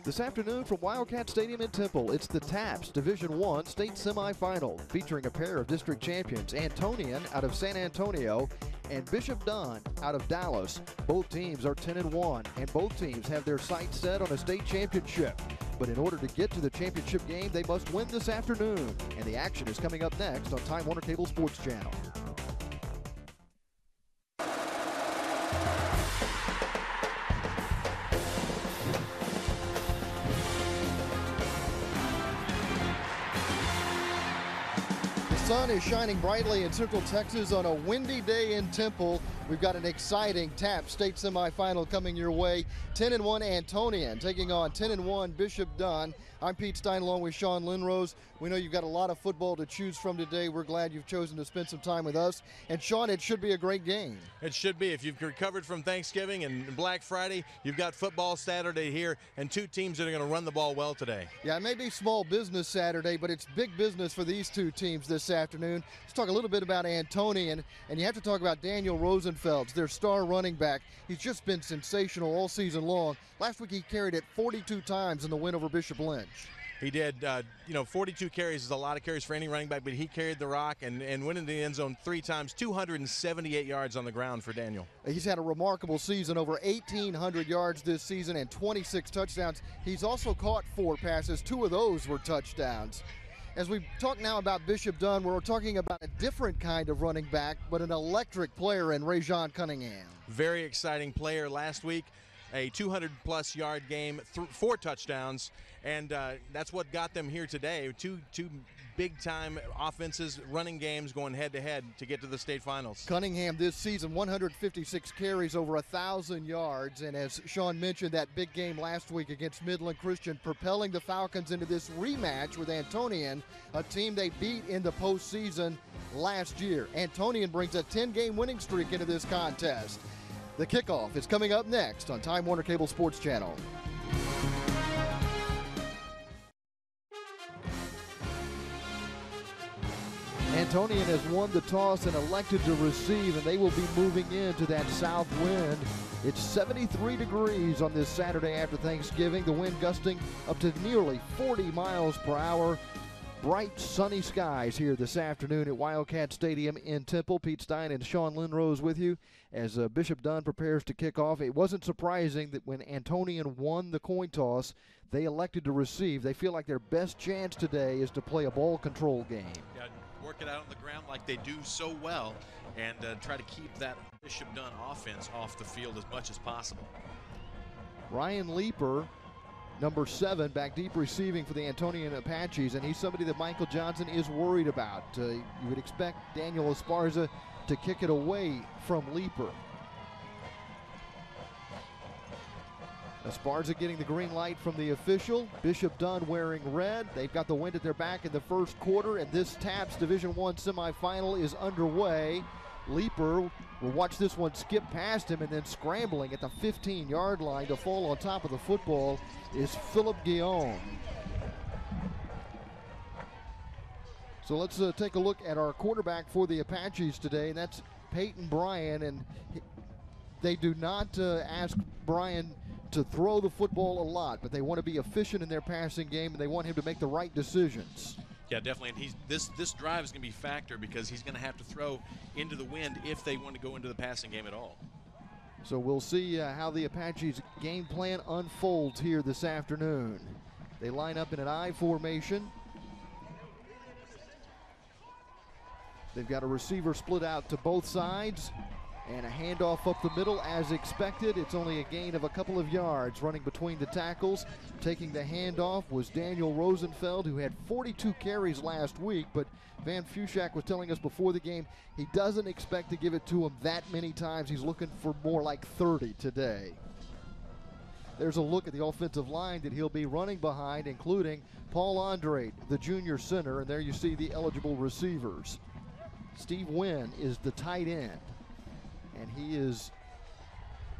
This afternoon from Wildcat Stadium in Temple, it's the TAPS Division I state semifinal featuring a pair of district champions, Antonian out of San Antonio and Bishop Dunne out of Dallas. Both teams are 10-1, and both teams have their sights set on a state championship. But in order to get to the championship game, they must win this afternoon. And the action is coming up next on Time Warner Cable Sports Channel. The sun is shining brightly in Central Texas on a windy day in Temple. We've got an exciting TAPS state semifinal coming your way. 10-1 Antonian taking on 10-1 Bishop Dunne. I'm Pete Stein along with Sean Lindrose. We know you've got a lot of football to choose from today. We're glad you've chosen to spend some time with us. And Sean, it should be a great game. It should be. If you've recovered from Thanksgiving and Black Friday, you've got football Saturday here and two teams that are going to run the ball well today. Yeah, it may be small business Saturday, but it's big business for these two teams this afternoon. Let's talk a little bit about Antonian, and you have to talk about Daniel Rosenfeld, their star running back. He's just been sensational all season long. Last week he carried it 42 times in the win over Bishop Lynch. He did. 42 carries is a lot of carries for any running back, but he carried the rock and went into the end zone 3 times, 278 yards on the ground for Daniel. He's had a remarkable season, over 1,800 yards this season and 26 touchdowns. He's also caught 4 passes. 2 of those were touchdowns. As we talk now about Bishop Dunne, we're talking about a different kind of running back, but an electric player in Rajon Cunningham. Very exciting player last week. A 200-plus yard game, 4 touchdowns, and that's what got them here today. Two big-time offenses, running games going head-to-head to get to the state finals. Cunningham this season, 156 carries, over 1,000 yards, and as Sean mentioned, that big game last week against Midland Christian, propelling the Falcons into this rematch with Antonian, a team they beat in the postseason last year. Antonian brings a 10-game winning streak into this contest. The kickoff is coming up next on Time Warner Cable Sports Channel. Antonian has won the toss and elected to receive, and they will be moving into that south wind. It's 73 degrees on this Saturday after Thanksgiving, the wind gusting up to nearly 40 miles per hour. Bright, sunny skies here this afternoon at Wildcat Stadium in Temple. Pete Stein and Sean Lindrose with you as Bishop Dunne prepares to kick off. It wasn't surprising that when Antonian won the coin toss, they elected to receive. They feel like their best chance today is to play a ball control game. Yeah, work it out on the ground like they do so well and try to keep that Bishop Dunne offense off the field as much as possible. Ryan Leeper, number 7, back deep receiving for the Antonian Apaches, and he's somebody that Michael Johnson is worried about. You would expect Daniel Esparza to kick it away from Leeper. Esparza getting the green light from the official. Bishop Dunne wearing red. They've got the wind at their back in the first quarter, and this TAPS Division I semifinal is underway. Leeper will watch this one skip past him, and then scrambling at the 15-yard line to fall on top of the football is Philip Guillaume. So let's take a look at our quarterback for the Apaches today, and that's Peyton Bryan. And they do not ask Bryan to throw the football a lot, but they want to be efficient in their passing game, and they want him to make the right decisions. Yeah, definitely. And this drive is going to be a factor because he's going to have to throw into the wind if they want to go into the passing game at all. So we'll see how the Apaches' game plan unfolds here this afternoon. They line up in an I formation. They've got a receiver split out to both sides and a handoff up the middle as expected. It's only a gain of a couple of yards running between the tackles. Taking the handoff was Daniel Rosenfeld, who had 42 carries last week, but Van Fushak was telling us before the game he doesn't expect to give it to him that many times. He's looking for more like 30 today. There's a look at the offensive line that he'll be running behind, including Paul Andre, the junior center, and there you see the eligible receivers. Steve Wynn is the tight end, and he is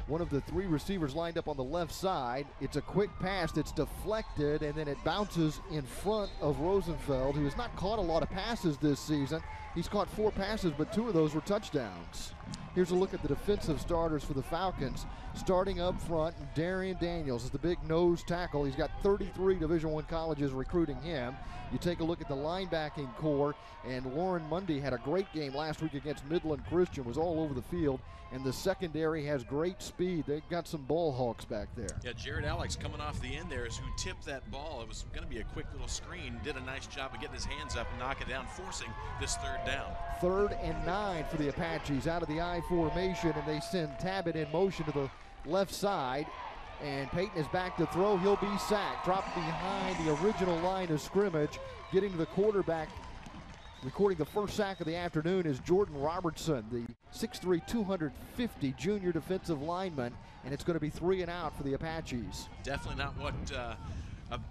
one of the 3 receivers lined up on the left side. It's a quick pass that's deflected, and then it bounces in front of Rosenfeld, who has not caught a lot of passes this season. He's caught 4 passes, but 2 of those were touchdowns. Here's a look at the defensive starters for the Falcons. Starting up front, Darian Daniels is the big nose tackle. He's got 33 Division I colleges recruiting him. You take a look at the linebacking core, and Lauren Mundy had a great game last week against Midland Christian, was all over the field, and the secondary has great speed. They've got some ball hawks back there. Yeah, Jared Alex coming off the end there is who tipped that ball. It was going to be a quick little screen, did a nice job of getting his hands up and knocking down, forcing this third down. 3rd and 9 for the Apaches out of the I formation, and they send Tabbitt in motion to the left side. And Payton is back to throw. He'll be sacked. Dropped behind the original line of scrimmage. Getting to the quarterback. Recording the first sack of the afternoon is Jordan Robertson, the 6'3", 250 junior defensive lineman. And it's going to be 3 and out for the Apaches. Definitely not what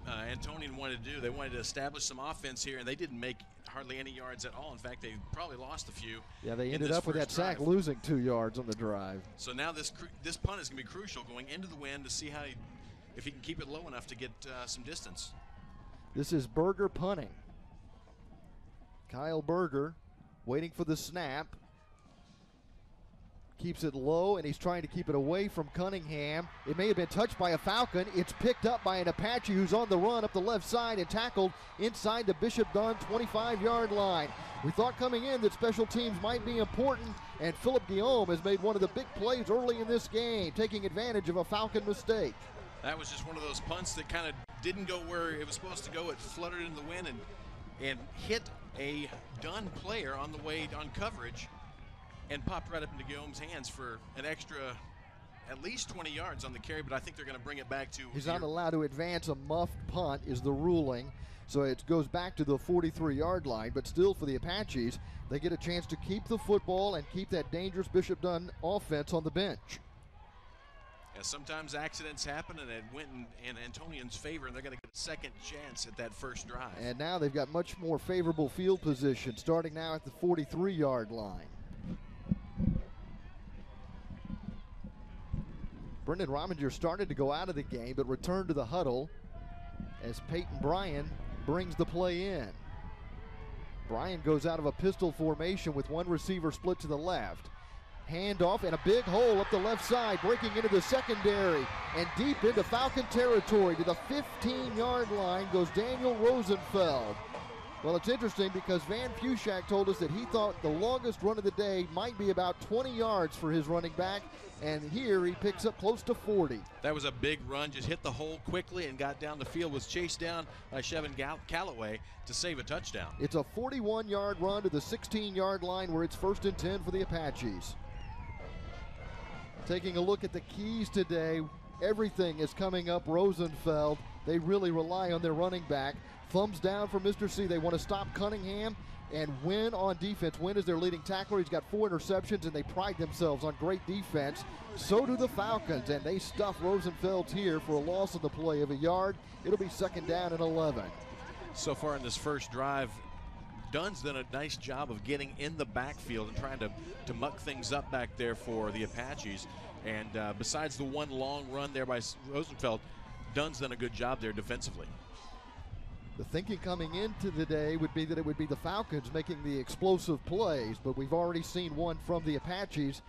Antonian wanted to do. They wanted to establish some offense here, and they didn't make hardly any yards at all. In fact, they probably lost a few. Yeah, they ended up with that sack, losing 2 yards on the drive. So now this punt is going to be crucial going into the wind to see if he can keep it low enough to get some distance. This is Berger punting. Kyle Berger waiting for the snap. Keeps it low, and he's trying to keep it away from Cunningham. It may have been touched by a Falcon. It's picked up by an Apache who's on the run up the left side and tackled inside the Bishop Dunne 25-yard line. We thought coming in that special teams might be important, and Philip Guillaume has made one of the big plays early in this game, taking advantage of a Falcon mistake. That was just one of those punts that kind of didn't go where it was supposed to go. It fluttered in the wind and hit a Dunne player on the way on coverage, and popped right up into Guillaume's hands for an extra at least 20 yards on the carry, but I think they're going to bring it back to... He's not allowed to advance a muffed punt is the ruling, so it goes back to the 43-yard line, but still for the Apaches, they get a chance to keep the football and keep that dangerous Bishop Dunne offense on the bench. Yeah, sometimes accidents happen, and it went in Antonian's favor, and they're going to get a second chance at that first drive. And now they've got much more favorable field position, starting now at the 43-yard line. Brendan Rominger started to go out of the game, but returned to the huddle as Peyton Bryan brings the play in. Bryan goes out of a pistol formation with one receiver split to the left. Handoff and a big hole up the left side, breaking into the secondary and deep into Falcon territory. To the 15-yard line goes Daniel Rosenfeld. Well, it's interesting because Van Fushak told us that he thought the longest run of the day might be about 20 yards for his running back, and here he picks up close to 40. That was a big run, just hit the hole quickly and got down the field, was chased down by Chevin Callaway to save a touchdown. It's a 41-yard run to the 16-yard line where it's 1st and 10 for the Apaches. Taking a look at the keys today, everything is coming up Rosenfeld. They really rely on their running back. Thumbs down for Mr. C. They want to stop Cunningham and win on defense. Win is their leading tackler. He's got 4 interceptions, and they pride themselves on great defense. So do the Falcons, and they stuff Rosenfeld here for a loss of the play of a yard. It'll be 2nd down and 11. So far in this first drive, Dunne's done a nice job of getting in the backfield and trying to muck things up back there for the Apaches. And besides the one long run there by Rosenfeld, Dunne's done a good job there defensively. The thinking coming into the day would be that it would be the Falcons making the explosive plays, but we've already seen one from the Apaches.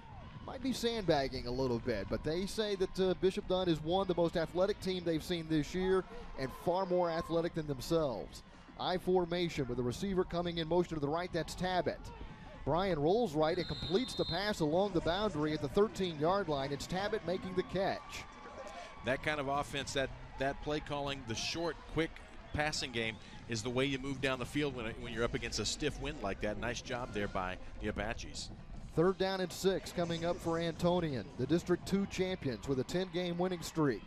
Might be sandbagging a little bit, but they say that Bishop Dunne is the most athletic team they've seen this year and far more athletic than themselves. I formation with the receiver coming in motion to the right, that's Tabbitt. Bryan rolls right and completes the pass along the boundary at the 13-yard line. It's Tabbitt making the catch. That kind of offense, that play calling, the short, quick passing game is the way you move down the field when you're up against a stiff wind like that. Nice job there by the Apaches. 3rd down and 6 coming up for Antonian, the District 2 champions with a 10-game winning streak.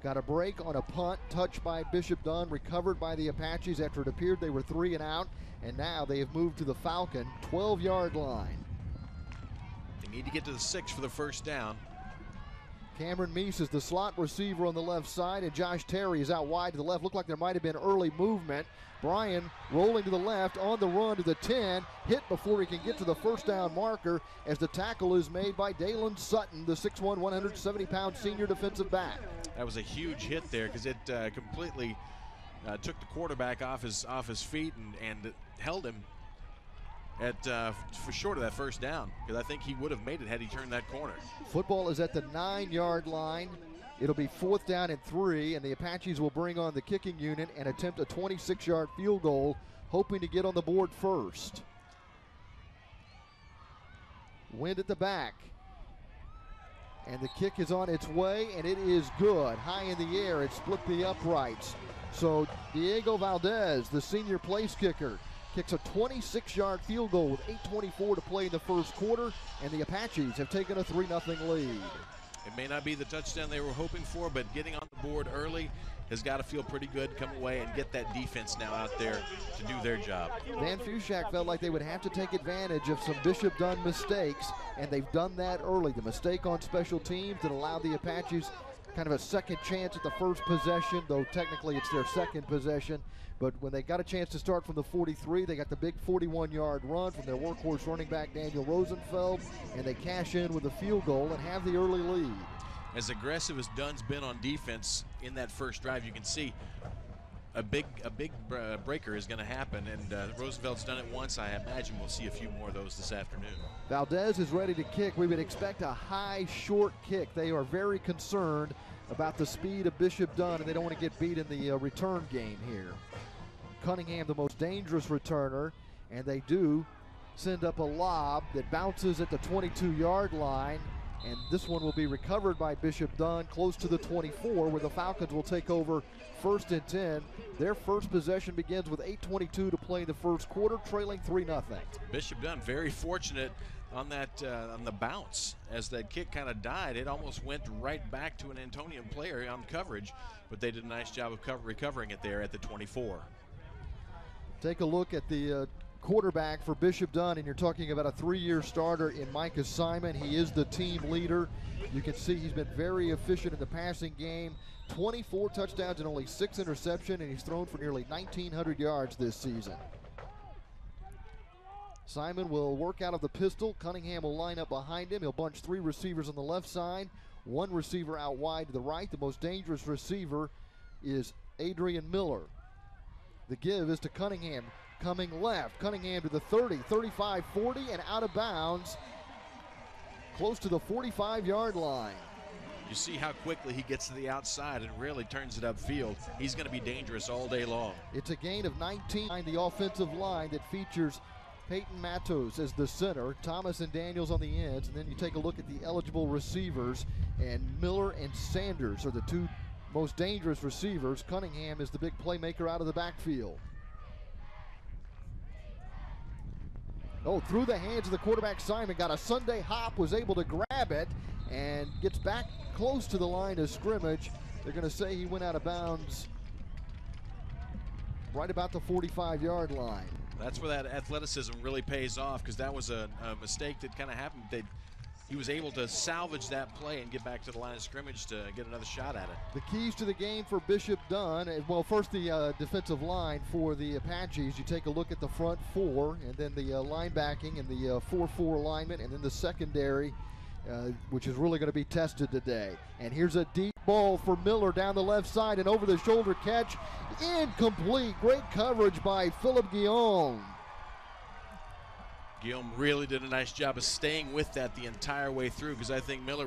Got a break on a punt, touched by Bishop Dunne, recovered by the Apaches after it appeared they were 3 and out, and now they have moved to the Falcon 12-yard line. They need to get to the 6 for the first down. Cameron Meese is the slot receiver on the left side, and Josh Terry is out wide to the left. Looked like there might have been early movement. Bryan rolling to the left on the run to the 10, hit before he can get to the first down marker as the tackle is made by Dalen Sutton, the 6'1", 170-pound senior defensive back. That was a huge hit there because it completely took the quarterback off his feet and held him for short of that first down, because I think he would have made it had he turned that corner. Football is at the 9-yard line. It'll be 4th down and 3, and the Apaches will bring on the kicking unit and attempt a 26-yard field goal, hoping to get on the board first. Wind at the back. And the kick is on its way, and it is good. High in the air, it split the uprights. So Diego Valdez, the senior place kicker, kicks a 26-yard field goal with 8:24 to play in the first quarter, and the Apaches have taken a 3-0 lead. It may not be the touchdown they were hoping for, but getting on the board early has got to feel pretty good, come away and get that defense now out there to do their job. Van Fushak felt like they would have to take advantage of some Bishop Dunne mistakes, and they've done that early. The mistake on special teams that allowed the Apaches kind of a second chance at the first possession, though technically it's their second possession. But when they got a chance to start from the 43, they got the big 41-yard run from their workhorse running back Daniel Rosenfeld, and they cash in with a field goal and have the early lead. As aggressive as Dunne's been on defense in that first drive, you can see a big breaker is going to happen, and Rosenfeld's done it once. I imagine we'll see a few more of those this afternoon. Valdez is ready to kick. We would expect a high, short kick. They are very concerned about the speed of Bishop Dunne, and they don't want to get beat in the return game here. Cunningham, the most dangerous returner, and they do send up a lob that bounces at the 22-yard line, and this one will be recovered by Bishop Dunne close to the 24, where the Falcons will take over 1st and 10. Their first possession begins with 8:22 to play in the first quarter, trailing 3-0. Bishop Dunne very fortunate on that on the bounce. As that kick kind of died, it almost went right back to an Antonian player on coverage, but they did a nice job of recovering it there at the 24. Take a look at the quarterback for Bishop Dunne, and you're talking about a 3-year starter in Micah Simon. He is the team leader. You can see he's been very efficient in the passing game. 24 touchdowns and only 6 interceptions, and he's thrown for nearly 1,900 yards this season. Simon will work out of the pistol. Cunningham will line up behind him. He'll bunch 3 receivers on the left side, 1 receiver out wide to the right. The most dangerous receiver is Adrian Miller. The give is to Cunningham, coming left. Cunningham to the 30, 35, 40, and out of bounds, close to the 45-yard line. You see how quickly he gets to the outside and really turns it upfield. He's going to be dangerous all day long. It's a gain of 19. The offensive line that features Peyton Matos as the center, Thomas and Daniels on the ends, and then you take a look at the eligible receivers, and Miller and Sanders are the 2 most dangerous receivers. Cunningham is the big playmaker out of the backfield. Oh, through the hands of the quarterback Simon, got a Sunday hop, was able to grab it, and gets back close to the line of scrimmage. They're going to say he went out of bounds right about the 45-yard line. That's where that athleticism really pays off, because that was a mistake that kind of happened. He was able to salvage that play and get back to the line of scrimmage to get another shot at it. The keys to the game for Bishop Dunne, well, first the defensive line for the Apaches. You take a look at the front 4, and then the linebacking and the 4-4 alignment, and then the secondary, which is really going to be tested today. And here's a deep ball for Miller down the left side, and over the shoulder catch, incomplete. Great coverage by Philip Guillaume. Guillaume really did a nice job of staying with that the entire way through, because I think Miller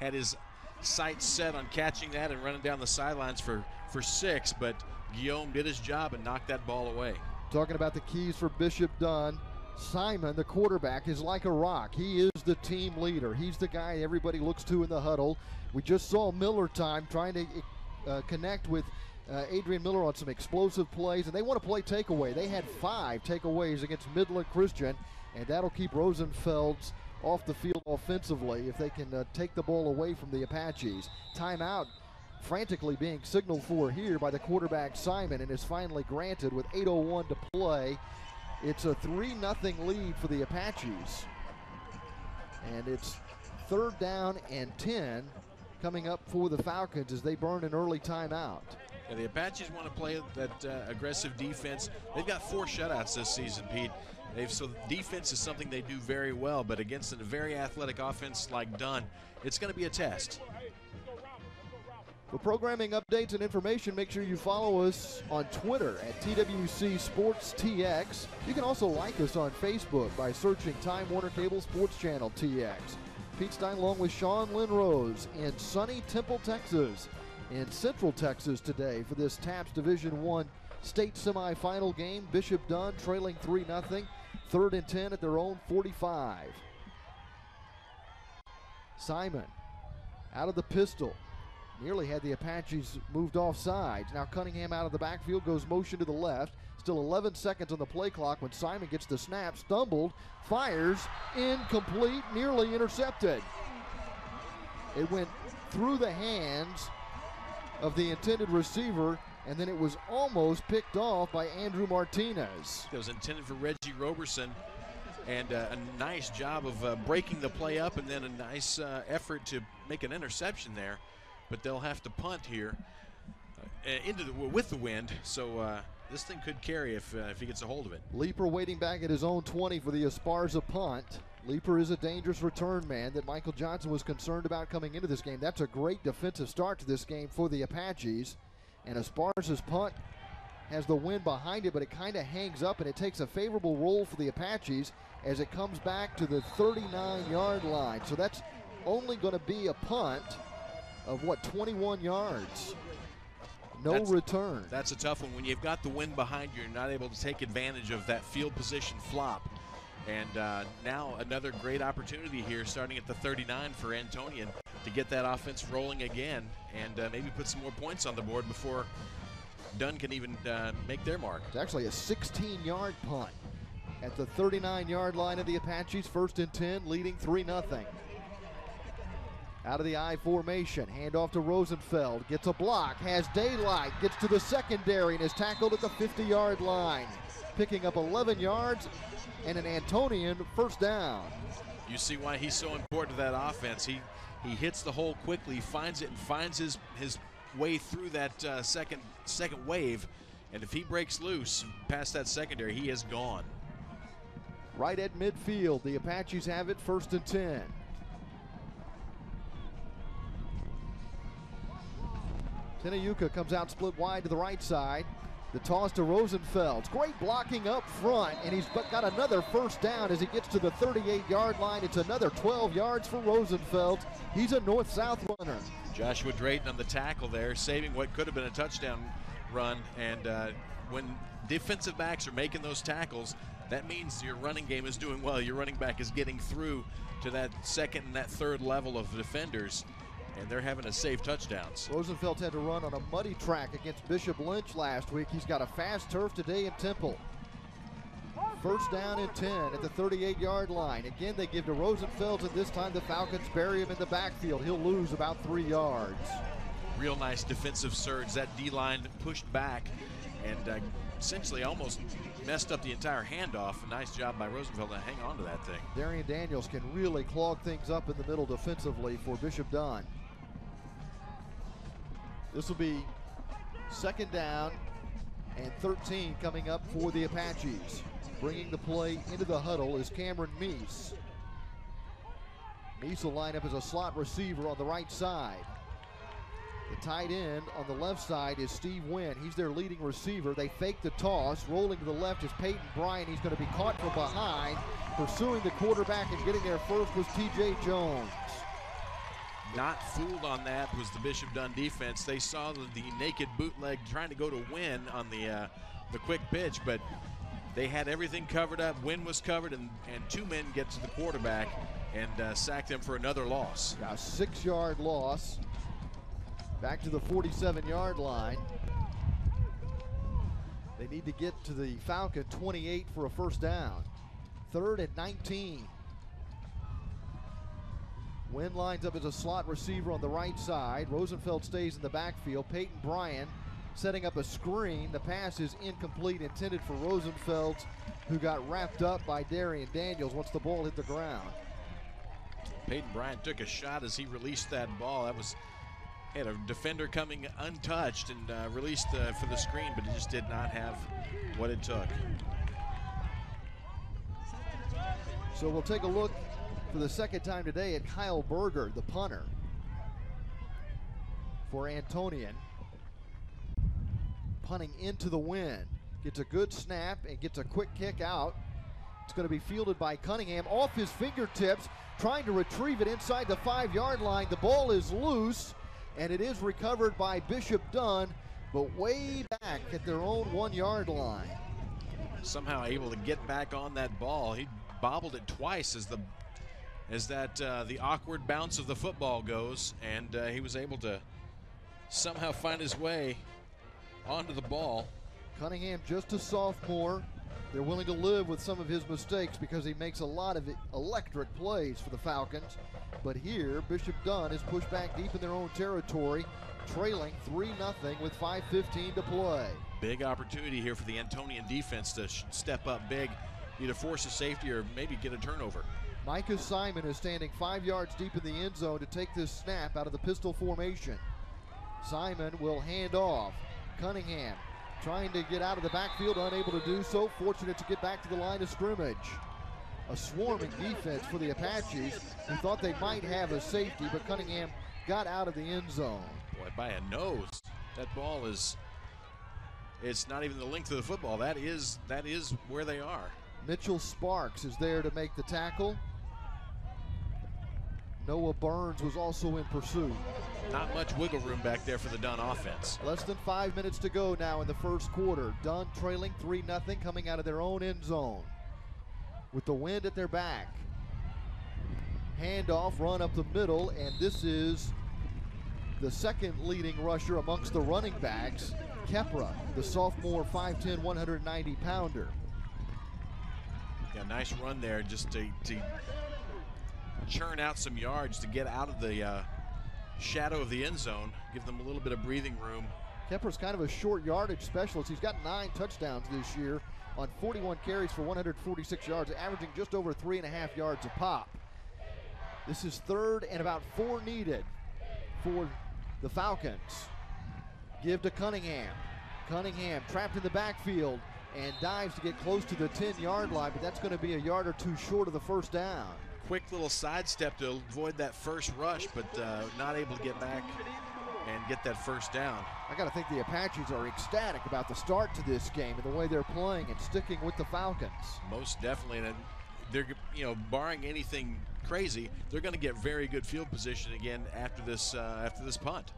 had his sights set on catching that and running down the sidelines for 6, but Guillaume did his job and knocked that ball away. Talking about the keys for Bishop Dunne, Simon, the quarterback, is like a rock. He is the team leader. He's the guy everybody looks to in the huddle. We just saw Miller time trying to connect with Adrian Miller on some explosive plays, and they want to play takeaway. They had 5 takeaways against Midland Christian, and that'll keep Rosenfeld's off the field offensively if they can take the ball away from the Apaches. Timeout frantically being signaled for here by the quarterback Simon, and is finally granted with 8:01 to play. It's a 3-0 lead for the Apaches, and it's 3rd down and 10 coming up for the Falcons as they burn an early timeout. Yeah, the Apaches want to play that aggressive defense. They've got 4 shutouts this season, Pete. So defense is something they do very well, but against a very athletic offense like Dunne, it's going to be a test. For programming updates and information, make sure you follow us on Twitter at TWC Sports TX. You can also like us on Facebook by searching Time Warner Cable Sports Channel TX. Pete Stein along with Sean Lynn Rose in sunny Temple, Texas, in Central Texas today for this TAPS Division I state semifinal game. Bishop Dunne trailing 3-0, 3rd and 10 at their own 45. Simon out of the pistol. Nearly had the Apaches moved off sides. Now Cunningham out of the backfield, goes motion to the left. Still 11 seconds on the play clock when Simon gets the snap, stumbled, fires, incomplete, nearly intercepted. It went through the hands of the intended receiver, and then it was almost picked off by Andrew Martinez. It was intended for Reggie Roberson, and a nice job of breaking the play up, and then a nice effort to make an interception there. But they'll have to punt here with the wind, so this thing could carry if he gets a hold of it. Leeper waiting back at his own 20 for the Esparza punt. Leeper is a dangerous return man that Michael Johnson was concerned about coming into this game. That's a great defensive start to this game for the Apaches. And Esparza's punt has the wind behind it, but it kind of hangs up, and it takes a favorable roll for the Apaches as it comes back to the 39-yard line. So that's only going to be a punt of, 21 yards. That's return. That's a tough one. When you've got the wind behind you, you're not able to take advantage of that field position flop. And now another great opportunity here starting at the 39 for Antonian to get that offense rolling again and maybe put some more points on the board before Dunne can even make their mark. It's actually a 16-yard punt at the 39-yard line of the Apaches. 1st and 10, leading 3-0. Out of the I formation, handoff to Rosenfeld, gets a block, has daylight, gets to the secondary and is tackled at the 50-yard line. Picking up 11 yards and an Antonian first down. You see why he's so important to that offense. He hits the hole quickly, finds it, and finds his way through that second wave. And if he breaks loose past that secondary, he is gone. Right at midfield, the Apaches have it, 1st and 10. Tenayuka comes out split wide to the right side. The toss to Rosenfeld. Great blocking up front, and he's got another first down as he gets to the 38-yard line. It's another 12 yards for Rosenfeld. He's a north-south runner. Joshua Drayton on the tackle there, saving what could have been a touchdown run. And when defensive backs are making those tackles, that means your running game is doing well. Your running back is getting through to that second and that third level of defenders, and they're having to save touchdowns. Rosenfeld had to run on a muddy track against Bishop Lynch last week. He's got a fast turf today in Temple. 1st down and 10 at the 38-yard line. Again, they give to Rosenfeld, and this time the Falcons bury him in the backfield. He'll lose about 3 yards. Real nice defensive surge. That D-line pushed back and essentially almost messed up the entire handoff. A nice job by Rosenfeld to hang on to that thing. Darian Daniels can really clog things up in the middle defensively for Bishop Dunne. This will be 2nd down and 13 coming up for the Apaches. Bringing the play into the huddle is Cameron Meese. Meese will line up as a slot receiver on the right side. The tight end on the left side is Steve Wynn. He's their leading receiver. They fake the toss. Rolling to the left is Peyton Bryant. He's going to be caught from behind. Pursuing the quarterback and getting there first was T.J. Jones. Not fooled on that was the Bishop Dunne defense. They saw the naked bootleg trying to go to Wynn on the quick pitch, but they had everything covered up. Wynn was covered, and 2 men get to the quarterback and sacked him for another loss. A 6-yard loss. Back to the 47-yard line. They need to get to the Falcon 28 for a first down. 3rd and 19. Wynn lines up as a slot receiver on the right side. Rosenfeld stays in the backfield. Peyton Bryant setting up a screen. The pass is incomplete, intended for Rosenfeld, who got wrapped up by Darian Daniels once the ball hit the ground. Peyton Bryant took a shot as he released that ball. Had a defender coming untouched and released for the screen, but he just did not have what it took. So we'll take a look for the second time today at Kyle Berger, the punter. for Antonian. Punting into the wind. Gets a good snap and gets a quick kick out. It's going to be fielded by Cunningham off his fingertips, trying to retrieve it inside the 5-yard line. The ball is loose, and it is recovered by Bishop Dunne, but way back at their own 1-yard line. Somehow able to get back on that ball. He bobbled it twice as the awkward bounce of the football goes, and he was able to somehow find his way onto the ball. Cunningham, just a sophomore. They're willing to live with some of his mistakes because he makes a lot of electric plays for the Falcons. But here, Bishop Dunne is pushed back deep in their own territory, trailing 3-0 with 5:15 to play. Big opportunity here for the Antonian defense to step up big, either force a safety or maybe get a turnover. Micah Simon is standing 5 yards deep in the end zone to take this snap out of the pistol formation. Simon will hand off. Cunningham trying to get out of the backfield, unable to do so. Fortunate to get back to the line of scrimmage. A swarming defense for the Apaches, who thought they might have a safety, but Cunningham got out of the end zone. Boy, by a nose. That ball is, it's not even the length of the football. That is where they are. Mitchell Sparks is there to make the tackle. Noah Burns was also in pursuit. Not much wiggle room back there for the Dunne offense. Less than 5 minutes to go now in the first quarter. Dunne trailing 3-0 coming out of their own end zone. With the wind at their back. Handoff, run up the middle, and this is the second leading rusher amongst the running backs, Kepra, the sophomore 5'10", 190-pounder. Yeah, nice run there just to churn out some yards to get out of the shadow of the end zone, give them a little bit of breathing room. Kepra's kind of a short yardage specialist. He's got 9 touchdowns this year on 41 carries for 146 yards, averaging just over 3.5 yards a pop. This is 3rd and about 4 needed for the Falcons. Give to Cunningham. Cunningham trapped in the backfield and dives to get close to the 10-yard line, but that's going to be a yard or two short of the first down. Quick little sidestep to avoid that first rush, but not able to get back and get that first down. I got to think the Apaches are ecstatic about the start to this game and the way they're playing and sticking with the Falcons. Most definitely, and they're, barring anything crazy, they're going to get very good field position again after this punt.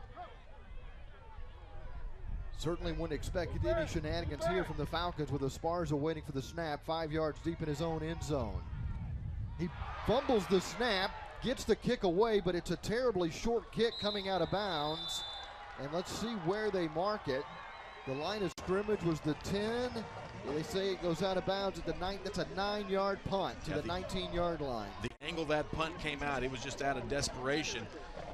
Certainly wouldn't expect any shenanigans here from the Falcons with Esparza waiting for the snap 5 yards deep in his own end zone. He fumbles the snap, gets the kick away, but it's a terribly short kick coming out of bounds. And let's see where they mark it. The line of scrimmage was the 10. They say it goes out of bounds at the 9. That's a 9-yard punt to the 19-yard line. The angle that punt came out, it was just out of desperation,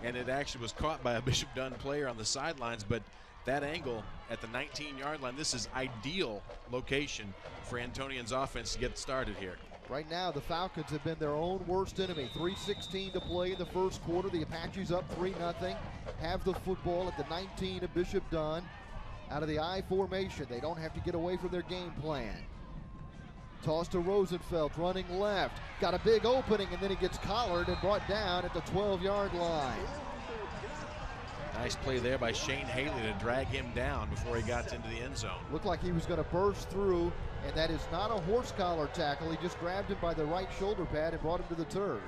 and it actually was caught by a Bishop Dunne player on the sidelines, but that angle at the 19-yard line, this is ideal location for Antonian's offense to get started here. Right now, the Falcons have been their own worst enemy. 3:16 to play in the first quarter. The Apaches up 3-0. Have the football at the 19 of Bishop Dunne. Out of the I formation. They don't have to get away from their game plan. Toss to Rosenfeld, running left. Got a big opening, and then he gets collared and brought down at the 12-yard line. Nice play there by Shane Haley to drag him down before he got into the end zone. Looked like he was going to burst through, and that is not a horse collar tackle. He just grabbed him by the right shoulder pad and brought him to the turf.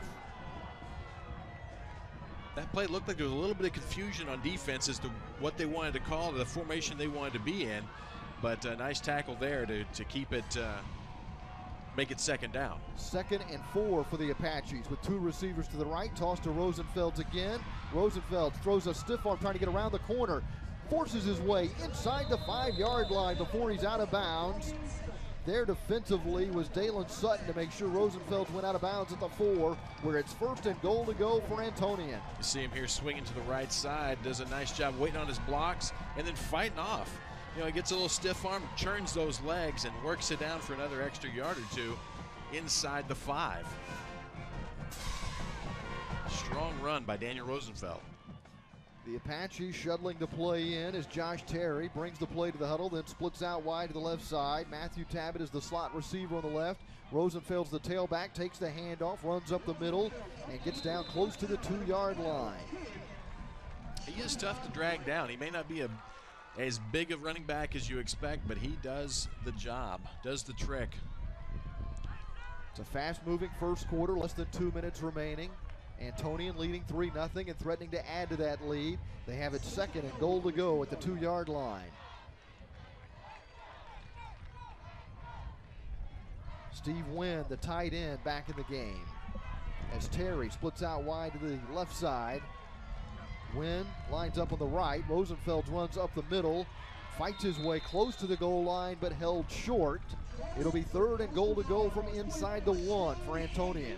That play looked like there was a little bit of confusion on defense as to what they wanted to call, the formation they wanted to be in, but a nice tackle there to keep it, make it 2nd down. 2nd and 4 for the Apaches with 2 receivers to the right. Toss to Rosenfeld again. Rosenfeld throws a stiff arm trying to get around the corner. Forces his way inside the 5-yard line before he's out of bounds. There defensively was Dalen Sutton to make sure Rosenfeld went out of bounds at the 4, where it's 1st and goal to go for Antonian. You see him here swinging to the right side, does a nice job waiting on his blocks and then fighting off. He gets a little stiff arm, churns those legs, and works it down for another extra yard or two inside the 5. Strong run by Daniel Rosenfeld. The Apaches shuttling the play in as Josh Terry brings the play to the huddle, then splits out wide to the left side. Matthew Tabbitt is the slot receiver on the left. Rosenfeld's the tailback, takes the handoff, runs up the middle, and gets down close to the 2-yard line. He is tough to drag down. He may not be as big of running back as you expect, but he does the job, does the trick. It's a fast-moving first quarter, less than 2 minutes remaining. Antonian leading 3-0 and threatening to add to that lead. They have it second and goal to go at the 2-yard line. Steve Wynn, the tight end, back in the game. As Terry splits out wide to the left side. Wynn lines up on the right. Rosenfeld runs up the middle, fights his way close to the goal line, but held short. It'll be third and goal to go from inside the 1 for Antonian.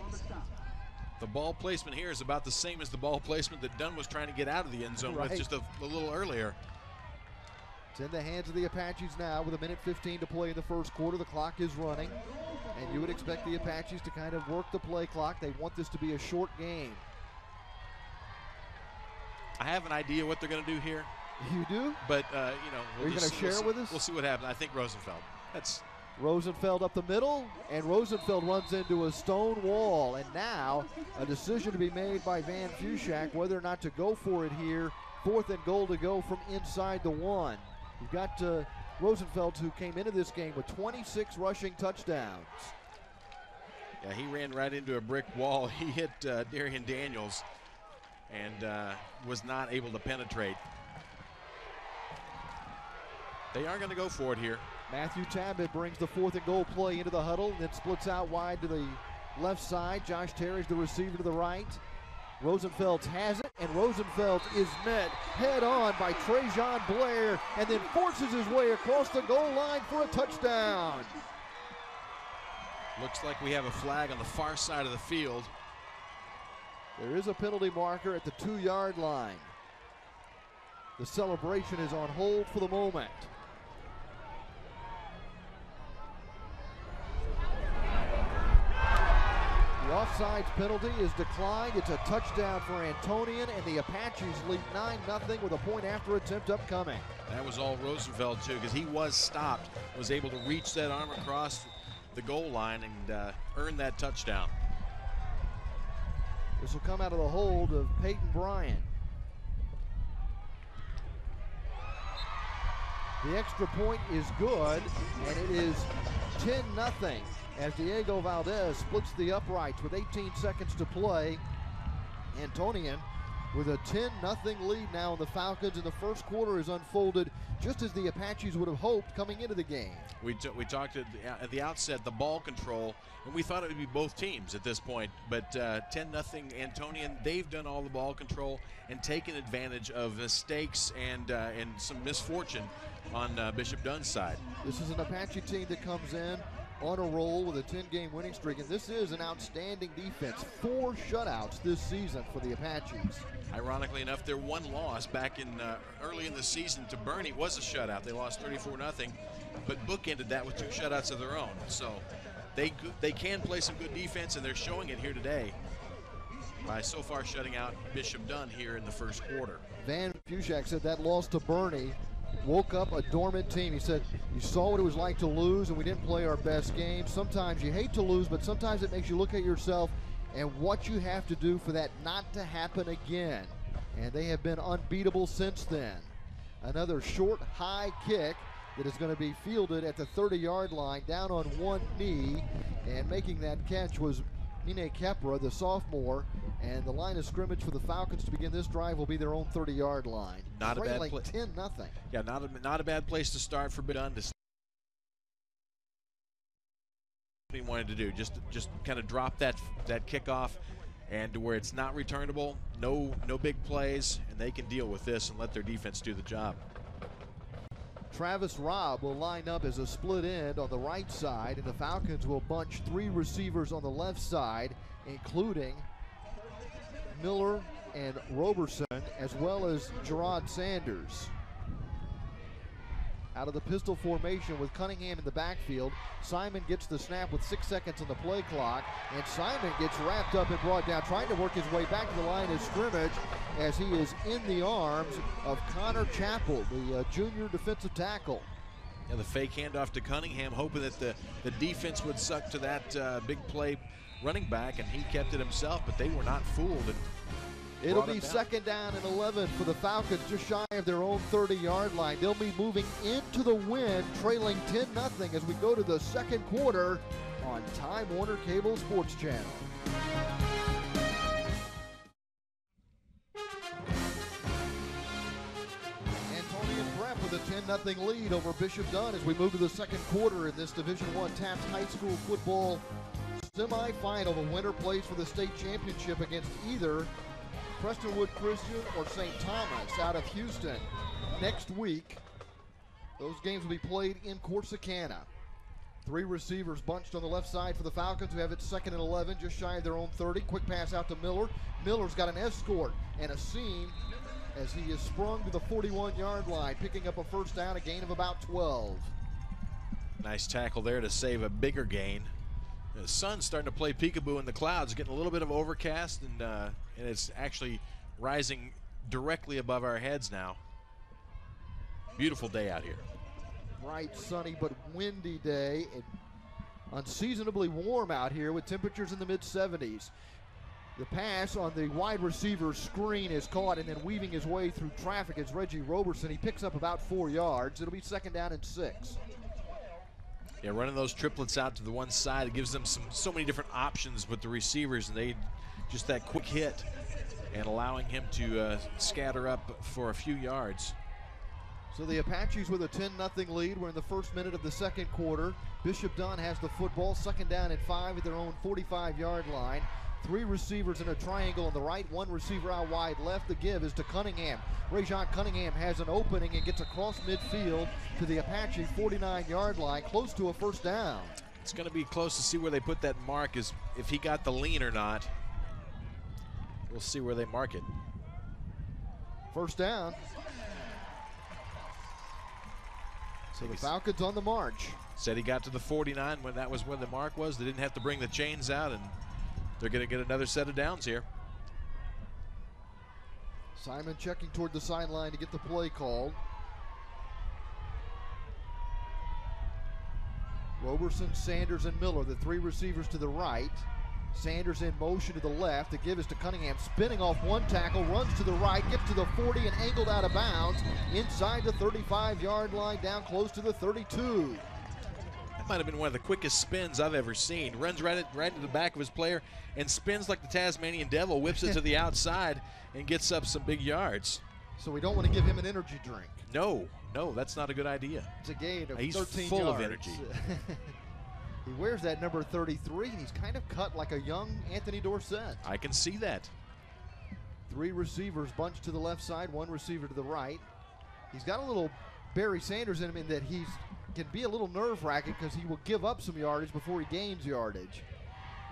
The ball placement here is about the same as the ball placement that Dunne was trying to get out of the end zone with just a little earlier. It's in the hands of the Apaches now with 1:15 to play in the first quarter. The clock is running, and you would expect the Apaches to kind of work the play clock. They want this to be a short game. I have an idea what they're going to do here. You do? But, Are you going to share with us? We'll see what happens. I think Rosenfeld. That's Rosenfeld up the middle, and Rosenfeld runs into a stone wall. And now a decision to be made by Van Fushak whether or not to go for it here. Fourth and goal to go from inside the 1. You've got Rosenfeld, who came into this game with 26 rushing touchdowns. Yeah, he ran right into a brick wall. He hit Darian Daniels and was not able to penetrate. They are going to go for it here. Matthew Tabbitt brings the fourth and goal play into the huddle, then splits out wide to the left side. Josh Terry's the receiver to the right. Rosenfeld has it, and Rosenfeld is met head on by Trajan Blair, and then forces his way across the goal line for a touchdown. Looks like we have a flag on the far side of the field. There is a penalty marker at the 2-yard line. The celebration is on hold for the moment. The offsides penalty is declined. It's a touchdown for Antonian, and the Apaches lead 9-0 with a point after attempt upcoming. That was all Rosenfeld, too, because he was stopped, was able to reach that arm across the goal line and earn that touchdown. This will come out of the hold of Peyton Bryant. The extra point is good, and it is 10-0 as Diego Valdez splits the uprights with 18 seconds to play. Antonian with a 10-0 lead now in the Falcons, and the first quarter is unfolded just as the Apaches would have hoped coming into the game. We talked at the outset, the ball control, and we thought it would be both teams at this point, but 10-0 Antonian, they've done all the ball control and taken advantage of mistakes and some misfortune on Bishop Dunne's side. This is an Apache team that comes in on a roll with a 10-game winning streak, and this is an outstanding defense. 4 shutouts this season for the Apaches. Ironically enough, their one loss back in early in the season to Bernie was a shutout. They lost 34-0, but bookended that with 2 shutouts of their own. So they can play some good defense, and they're showing it here today by so far shutting out Bishop Dunne here in the first quarter. Van Fushak said that loss to Bernie woke up a dormant team. He said, you saw what it was like to lose, and we didn't play our best game. Sometimes you hate to lose, but sometimes it makes you look at yourself and what you have to do for that not to happen again. And they have been unbeatable since then. Another short, high kick that is going to be fielded at the 30-yard line, down on one knee, and making that catch was Mine Kepra, the sophomore, and the line of scrimmage for the Falcons to begin this drive will be their own 30-yard line. Not a bad play. 10-0. Yeah, not a bad place to start for Dunne. He wanted to do just kind of drop that kickoff, and to where it's not returnable, no big plays, and they can deal with this and let their defense do the job. Travis Robb will line up as a split end on the right side, and the Falcons will bunch 3 receivers on the left side, including Miller and Roberson, as well as Gerard Sanders. Out of the pistol formation with Cunningham in the backfield, Simon gets the snap with 6 seconds on the play clock, and Simon gets wrapped up and brought down, trying to work his way back to the line of scrimmage as he is in the arms of Connor Chappell, the junior defensive tackle. Yeah, the fake handoff to Cunningham, hoping that the defense would suck to that big play running back, and he kept it himself, but they were not fooled. And It'll be second down and 11 for the Falcons, just shy of their own 30-yard line. They'll be moving into the win, trailing 10-0 as we go to the second quarter on Time Warner Cable Sports Channel. Antonian Prep with a 10-0 lead over Bishop Dunne as we move to the second quarter in this Division I Taft High School football semifinal. The winner plays for the state championship against either Prestonwood Christian or St. Thomas out of Houston next week. Those games will be played in Corsicana. 3 receivers bunched on the left side for the Falcons, who have it second and 11, just shy of their own 30. Quick pass out to Miller. Miller's got an escort and a seam as he is sprung to the 41-yard line, picking up a first down, a gain of about 12. Nice tackle there to save a bigger gain. The sun's starting to play peekaboo in the clouds, getting a little bit of overcast, and it's actually rising directly above our heads now. Beautiful day out here. Bright, sunny, but windy day. Unseasonably warm out here with temperatures in the mid-70s. The pass on the wide receiver screen is caught, and then weaving his way through traffic is Reggie Roberson. He picks up about 4 yards. It'll be second down and 6. Yeah, running those triplets out to the one side, it gives them so many different options with the receivers, and they just that quick hit and allowing him to scatter up for a few yards. So the Apaches with a 10-0 lead. We're in the first minute of the second quarter. Bishop Dunne has the football, second down and 5 at their own 45-yard line. 3 receivers in a triangle on the right, 1 receiver out wide left. The give is to Cunningham. Rajon Cunningham has an opening and gets across midfield to the Apache 49-yard line, close to a first down. It's going to be close to see where they put that mark, is if he got the lean or not. We'll see where they mark it. First down. So the Falcons on the march. Said he got to the 49 when that was when the mark was. They didn't have to bring the chains out, and they're going to get another set of downs here. Simon checking toward the sideline to get the play called. Roberson, Sanders, and Miller, the 3 receivers to the right. Sanders in motion to the left. The give is to Cunningham, spinning off one tackle, runs to the right, gets to the 40 and angled out of bounds inside the 35-yard line, down close to the 32. That might have been one of the quickest spins I've ever seen. Runs right into the back of his player and spins like the Tasmanian Devil, whips it to the outside and gets up some big yards. So we don't want to give him an energy drink. No, that's not a good idea. It's a gain of 13 He's yards. full of energy. He wears that number 33, and he's kind of cut like a young Anthony Dorsett. I can see that. 3 receivers bunched to the left side, 1 receiver to the right. He's got a little Barry Sanders in him in that he can be a little nerve-wracking because he will give up some yardage before he gains yardage.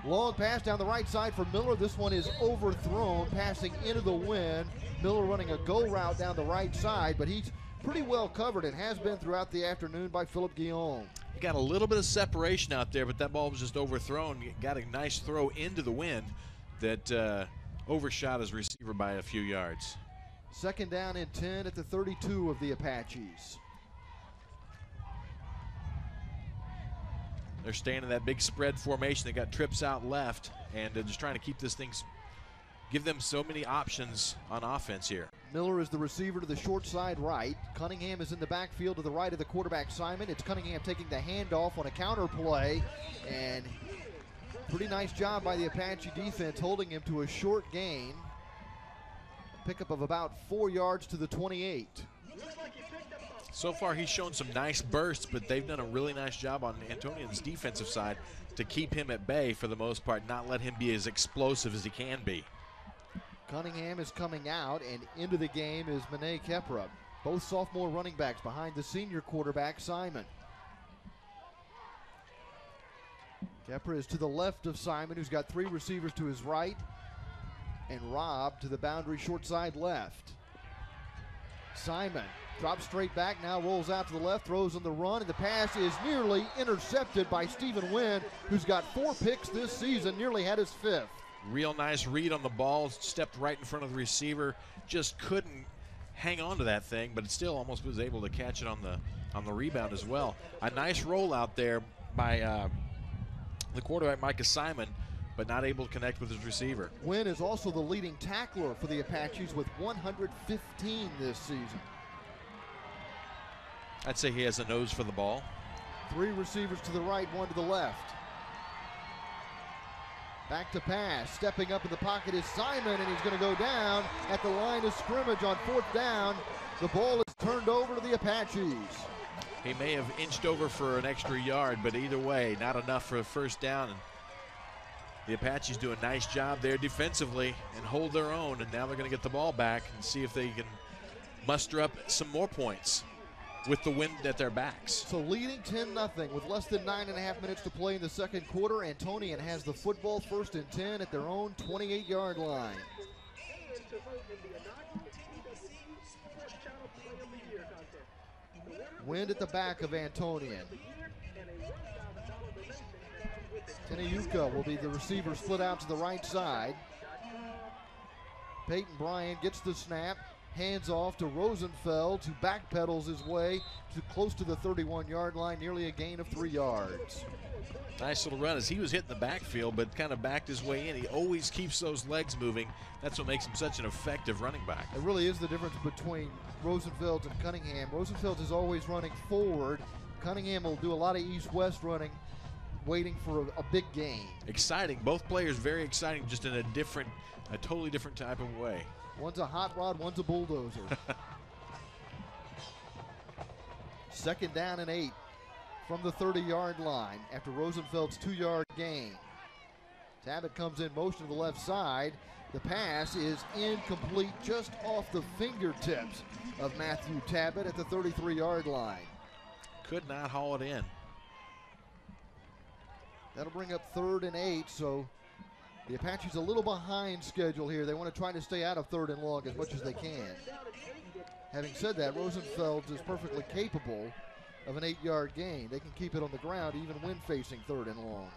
Long pass down the right side for Miller. This one is overthrown, passing into the wind. Miller running a go route down the right side, but he's pretty well covered and has been throughout the afternoon by Philip Guillaume. He got a little bit of separation out there, but that ball was just overthrown. Got a nice throw into the wind that overshot his receiver by a few yards. Second down and 10 at the 32 of the Apaches. They're staying in that big spread formation. They got trips out left, and just trying to keep this thing, give them so many options on offense here. Miller is the receiver to the short side right. Cunningham is in the backfield to the right of the quarterback, Simon. It's Cunningham taking the handoff on a counter play, and pretty nice job by the Apache defense holding him to a short gain. Pickup of about 4 yards to the 28. So far he's shown some nice bursts, but they've done a really nice job on Antonian's defensive side to keep him at bay for the most part, not let him be as explosive as he can be. Cunningham is coming out, and into the game is Mane Kepra. Both sophomore running backs behind the senior quarterback, Simon. Kepra is to the left of Simon, who's got 3 receivers to his right, and Robb to the boundary short side left. Simon drops straight back, now rolls out to the left, throws on the run, and the pass is nearly intercepted by Stephen Wynn, who's got 4 picks this season, nearly had his 5th. Real nice read on the ball, stepped right in front of the receiver, just couldn't hang on to that thing, but it still almost was able to catch it on the rebound as well. A nice roll out there by the quarterback, Micah Simon, but not able to connect with his receiver. Wynn is also the leading tackler for the Apaches with 115 this season. I'd say he has a nose for the ball. 3 receivers to the right, 1 to the left. Back to pass, stepping up in the pocket is Simon, and he's going to go down at the line of scrimmage on 4th down. The ball is turned over to the Apaches. He may have inched over for an extra yard, but either way, not enough for a first down. And the Apaches do a nice job there defensively and hold their own, and now they're going to get the ball back and see if they can muster up some more points with the wind at their backs. So leading 10-0 with less than 9.5 minutes to play in the second quarter. Antonian has the football, 1st and 10 at their own 28-yard line. Wind at the back of Antonian. Tenayuka will be the receiver, split out to the right side. Peyton Bryant gets the snap, hands off to Rosenfeld, who backpedals his way to close to the 31-yard line, nearly a gain of 3 yards. Nice little run as he was hitting the backfield, but kind of backed his way in. He always keeps those legs moving. That's what makes him such an effective running back. It really is the difference between Rosenfeld and Cunningham. Rosenfeld is always running forward. Cunningham will do a lot of east-west running, waiting for a big gain. Exciting. Both players very exciting, just in a totally different type of way. One's a hot rod, one's a bulldozer. 2nd down and 8 from the 30-yard line after Rosenfeld's 2-yard gain. Tabbitt comes in motion to the left side. The pass is incomplete, just off the fingertips of Matthew Tabbitt at the 33-yard line. Could not haul it in. That'll bring up 3rd and 8, so the Apaches a little behind schedule here. They want to try to stay out of 3rd and long as much as they can. Having said that, Rosenfeld is perfectly capable of an 8-yard gain. They can keep it on the ground even when facing 3rd and long.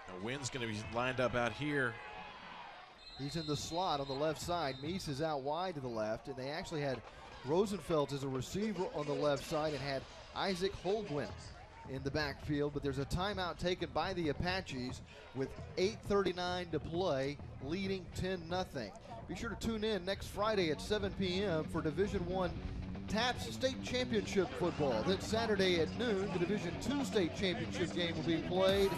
Now Wynn's going to be lined up out here. He's in the slot on the left side. Meese is out wide to the left, and they actually had Rosenfeld as a receiver on the left side and had Isaac Holguin in the backfield, but there's a timeout taken by the Apaches with 8:39 to play, leading 10-0. Be sure to tune in next Friday at 7 p.m. for Division I TAPS State Championship football. Then Saturday at noon, the Division II State Championship game will be played.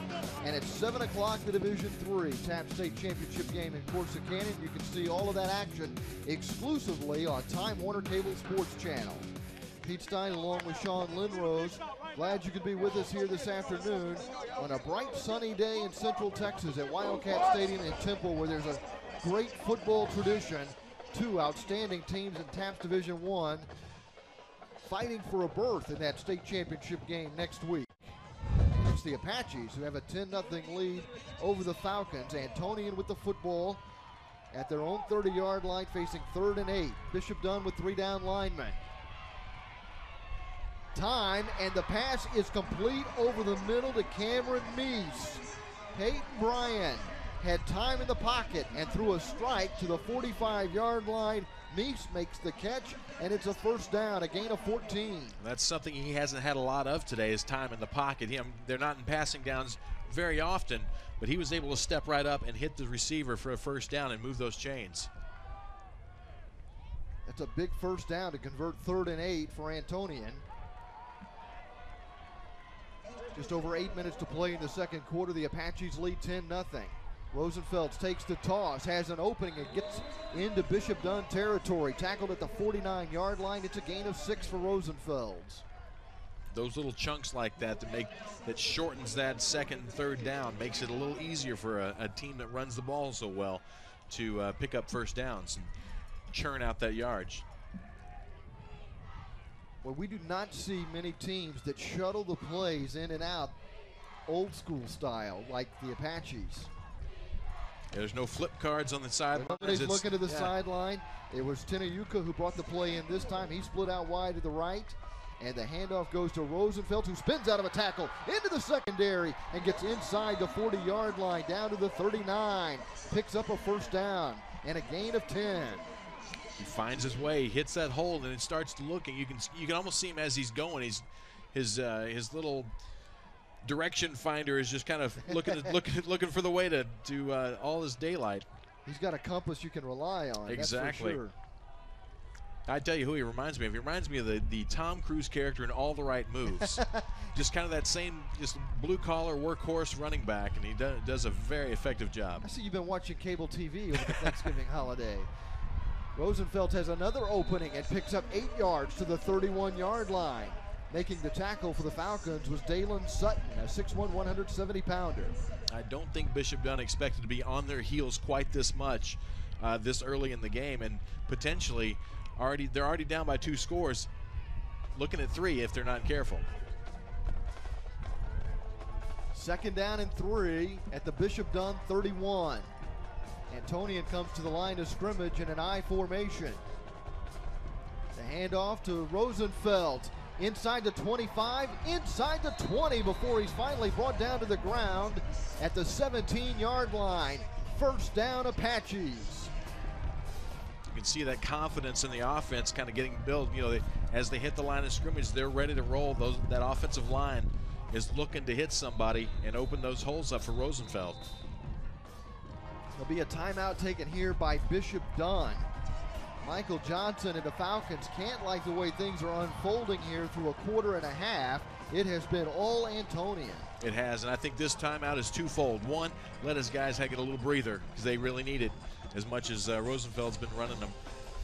And at 7 o'clock, the Division III TAPS State Championship game in Corsicana. You can see all of that action exclusively on Time Warner Cable Sports Channel. Pete Stein along with Sean Lindrose. Glad you could be with us here this afternoon on a bright sunny day in Central Texas at Wildcat Stadium in Temple, where there's a great football tradition. 2 outstanding teams in TAPS Division I fighting for a berth in that state championship game next week. It's the Apaches who have a 10-0 lead over the Falcons. Antonian with the football at their own 30-yard line, facing 3rd and 8. Bishop Dunne with 3 down linemen. Time, and the pass is complete over the middle to Cameron Meese. Peyton Bryant had time in the pocket and threw a strike to the 45-yard line. Meese makes the catch, and it's a first down, a gain of 14. That's something he hasn't had a lot of today, is time in the pocket. They're not in passing downs very often, but he was able to step right up and hit the receiver for a first down and move those chains. That's a big first down to convert 3rd and 8 for Antonian. Just over 8 minutes to play in the second quarter. The Apaches lead 10-0. Rosenfeld takes the toss, has an opening, and gets into Bishop Dunne territory. Tackled at the 49-yard line. It's a gain of 6 for Rosenfeld. Those little chunks like that that shortens that 2nd and 3rd down, makes it a little easier for a team that runs the ball so well to pick up first downs and churn out that yardage. Well, we do not see many teams that shuttle the plays in and out old school style like the Apaches. There's no flip cards on the sideline. Nobody's looking to the sideline. It was Tenayuka who brought the play in this time. He split out wide to the right, and the handoff goes to Rosenfeld, who spins out of a tackle into the secondary and gets inside the 40-yard line down to the 39. Picks up a first down and a gain of 10. He finds his way, hits that hole, and it starts looking. You can almost see him as he's going. His little direction finder is just kind of looking for the way to all his daylight. He's got a compass you can rely on. Exactly. That's for sure. I tell you who he reminds me of. He reminds me of the Tom Cruise character in All the Right Moves. Just kind of that same, just blue-collar workhorse running back, and he does a very effective job. I see you've been watching cable TV over the Thanksgiving holiday. Rosenfeld has another opening and picks up 8 yards to the 31-yard line. Making the tackle for the Falcons was Dalen Sutton, a 6'1", 170-pounder. I don't think Bishop Dunne expected to be on their heels quite this much this early in the game, and potentially they're already down by 2 scores, looking at 3 if they're not careful. 2nd down and 3 at the Bishop Dunne 31. Antonian comes to the line of scrimmage in an I formation. The handoff to Rosenfeld. Inside the 25, inside the 20 before he's finally brought down to the ground at the 17-yard line. 1st down, Apaches. You can see that confidence in the offense kind of getting built. You know, as they hit the line of scrimmage, they're ready to roll. That offensive line is looking to hit somebody and open those holes up for Rosenfeld. There'll be a timeout taken here by Bishop Dunne. Michael Johnson and the Falcons can't like the way things are unfolding here through a quarter and a half. It has been all Antonian. It has, and I think this timeout is twofold. One, let his guys get a little breather because they really need it as much as Rosenfeld's been running them.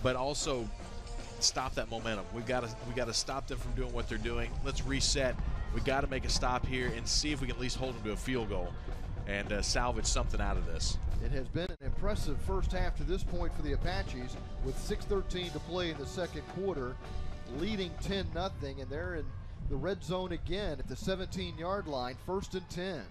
But also stop that momentum. We got to stop them from doing what they're doing. Let's reset. We got to make a stop here and see if we can at least hold them to a field goal and salvage something out of this. It has been an impressive first half to this point for the Apaches with 6:13 to play in the 2nd quarter, leading 10-0, and they're in the red zone again at the 17-yard line, 1st and 10.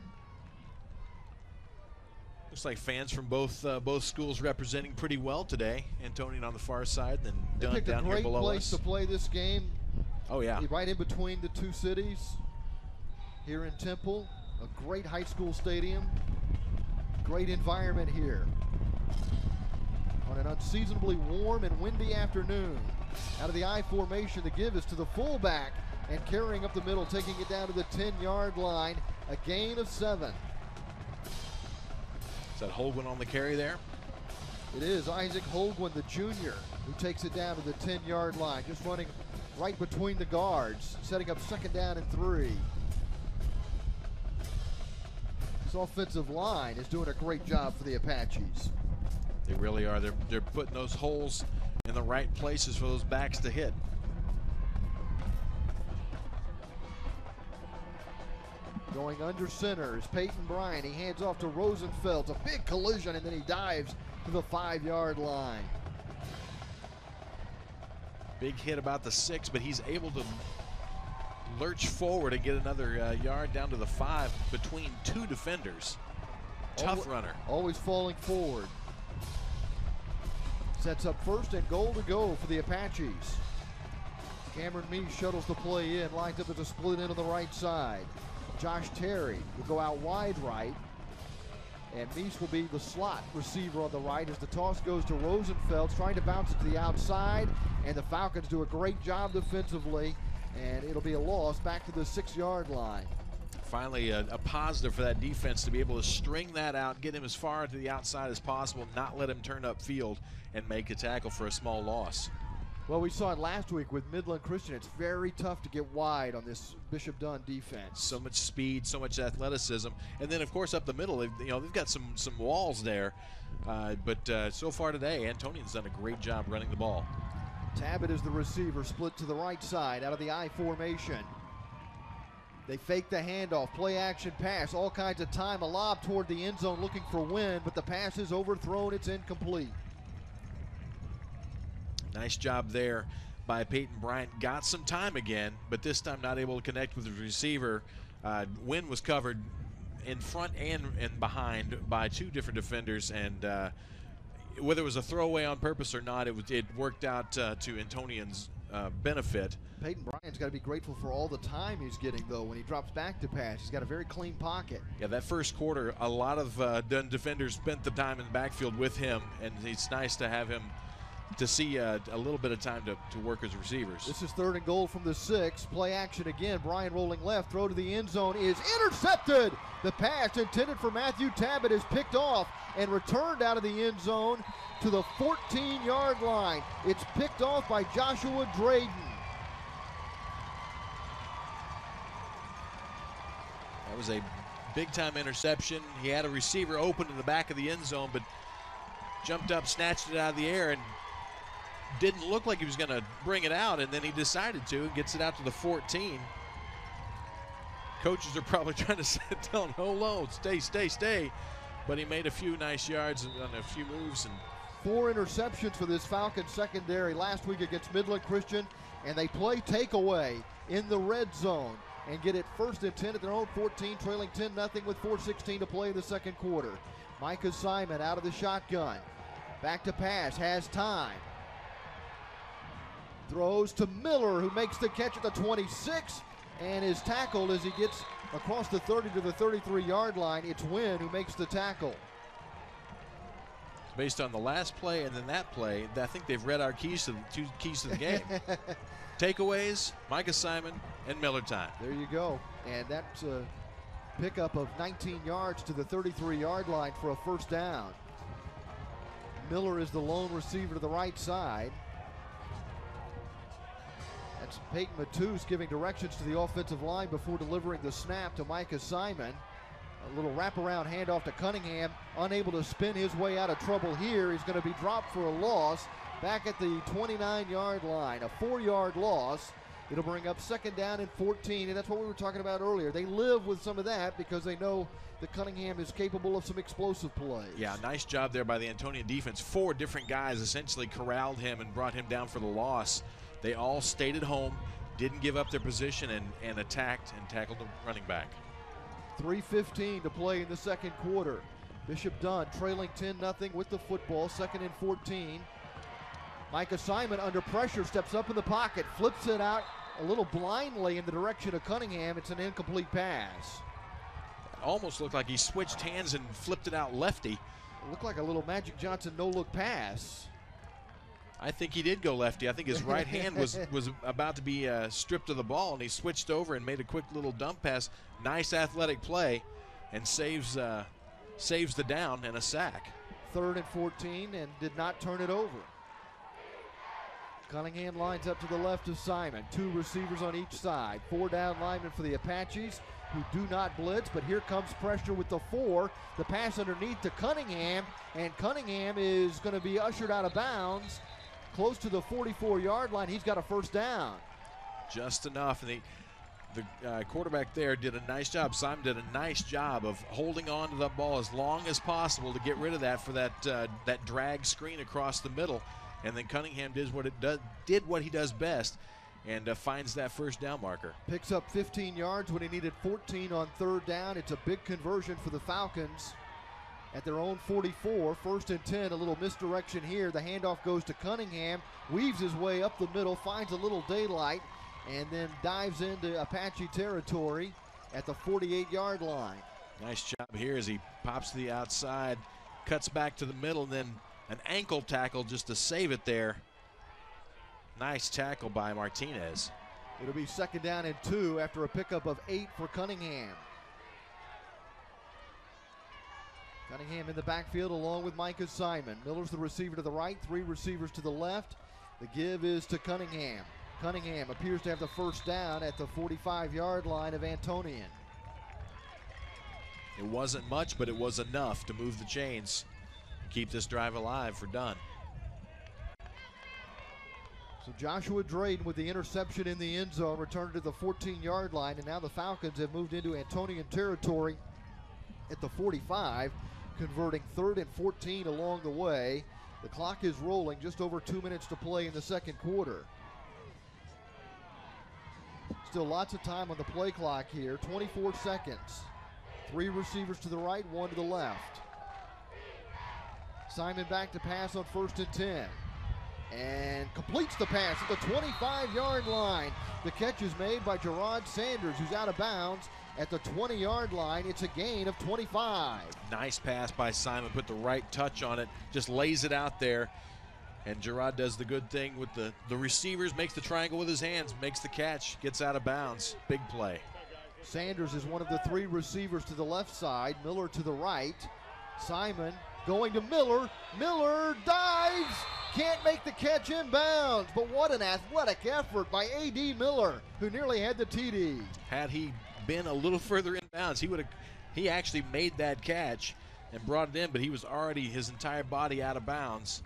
Looks like fans from both schools representing pretty well today. Antonian on the far side, then Dunne down here below us. A great place to play this game. Oh yeah. Right in between the 2 cities here in Temple. A great high school stadium. Great environment here on an unseasonably warm and windy afternoon. Out of the I formation, the give is to the fullback, and carrying up the middle, taking it down to the 10-yard line, a gain of 7. Is that Holguin on the carry there? It is Isaac Holguin, the junior, who takes it down to the 10-yard line, just running right between the guards, setting up 2nd down and 3. This offensive line is doing a great job for the Apaches. They really are. They're putting those holes in the right places for those backs to hit. Going under center is Peyton Bryant. He hands off to Rosenfeld. It's a big collision, and then he dives to the 5-yard line. Big hit about the 6, but he's able to lurch forward and get another yard down to the 5 between 2 defenders. Tough runner. Always falling forward. Sets up 1st and goal to go for the Apaches. Cameron Meese shuttles the play in, lines up as a split in on the right side. Josh Terry will go out wide right, and Meese will be the slot receiver on the right as the toss goes to Rosenfeld, trying to bounce it to the outside, and the Falcons do a great job defensively, and it'll be a loss back to the 6-yard line. Finally, a positive for that defense to be able to string that out, get him as far to the outside as possible, not let him turn upfield and make a tackle for a small loss. Well, we saw it last week with Midland Christian. It's very tough to get wide on this Bishop Dunne defense. So much speed, so much athleticism, and then of course up the middle, they've got some walls there. But so far today, Antonian's done a great job running the ball. Tabbitt is the receiver, split to the right side out of the I formation. They fake the handoff, play action pass, all kinds of time, a lob toward the end zone looking for Wynn, but the pass is overthrown, it's incomplete. Nice job there by Peyton Bryant. Got some time again, but this time not able to connect with the receiver. Wynn was covered in front and behind by 2 different defenders, and whether it was a throwaway on purpose or not, it worked out to Antonian's benefit. Peyton Bryant's got to be grateful for all the time he's getting, though, when he drops back to pass. He's got a very clean pocket. Yeah, that first quarter, a lot of Dunne defenders spent the time in the backfield with him, and it's nice to have him to see a little bit of time to work as receivers. This is 3rd and goal from the 6. Play action again. Bryant rolling left. Throw to the end zone is intercepted. The pass intended for Matthew Tabbitt is picked off and returned out of the end zone to the 14-yard line. It's picked off by Joshua Drayden. That was a big-time interception. He had a receiver open in the back of the end zone, but jumped up, snatched it out of the air, and didn't look like he was going to bring it out, and then he decided to and gets it out to the 14. Coaches are probably trying to tell him, hold on, stay. But he made a few nice yards and a few moves. And 4 interceptions for this Falcons secondary last week against Midland Christian, and they play takeaway in the red zone and get it 1st and 10 at their own 14, trailing 10-0 with 4:16 to play in the second quarter. Micah Simon out of the shotgun. Back to pass, has time. Throws to Miller, who makes the catch at the 26 and is tackled as he gets across the 30 to the 33-yard line. It's Wynn who makes the tackle. Based on the last play and then that play, I think they've read our keys to the 2 keys to the game. Takeaways, Micah Simon, and Miller time. There you go. And that's a pickup of 19 yards to the 33-yard line for a 1st down. Miller is the lone receiver to the right side. That's Peyton Matus giving directions to the offensive line before delivering the snap to Micah Simon. A little wraparound handoff to Cunningham, unable to spin his way out of trouble here. He's going to be dropped for a loss back at the 29-yard line. A 4-yard loss. It'll bring up 2nd down and 14, and that's what we were talking about earlier. They live with some of that because they know that Cunningham is capable of some explosive plays. Yeah, nice job there by the Antonian defense. 4 different guys essentially corralled him and brought him down for the loss. They all stayed at home, didn't give up their position, and attacked and tackled the running back. 3:15 to play in the second quarter. Bishop Dunne trailing 10-0 with the football, 2nd and 14. Micah Simon under pressure, steps up in the pocket, flips it out a little blindly in the direction of Cunningham. It's an incomplete pass. It almost looked like he switched hands and flipped it out lefty. It looked like a little Magic Johnson no-look pass. I think he did go lefty. I think his right hand was about to be stripped of the ball, and he switched over and made a quick little dump pass. Nice athletic play, and saves the down and a sack. 3rd and 14, and did not turn it over. Cunningham lines up to the left of Simon. 2 receivers on each side. 4 down linemen for the Apaches, who do not blitz, but here comes pressure with the 4. The pass underneath to Cunningham, and Cunningham is going to be ushered out of bounds close to the 44-yard line. He's got a 1st down. Just enough. And the quarterback there did a nice job. Simon did a nice job of holding on to the ball as long as possible to get rid of that for that drag screen across the middle. And then Cunningham did what he does best, and finds that 1st down marker. Picks up 15 yards when he needed 14 on 3rd down. It's a big conversion for the Falcons at their own 44. 1st and 10, a little misdirection here. The handoff goes to Cunningham, weaves his way up the middle, finds a little daylight, and then dives into Apache territory at the 48-yard line. Nice job here as he pops to the outside, cuts back to the middle, and then an ankle tackle just to save it there. Nice tackle by Martinez. It'll be 2nd down and 2 after a pickup of 8 for Cunningham. Cunningham in the backfield along with Micah Simon. Miller's the receiver to the right, 3 receivers to the left. The give is to Cunningham. Cunningham appears to have the 1st down at the 45-yard line of Antonian. It wasn't much, but it was enough to move the chains, keep this drive alive for Dunne. So Joshua Drayden with the interception in the end zone, returned to the 14-yard line, and now the Falcons have moved into Antonian territory at the 45, converting 3rd and 14 along the way. The clock is rolling, just over 2 minutes to play in the second quarter. Still lots of time on the play clock here, 24 seconds. 3 receivers to the right, 1 to the left. Simon back to pass on 1st and 10. And completes the pass at the 25-yard line. The catch is made by Gerard Sanders, who's out of bounds at the 20-yard line. It's a gain of 25. Nice pass by Simon, put the right touch on it, just lays it out there. And Gerard does the good thing with the receivers, makes the triangle with his hands, makes the catch, gets out of bounds. Big play. Sanders is one of the three receivers to the left side, Miller to the right. Simon going to Miller. Miller dives, can't make the catch inbounds, but what an athletic effort by A.D. Miller, who nearly had the TD. Had he been a little further inbounds, he actually made that catch and brought it in, but he was already his entire body out of bounds.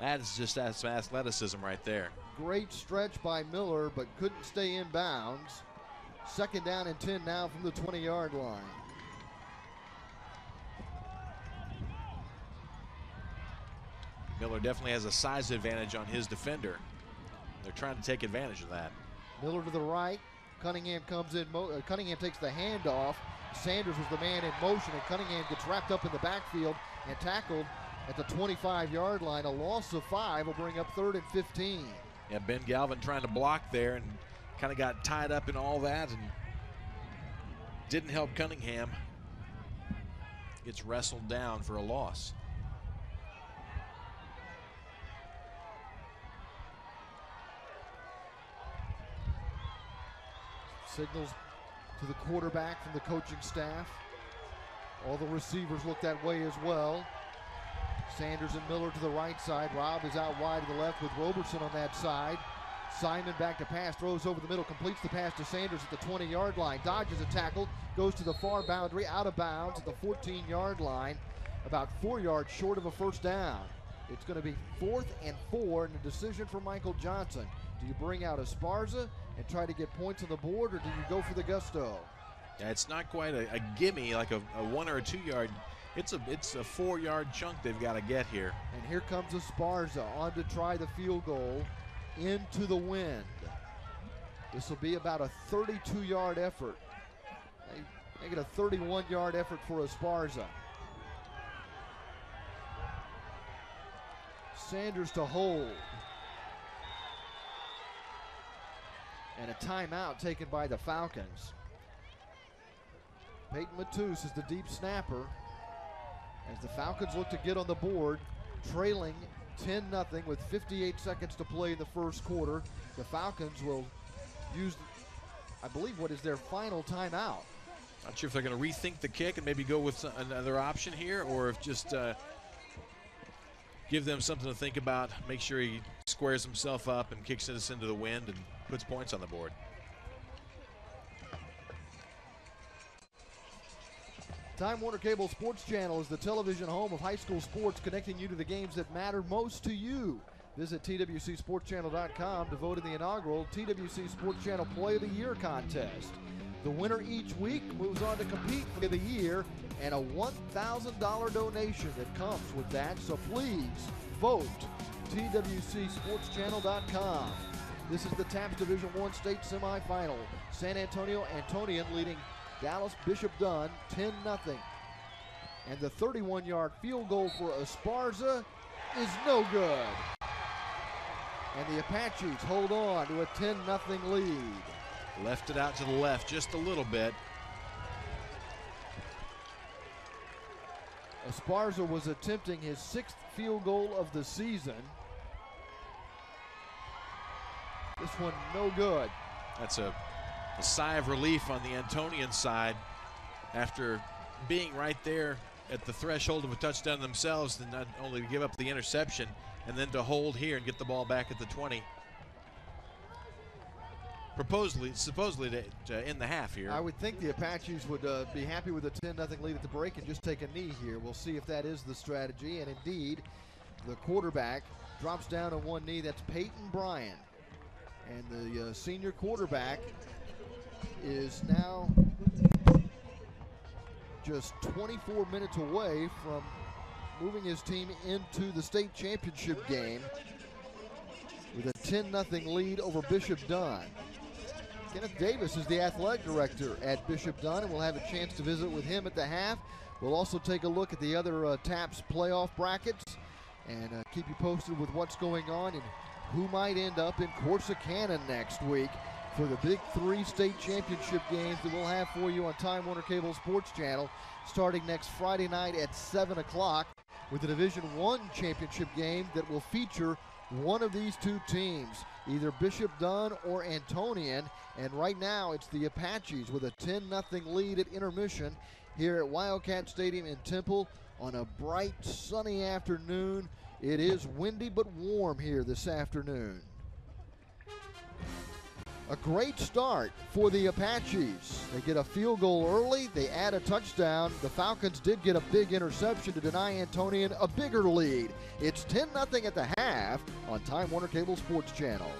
That is just some athleticism right there. Great stretch by Miller, but couldn't stay in bounds. Second down and 10 now from the 20-yard line. Miller definitely has a size advantage on his defender. They're trying to take advantage of that. Miller to the right. Cunningham comes in. Cunningham takes the handoff. Sanders was the man in motion, and Cunningham gets wrapped up in the backfield and tackled at the 25-yard line. A loss of 5 will bring up 3rd and 15. Yeah, Ben Galvin trying to block there and kind of got tied up in all that and didn't help Cunningham. Gets wrestled down for a loss. Signals to the quarterback from the coaching staff. All the receivers look that way as well. Sanders and Miller to the right side. Robb is out wide to the left with Robertson on that side. Simon back to pass, throws over the middle, completes the pass to Sanders at the 20-yard line. Dodges a tackle, goes to the far boundary, out of bounds at the 14-yard line, about 4 yards short of a first down. It's going to be 4th and 4, and a decision for Michael Johnson. Do you bring out Esparza and try to get points on the board, or do you go for the gusto? Yeah, it's not quite a gimme like a 1 or a 2 yard. It's a 4 yard chunk they've got to get here. And here comes Esparza on to try the field goal into the wind. This will be about a 32-yard effort. Make it a 31-yard effort for Esparza. Sanders to hold. And a timeout taken by the Falcons. Peyton Matus is the deep snapper as the Falcons look to get on the board, trailing 10-0 with 58 seconds to play in the first quarter. The Falcons will use, I believe, what is their final timeout. Not sure if they're going to rethink the kick and maybe go with another option here, or if just give them something to think about, make sure he squares himself up and kicks us into the wind and puts points on the board. Time Warner Cable Sports Channel is the television home of high school sports, connecting you to the games that matter most to you. Visit TWCSportsChannel.com to vote in the inaugural TWC Sports Channel Play of the Year contest. The winner each week moves on to compete for the year and a $1,000 donation that comes with that. So please vote TWCSportsChannel.com. This is the TAPS Division I state semifinal. San Antonio Antonian leading Dallas Bishop Dunne 10-0. And the 31-yard field goal for Esparza is no good. And the Apaches hold on to a 10-0 lead. Left it out to the left just a little bit. Esparza was attempting his 6th field goal of the season. This one no good. That's a sigh of relief on the Antonian side after being right there at the threshold of a touchdown themselves, and not only to give up the interception and then to hold here and get the ball back at the 20. Supposedly to end the half here. I would think the Apaches would be happy with a 10-0 lead at the break and just take a knee here. We'll see if that is the strategy. And indeed, the quarterback drops down on one knee. That's Peyton Bryan. And the senior quarterback is now just 24 minutes away from moving his team into the state championship game with a 10-0 lead over Bishop Dunne. Kenneth Davis is the athletic director at Bishop Dunne, and we'll have a chance to visit with him at the half. We'll also take a look at the other TAPS playoff brackets and keep you posted with what's going on and who might end up in Corsicana next week for the Big 3 state championship games that we'll have for you on Time Warner Cable Sports Channel starting next Friday night at 7 o'clock. with the Division I championship game that will feature one of these two teams, either Bishop Dunne or Antonian. And right now it's the Apaches with a 10-0 lead at intermission here at Wildcat Stadium in Temple on a bright sunny afternoon. It is windy but warm here this afternoon. A great start for the Apaches. They get a field goal early, they add a touchdown. The Falcons did get a big interception to deny Antonian a bigger lead. It's 10-0 at the half on Time Warner Cable Sports Channel.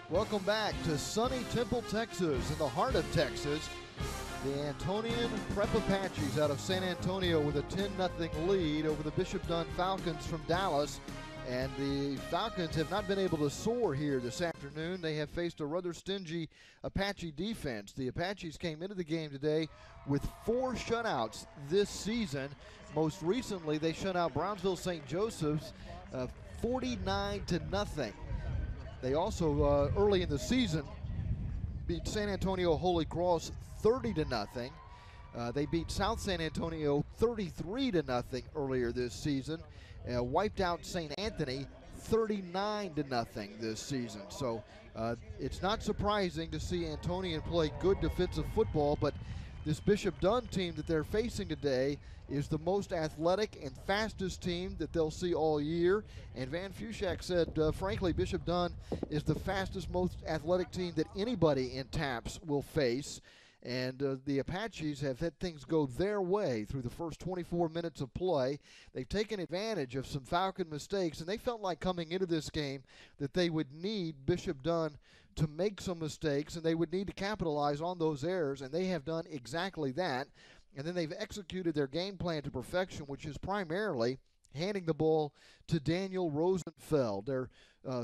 Welcome back to sunny Temple, Texas, in the heart of Texas. The Antonian Prep Apaches out of San Antonio with a 10-0 lead over the Bishop Dunne Falcons from Dallas. And the Falcons have not been able to soar here this afternoon. They have faced a rather stingy Apache defense. The Apaches came into the game today with 4 shutouts this season. Most recently, they shut out Brownsville St. Joseph's 49-0. They also, early in the season, beat San Antonio Holy Cross 30-0. They beat South San Antonio 33-0 earlier this season. Wiped out St. Anthony 39-0 this season. So it's not surprising to see Antonian play good defensive football, but this Bishop Dunne team that they're facing today is the most athletic and fastest team that they'll see all year. And Van Fushak said, frankly, Bishop Dunne is the fastest, most athletic team that anybody in TAPS will face. And the Apaches have had things go their way through the first 24 minutes of play. They've taken advantage of some Falcon mistakes, and they felt like coming into this game that they would need Bishop Dunne to make some mistakes, and they would need to capitalize on those errors, and they have done exactly that. And then they've executed their game plan to perfection, which is primarily handing the ball to Daniel Rosenfeld, their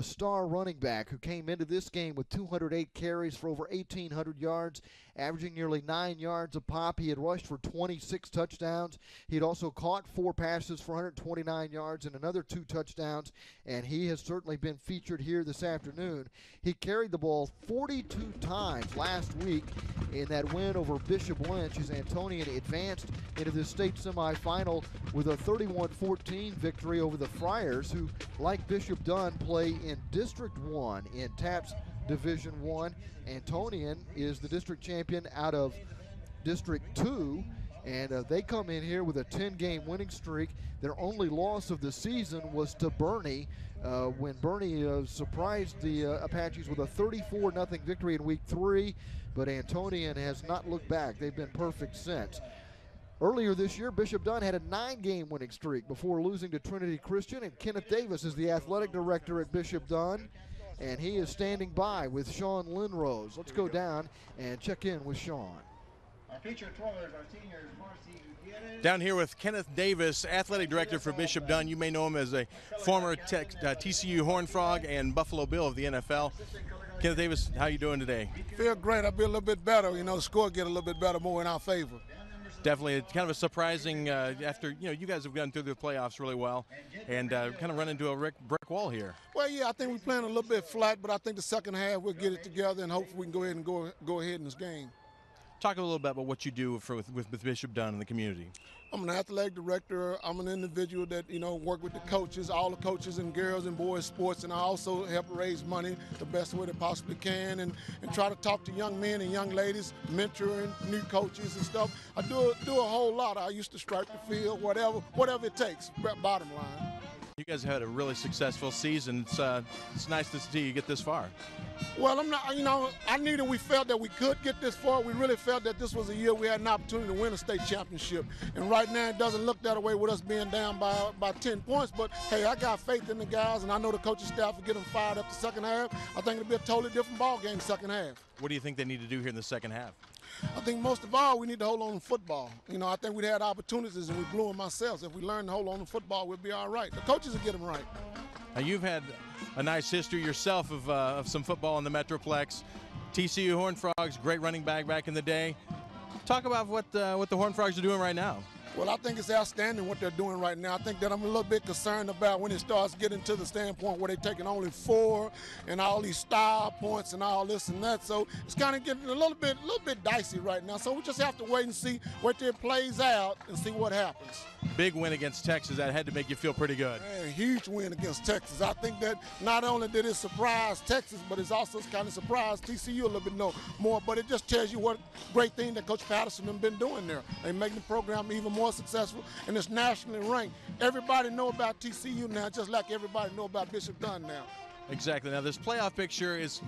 star running back, who came into this game with 208 carries for over 1,800 yards, averaging nearly 9 yards a pop. He had rushed for 26 touchdowns. He had also caught 4 passes for 129 yards and another 2 touchdowns, and he has certainly been featured here this afternoon. He carried the ball 42 times last week in that win over Bishop Lynch as Antonian advanced into the state semifinal with a 31-14 victory over the Friars, who, like Bishop Dunne, play in District 1 in TAPS Division 1. Antonian is the district champion out of District 2, and they come in here with a 10-game winning streak. Their only loss of the season was to Bernie, when Bernie surprised the Apaches with a 34-0 victory in Week 3, but Antonian has not looked back. They've been perfect since. Earlier this year, Bishop Dunne had a 9-game winning streak before losing to Trinity Christian, and Kenneth Davis is the athletic director at Bishop Dunne, and he is standing by with Sean Linrose. Let's go down and check in with Sean. Our featured twirlers, our seniors, Marcy Gutierrez. Down here with Kenneth Davis, athletic director for Bishop Dunne. You may know him as a former TCU Horned Frog and Buffalo Bill of the NFL. Kenneth Davis, how you doing today? Feel great. I'll be a little bit better. You know, the score get a little bit better, more in our favor. Definitely, it's kind of a surprising after, you guys have gone through the playoffs really well and kind of run into a brick wall here. Well, yeah, I think we're playing a little bit flat, but I think the second half we'll get it together and hopefully we can go ahead and go ahead in this game. Talk a little bit about what you do with Bishop Dunne in the community. I'm an athletic director. I'm an individual that, work with the coaches, all the coaches in girls and boys sports, and I also help raise money the best way they possibly can and try to talk to young men and young ladies, mentoring new coaches and stuff. I do a whole lot. I used to stripe the field, whatever it takes, bottom line. You guys had a really successful season. It's nice to see you get this far. Well, I knew that we felt that we could get this far. We really felt that this was a year we had an opportunity to win a state championship. And right now it doesn't look that way with us being down by 10 points. But, hey, I got faith in the guys, and I know the coaching staff will get them fired up the second half. I think it'll be a totally different ball game second half. What do you think they need to do here in the second half? I think most of all, we need to hold on to football. I think we'd had opportunities and we blew them ourselves. If we learn to hold on to football, we'll be all right. The coaches will get them right. Now, you've had a nice history yourself of some football in the Metroplex. TCU Horned Frogs, great running back in the day. Talk about what the Horned Frogs are doing right now. Well, I think it's outstanding what they're doing right now. I think that I'm a little bit concerned about when it starts getting to the standpoint where they're taking only 4 and all these style points and all this and that. So it's kind of getting a little bit dicey right now. So we just have to wait and see what it plays out and see what happens. Big win against Texas. That had to make you feel pretty good. Man, huge win against Texas. I think that not only did it surprise Texas, but it's also kind of surprised TCU a little bit more. But it just tells you what great thing that Coach Patterson has been doing there. They're making the program even more successful, and it's nationally ranked. Everybody know about TCU now, just like everybody know about Bishop Dunne now. Exactly. Now this playoff picture is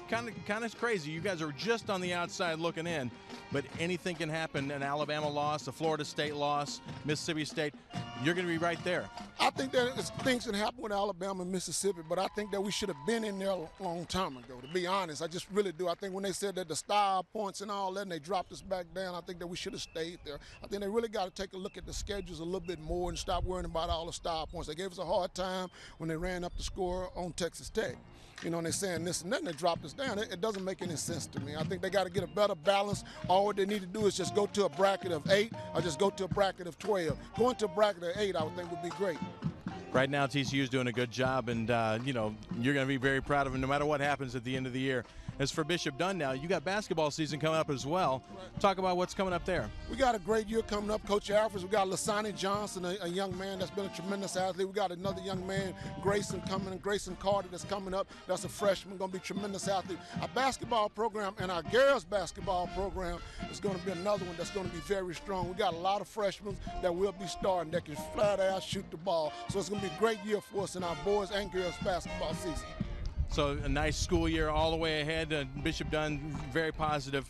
kind of crazy. You guys are just on the outside looking in, but anything can happen. An Alabama loss, a Florida State loss, Mississippi State, you're going to be right there. I think that things can happen with Alabama and Mississippi, but I think that we should have been in there a long time ago, to be honest. I just really do. I think when they said that the style points and all that, and they dropped us back down, I think that we should have stayed there. I think they really got to take a look at the schedules a little bit more and stop worrying about all the style points. They gave us a hard time when they ran up the score on Texas Tech. You know, and they're saying this and that, and they dropped us down. It doesn't make any sense to me. I think they got to get a better balance. All what they need to do is just go to a bracket of 8 or just go to a bracket of 12. Going to a bracket of 8, I would think, would be great. Right now, TCU is doing a good job, and, you know, you're going to be very proud of them no matter what happens at the end of the year. As for Bishop Dunne now, you got basketball season coming up as well. Right. Talk about what's coming up there. We got a great year coming up. Coach Alfred, we got Lasani Johnson, a young man that's been a tremendous athlete. We got another young man, Grayson Carter, that's coming up. That's a freshman, going to be a tremendous athlete. Our basketball program and our girls basketball program is going to be another one that's going to be very strong. We got a lot of freshmen that will be starting that can flat out shoot the ball. So it's going to be a great year for us in our boys and girls basketball season. So a nice school year all the way ahead. Bishop Dunne, very positive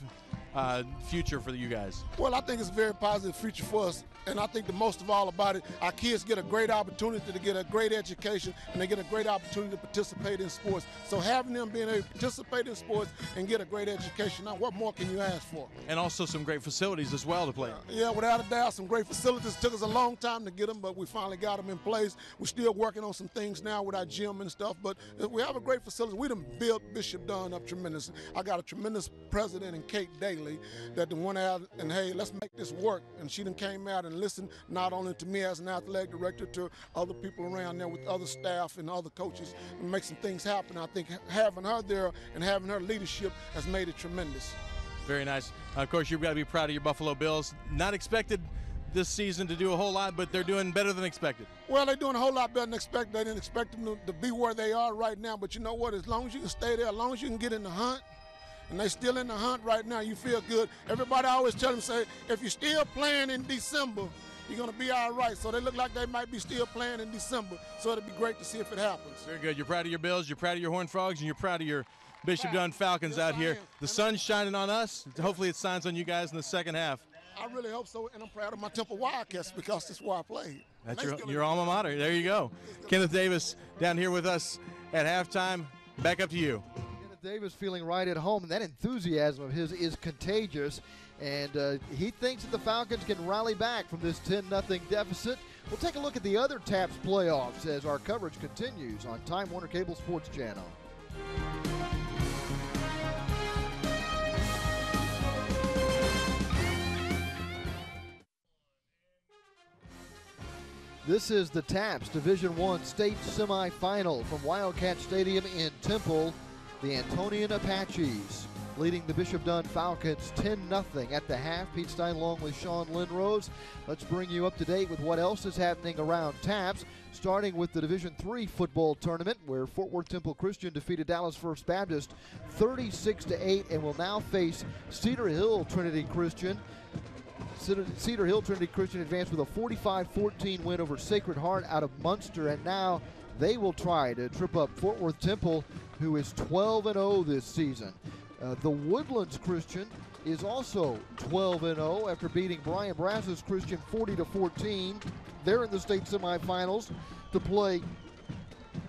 future for you guys. Well, I think it's a very positive future for us. And I think the most of all about it, our kids get a great opportunity to get a great education, and they get a great opportunity to participate in sports. So having them being able to participate in sports and get a great education, now what more can you ask for? And also some great facilities as well to play. Yeah, without a doubt, some great facilities. It took us a long time to get them, but we finally got them in place. We're still working on some things now with our gym and stuff, but we have a great facility. We done built Bishop Dunne up tremendously. I got a tremendous president in Kate Daly that went out and, hey, let's make this work. And she done came out and listened not only to me as an athletic director, to other people around there with other staff and other coaches, and make some things happen. I think having her there and having her leadership has made it tremendous. Very nice. Of course, you've got to be proud of your Buffalo Bills. Not expected this season to do a whole lot, but they're doing better than expected. Well, they're doing a whole lot better than expected. They didn't expect them to be where they are right now, but you know what? As long as you can stay there, as long as you can get in the hunt, and they're still in the hunt right now, you feel good. Everybody always tell them, say, if you're still playing in December, you're going to be all right. So they look like they might be still playing in December. So it'll be great to see if it happens. Very good. You're proud of your Bills, you're proud of your Horned Frogs, and you're proud of your Bishop Dunne Falcons out here. The sun's shining on us. Hopefully it shines on you guys in the second half. I really hope so, and I'm proud of my Temple Wildcats because that's where I played. That's your alma mater. There you go. Kenneth Davis down here with us at halftime. Back up to you. Kenneth Davis feeling right at home, and that enthusiasm of his is contagious. And he thinks that the Falcons can rally back from this 10-0 deficit. We'll take a look at the other TAPS playoffs as our coverage continues on Time Warner Cable Sports Channel. This is the TAPS Division I state semifinal from Wildcat Stadium in Temple. The Antonian Apaches leading the Bishop Dunne Falcons 10-0 at the half. Pete Stein along with Sean Lindrose. Let's bring you up to date with what else is happening around TAPS, starting with the Division III football tournament, where Fort Worth Temple Christian defeated Dallas First Baptist 36-8 and will now face Cedar Hill Trinity Christian. Cedar Hill Trinity Christian advanced with a 45-14 win over Sacred Heart out of Munster, and now they will try to trip up Fort Worth Temple, who is 12-0 this season. The Woodlands Christian is also 12-0 after beating Brian Brass's Christian 40-14. They're in the state semifinals to play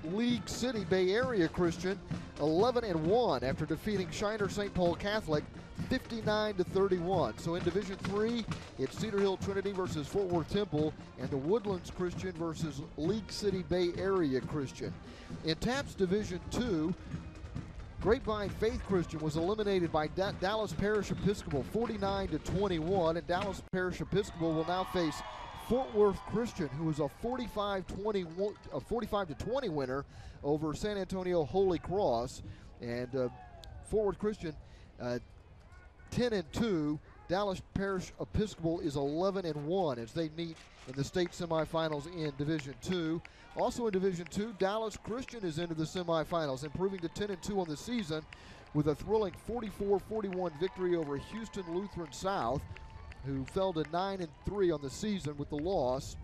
League City Bay Area Christian 11-1 after defeating Shiner St. Paul Catholic 59-31. So in Division III, it's Cedar Hill Trinity versus Fort Worth Temple, and the Woodlands Christian versus League City Bay Area Christian. In TAPS Division II, Grapevine Faith Christian was eliminated by Dallas Parish Episcopal 49-21, and Dallas Parish Episcopal will now face Fort Worth Christian, who is a 45-20 winner over San Antonio Holy Cross. And Fort Worth Christian 10-2. Dallas Parish Episcopal is 11-1 as they meet in the state semifinals in Division II. Also in Division II, Dallas Christian is into the semifinals, improving to 10-2 on the season with a thrilling 44-41 victory over Houston Lutheran South, who fell to 9-3 on the season with the loss.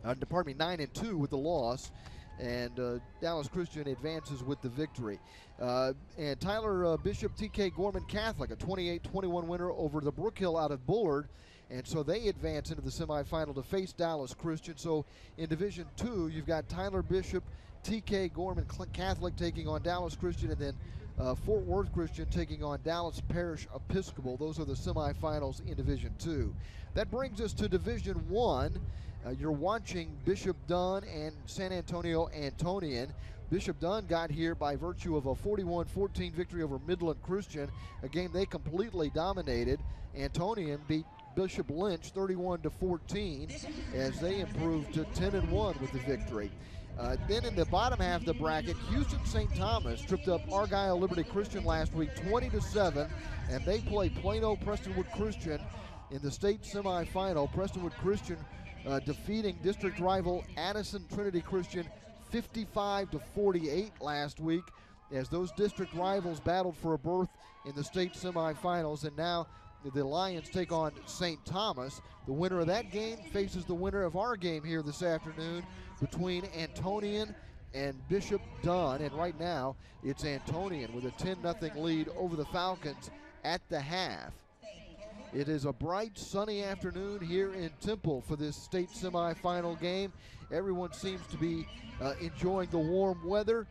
9-2 with the loss. And Dallas Christian advances with the victory. And Tyler Bishop TK Gorman Catholic, a 28-21 winner over the Brookhill out of Bullard. And so they advance into the semifinal to face Dallas Christian. So in Division II, you've got Tyler Bishop, TK Gorman Catholic taking on Dallas Christian, and then Fort Worth Christian taking on Dallas Parish Episcopal. Those are the semifinals in Division II. That brings us to Division I. You're watching Bishop Dunne and San Antonio Antonian. Bishop Dunne got here by virtue of a 41-14 victory over Midland Christian, a game they completely dominated. Antonian beat Bishop Lynch 31-14 as they improved to 10-1 with the victory. Then in the bottom half of the bracket, Houston St. Thomas tripped up Argyle Liberty Christian last week 20-7, and they play Plano Prestonwood Christian in the state semifinal. Prestonwood Christian defeating district rival Addison Trinity Christian 55-48 last week, as those district rivals battled for a berth in the state semifinals. And now the Lions take on St. Thomas. The winner of that game faces the winner of our game here this afternoon between Antonian and Bishop Dunne. And right now it's Antonian with a 10-0 lead over the Falcons at the half. It is a bright, sunny afternoon here in Temple for this state semifinal game. Everyone seems to be enjoying the warm weather.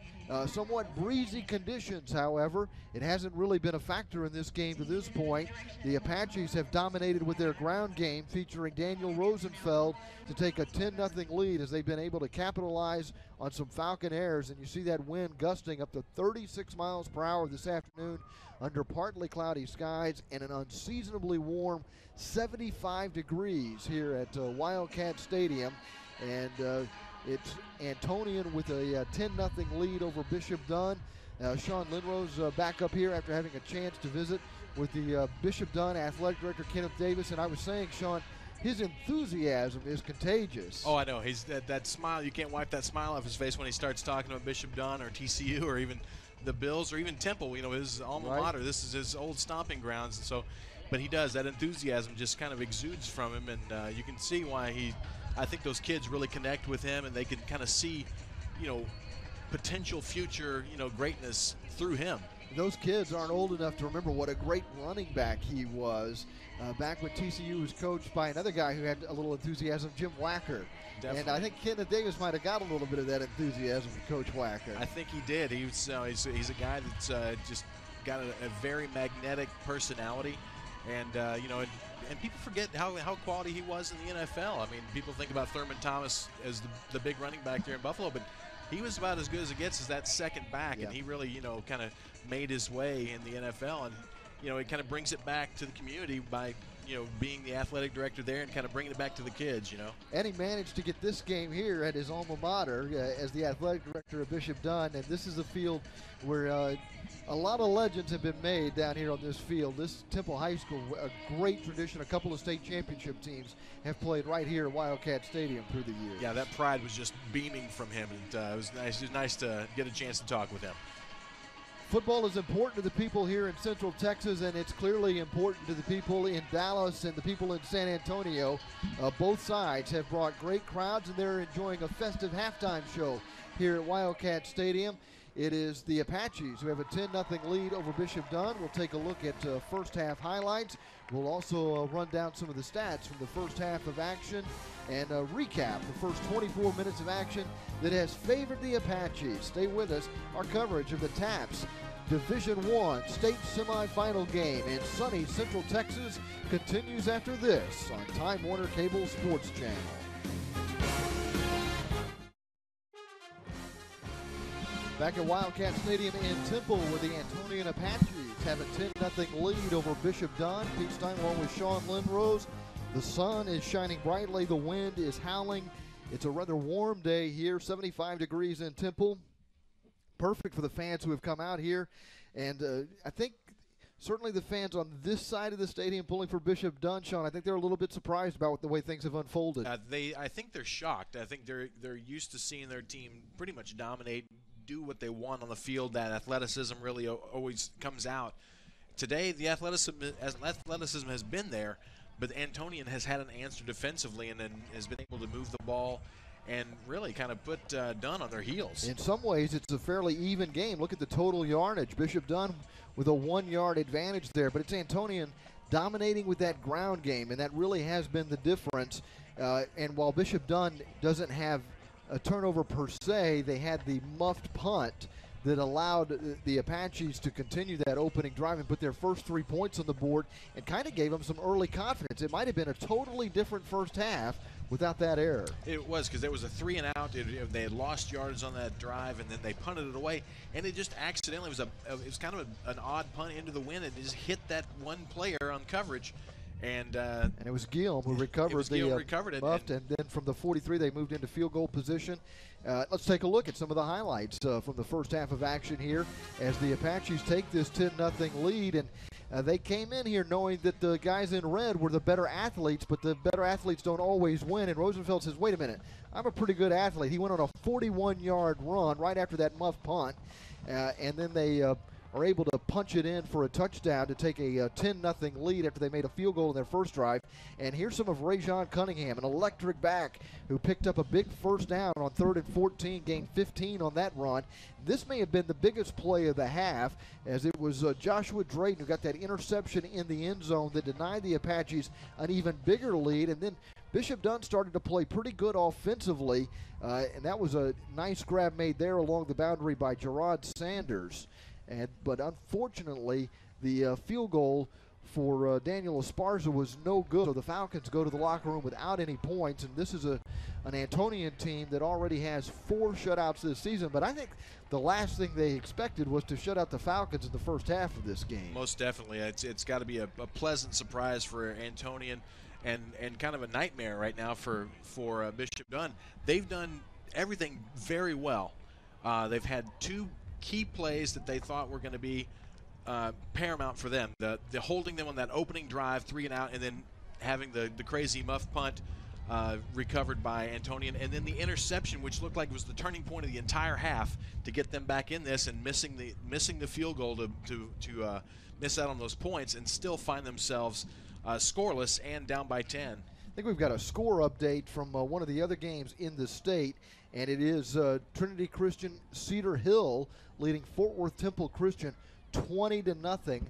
Somewhat breezy conditions, however. It hasn't really been a factor in this game to this point. The Apaches have dominated with their ground game, featuring Daniel Rosenfeld to take a 10-0 lead as they've been able to capitalize on some Falcon airs. And you see that wind gusting up to 36 miles per hour this afternoon under partly cloudy skies and an unseasonably warm 75 degrees here at Wildcat Stadium. And it's Antonian with a 10-0 lead over Bishop Dunne. Sean Linrose back up here after having a chance to visit with the Bishop Dunne Athletic Director Kenneth Davis. And I was saying, Sean, his enthusiasm is contagious. Oh, I know. He's that smile. You can't wipe that smile off his face when he starts talking about Bishop Dunne or TCU or even the Bills or even Temple. You know, his alma mater. This is his old stomping grounds. And so, but he does. That enthusiasm just kind of exudes from him, and you can see why I think those kids really connect with him, and they can kind of see, you know, potential future, you know, greatness through him. Those kids aren't old enough to remember what a great running back he was back when TCU was coached by another guy who had a little enthusiasm, Jim Wacker. Definitely. And I think Kenneth Davis might have got a little bit of that enthusiasm from Coach Wacker. I think he did. He's a guy that's just got a very magnetic personality, and you know, and people forget how quality he was in the NFL. I mean, people think about Thurman Thomas as the big running back there in Buffalo, but he was about as good as it gets as that second back, and he really, you know, kind of made his way in the NFL, and you know, it kind of brings it back to the community by, you know, being the athletic director there and kind of bringing it back to the kids, you know. And he managed to get this game here at his alma mater as the athletic director of Bishop Dunne, and this is a field where a lot of legends have been made down here on this field. This Temple High School, a great tradition. A couple of state championship teams have played right here at Wildcat Stadium through the years. Yeah, that pride was just beaming from him, and it was nice to get a chance to talk with him. Football is important to the people here in Central Texas, and it's clearly important to the people in Dallas and the people in San Antonio. Both sides have brought great crowds, and they're enjoying a festive halftime show here at Wildcat Stadium. It is the Apaches who have a 10-0 lead over Bishop Dunne. We'll take a look at first half highlights. We'll also run down some of the stats from the first half of action and recap the first 24 minutes of action that has favored the Apaches. Stay with us. Our coverage of the TAPS Division I state semifinal game in sunny Central Texas continues after this on Time Warner Cable Sports Channel. Back at Wildcat Stadium in Temple, where the Antonian Apaches have a 10-0 lead over Bishop Dunne. Pete Stein along with Sean Lindrose. The sun is shining brightly. The wind is howling. It's a rather warm day here, 75 degrees in Temple. Perfect for the fans who have come out here. And I think certainly the fans on this side of the stadium pulling for Bishop Dunne, Sean, I think they're a little bit surprised about the way things have unfolded. I think they're shocked. I think they're used to seeing their team pretty much dominate, do what they want on the field. That athleticism really always comes out. Today, the athleticism has been there, but Antonian has had an answer defensively and then has been able to move the ball and really kind of put Dunne on their heels. In some ways, it's a fairly even game. Look at the total yardage. Bishop Dunne with a 1-yard advantage there, but it's Antonian dominating with that ground game, and that really has been the difference. And while Bishop Dunne doesn't have a turnover per se, they had the muffed punt that allowed the Apaches to continue that opening drive and put their first 3 points on the board and kind of gave them some early confidence. It might have been a totally different first half without that error. It was, because there was a 3 and out. They had lost yards on that drive, and then they punted it away, and it just accidentally it was kind of an odd punt into the wind. It just hit that one player on coverage, and it was Guillaume who recovered the muffed, and then from the 43 they moved into field goal position. Let's take a look at some of the highlights from the first half of action here as the Apaches take this 10-0 lead. And they came in here knowing that the guys in red were the better athletes, but the better athletes don't always win. And Rosenfeld says, wait a minute, I'm a pretty good athlete. He went on a 41-yard run right after that muff punt, and then they are able to punch it in for a touchdown to take a 10-0 lead after they made a field goal in their first drive. And here's some of Rajon Cunningham, an electric back who picked up a big first down on 3rd and 14, gained 15 on that run. This may have been the biggest play of the half, as it was Joshua Drayton who got that interception in the end zone that denied the Apaches an even bigger lead. And then Bishop Dunne started to play pretty good offensively, and that was a nice grab made there along the boundary by Gerard Sanders. But unfortunately, the field goal for Daniel Esparza was no good. So the Falcons go to the locker room without any points, and this is an Antonian team that already has 4 shutouts this season. But I think the last thing they expected was to shut out the Falcons in the first half of this game. Most definitely. It's got to be a pleasant surprise for Antonian and kind of a nightmare right now for Bishop Dunne. They've done everything very well. They've had 2 key plays that they thought were going to be paramount for them. The holding them on that opening drive, 3 and out, and then having the crazy muff punt recovered by Antonian, and then the interception, which looked like it was the turning point of the entire half to get them back in this, and missing the field goal to miss out on those points and still find themselves scoreless and down by 10. I think we've got a score update from one of the other games in the state, and it is Trinity Christian Cedar Hill leading Fort Worth Temple Christian 20-0.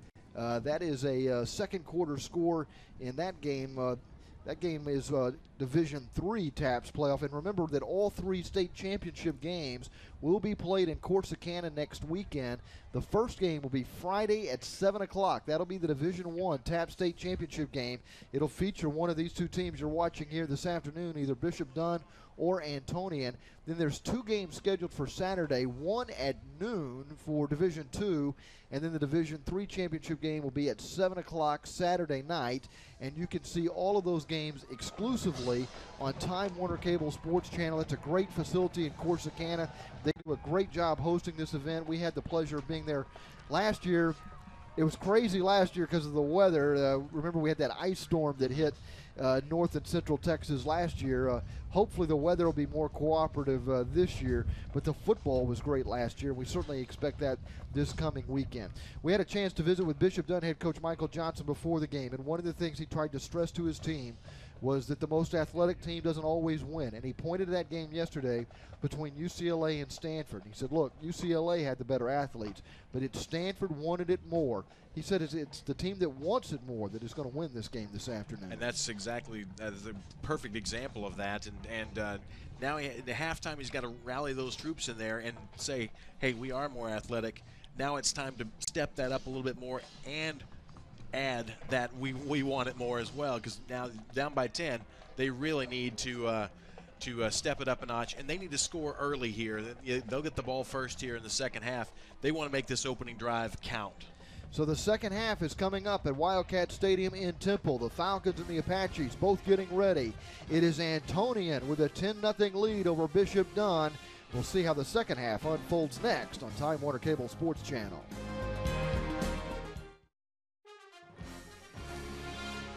That is a second quarter score in that game. That game is Division III TAPS playoff. And remember that all 3 state championship games will be played in Corsicana next weekend. The first game will be Friday at 7 o'clock. That'll be the Division I TAPS state championship game. It'll feature one of these 2 teams you're watching here this afternoon, either Bishop Dunne or Antonian. Then there's 2 games scheduled for Saturday, one at noon for Division II, and then the Division III championship game will be at 7 o'clock Saturday night. And you can see all of those games exclusively on Time Warner Cable Sports Channel. It's a great facility in Corsicana. They do a great job hosting this event. We had the pleasure of being there last year. It was crazy last year because of the weather. Remember, we had that ice storm that hit North and Central Texas last year. Hopefully the weather will be more cooperative this year, but the football was great last year. We certainly expect that this coming weekend. We had a chance to visit with Bishop Dunne head coach Michael Johnson before the game, and one of the things he tried to stress to his team was that the most athletic team doesn't always win. And he pointed to that game yesterday between UCLA and Stanford. He said, look, UCLA had the better athletes, but Stanford wanted it more. He said it's the team that wants it more that is going to win this game this afternoon. And that's exactly the perfect example of that. And now at the halftime, he's got to rally those troops in there and say, hey, we are more athletic. Now it's time to step that up a little bit more and add that we want it more as well, because now down by 10, they really need to to step it up a notch, and they need to score early here. They'll get the ball first here in the second half. They want to make this opening drive count. So the second half is coming up at Wildcat Stadium in Temple. The Falcons and the Apaches both getting ready. It is Antonian with a 10-0 lead over Bishop Dunne. We'll see how the second half unfolds next on Time Warner Cable Sports Channel.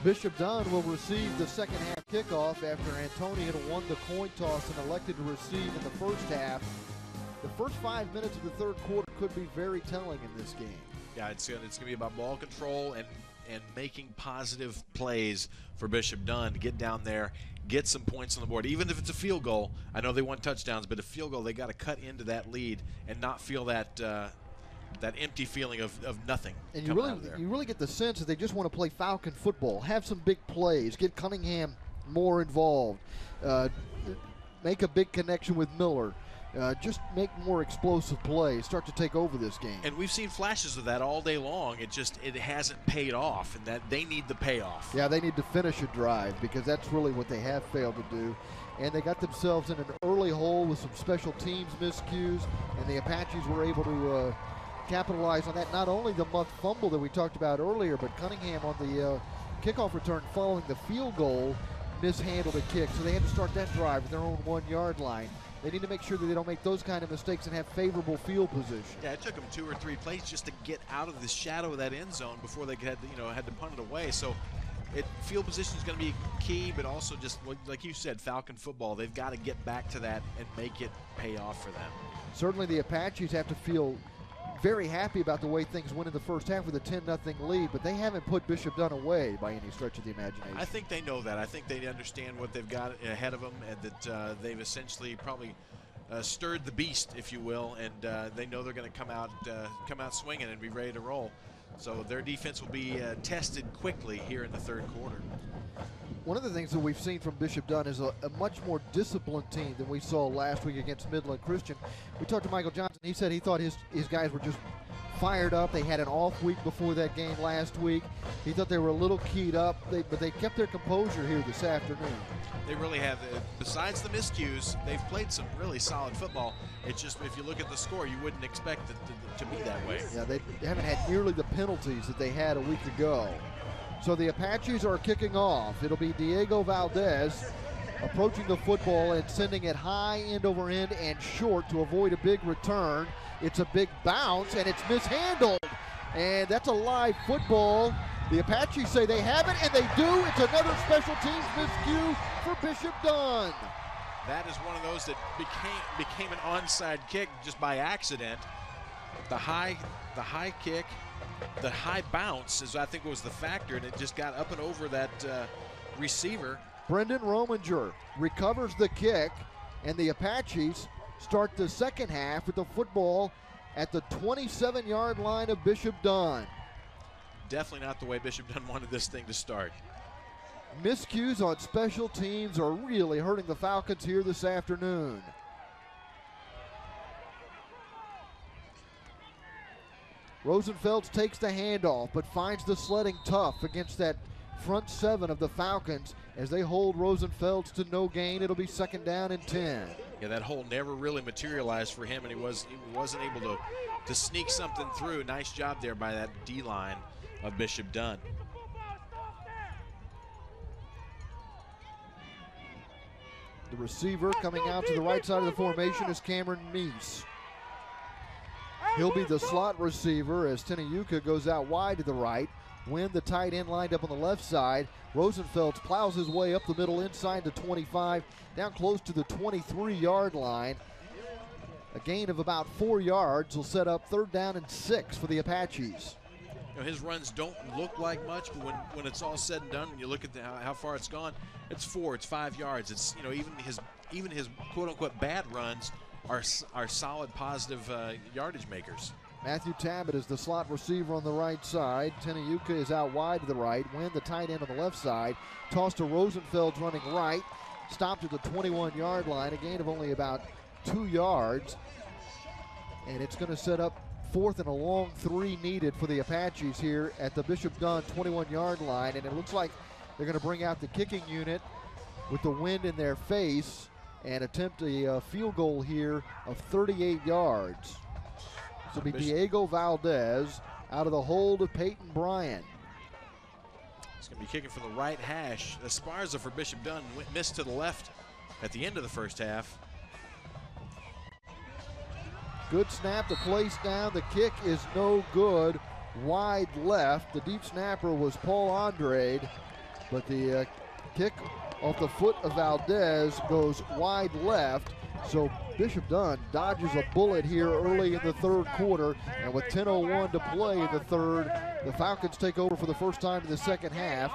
Bishop Dunne will receive the second half kickoff after Antonian won the coin toss and elected to receive in the first half. The first 5 minutes of the third quarter could be very telling in this game. Yeah, it's going to be about ball control and making positive plays for Bishop Dunne to get down there, get some points on the board. Even if it's a field goal, I know they want touchdowns, but a field goal, they got to cut into that lead and not feel that that empty feeling of nothing. And you really get the sense that they just want to play Falcon football, have some big plays, get Cunningham more involved, make a big connection with Miller. Just make more explosive plays, start to take over this game. And we've seen flashes of that all day long. It hasn't paid off, and that they need the payoff. Yeah, they need to finish a drive because that's really what they have failed to do. And they got themselves in an early hole with some special teams miscues, and the Apaches were able to capitalize on that. Not only the muff fumble that we talked about earlier, but Cunningham on the kickoff return following the field goal mishandled a kick, so they had to start that drive at their own 1 yard line. They need to make sure that they don't make those kind of mistakes and have favorable field position. Yeah, it took them 2 or 3 plays just to get out of the shadow of that end zone before they had to punt it away. So field position is going to be key, but also just like you said, Falcon football. They've got to get back to that and make it pay off for them. Certainly the Apaches have to feel very happy about the way things went in the first half with a 10-0 lead, but they haven't put Bishop Dunne away by any stretch of the imagination. I think they know that. I think they understand what they've got ahead of them, and that they've essentially probably stirred the beast, if you will, and they know they're going to come out swinging and be ready to roll. So their defense will be tested quickly here in the third quarter. One of the things that we've seen from Bishop Dunne is a much more disciplined team than we saw last week against Midland Christian. We talked to Michael Johnson. He said he thought his guys were just fired up. They had an off week before that game last week. He thought they were a little keyed up, but they kept their composure here this afternoon. They really have. Besides the miscues, they've played some really solid football. It's just if you look at the score, you wouldn't expect it to be that way. Yeah, they haven't had nearly the penalties that they had a week ago. So the Apaches are kicking off. It'll be Diego Valdez approaching the football and sending it high end over end and short to avoid a big return. It's a big bounce and it's mishandled. And that's a live football. The Apaches say they have it, and they do. It's another special teams miscue for Bishop Dunne. That is one of those that became an onside kick just by accident. The high kick, the high bounce is, I think, was the factor, and it just got up and over that receiver. Brendan Rominger recovers the kick, and the Apaches start the second half with the football at the 27-yard line of Bishop Dunne. Definitely not the way Bishop Dunne wanted this thing to start. Miscues on special teams are really hurting the Falcons here this afternoon. Rosenfeld takes the handoff, but finds the sledding tough against that front seven of the Falcons as they hold Rosenfeld to no gain. It'll be second down and 10. Yeah, that hole never really materialized for him, and he wasn't able to sneak something through. Nice job there by that D-line of Bishop Dunne. The receiver coming out to the right side of the formation is Cameron Meese. He'll be the slot receiver as Tenayuka goes out wide to the right. Wynn, the tight end, lined up on the left side. Rosenfeld plows his way up the middle inside the 25, down close to the 23-yard line. A gain of about 4 yards will set up third down and 6 for the Apaches. His runs don't look like much, but when it's all said and done, and you look at how far it's gone, it's 5 yards. It's even his quote-unquote bad runs are solid positive yardage makers. Matthew Tabbitt is the slot receiver on the right side. Tenayuka is out wide to the right. Wynn, the tight end, on the left side. Toss to Rosenfeld running right. Stopped at the 21-yard line. A gain of only about 2 yards. And it's going to set up fourth and a long 3 needed for the Apaches here at the Bishop Dunne 21-yard line. And it looks like they're going to bring out the kicking unit with the wind in their face. and attempt a field goal here of 38 yards. This will be Diego Valdez out of the hold of Peyton Bryan. He's going to be kicking from the right hash. Esparza for Bishop Dunne missed to the left at the end of the first half. Good snap to place down. The kick is no good. Wide left. The deep snapper was Paul Andrade, but the kick off the foot of Valdez goes wide left. So Bishop Dunne dodges a bullet here early in the third quarter, and with 10:01 to play in the third, the Falcons take over for the first time in the second half.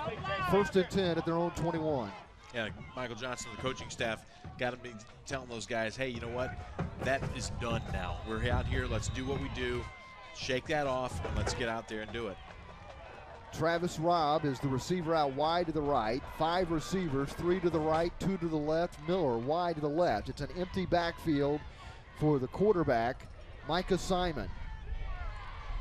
1st and 10 at their own 21. Yeah, Michael Johnson, the coaching staff, got to be telling those guys, hey, you know what? That is done now. We're out here. Let's do what we do. Shake that off, and let's get out there and do it. Travis Robb is the receiver out wide to the right. 5 receivers, 3 to the right, 2 to the left. Miller wide to the left. It's an empty backfield for the quarterback, Micah Simon.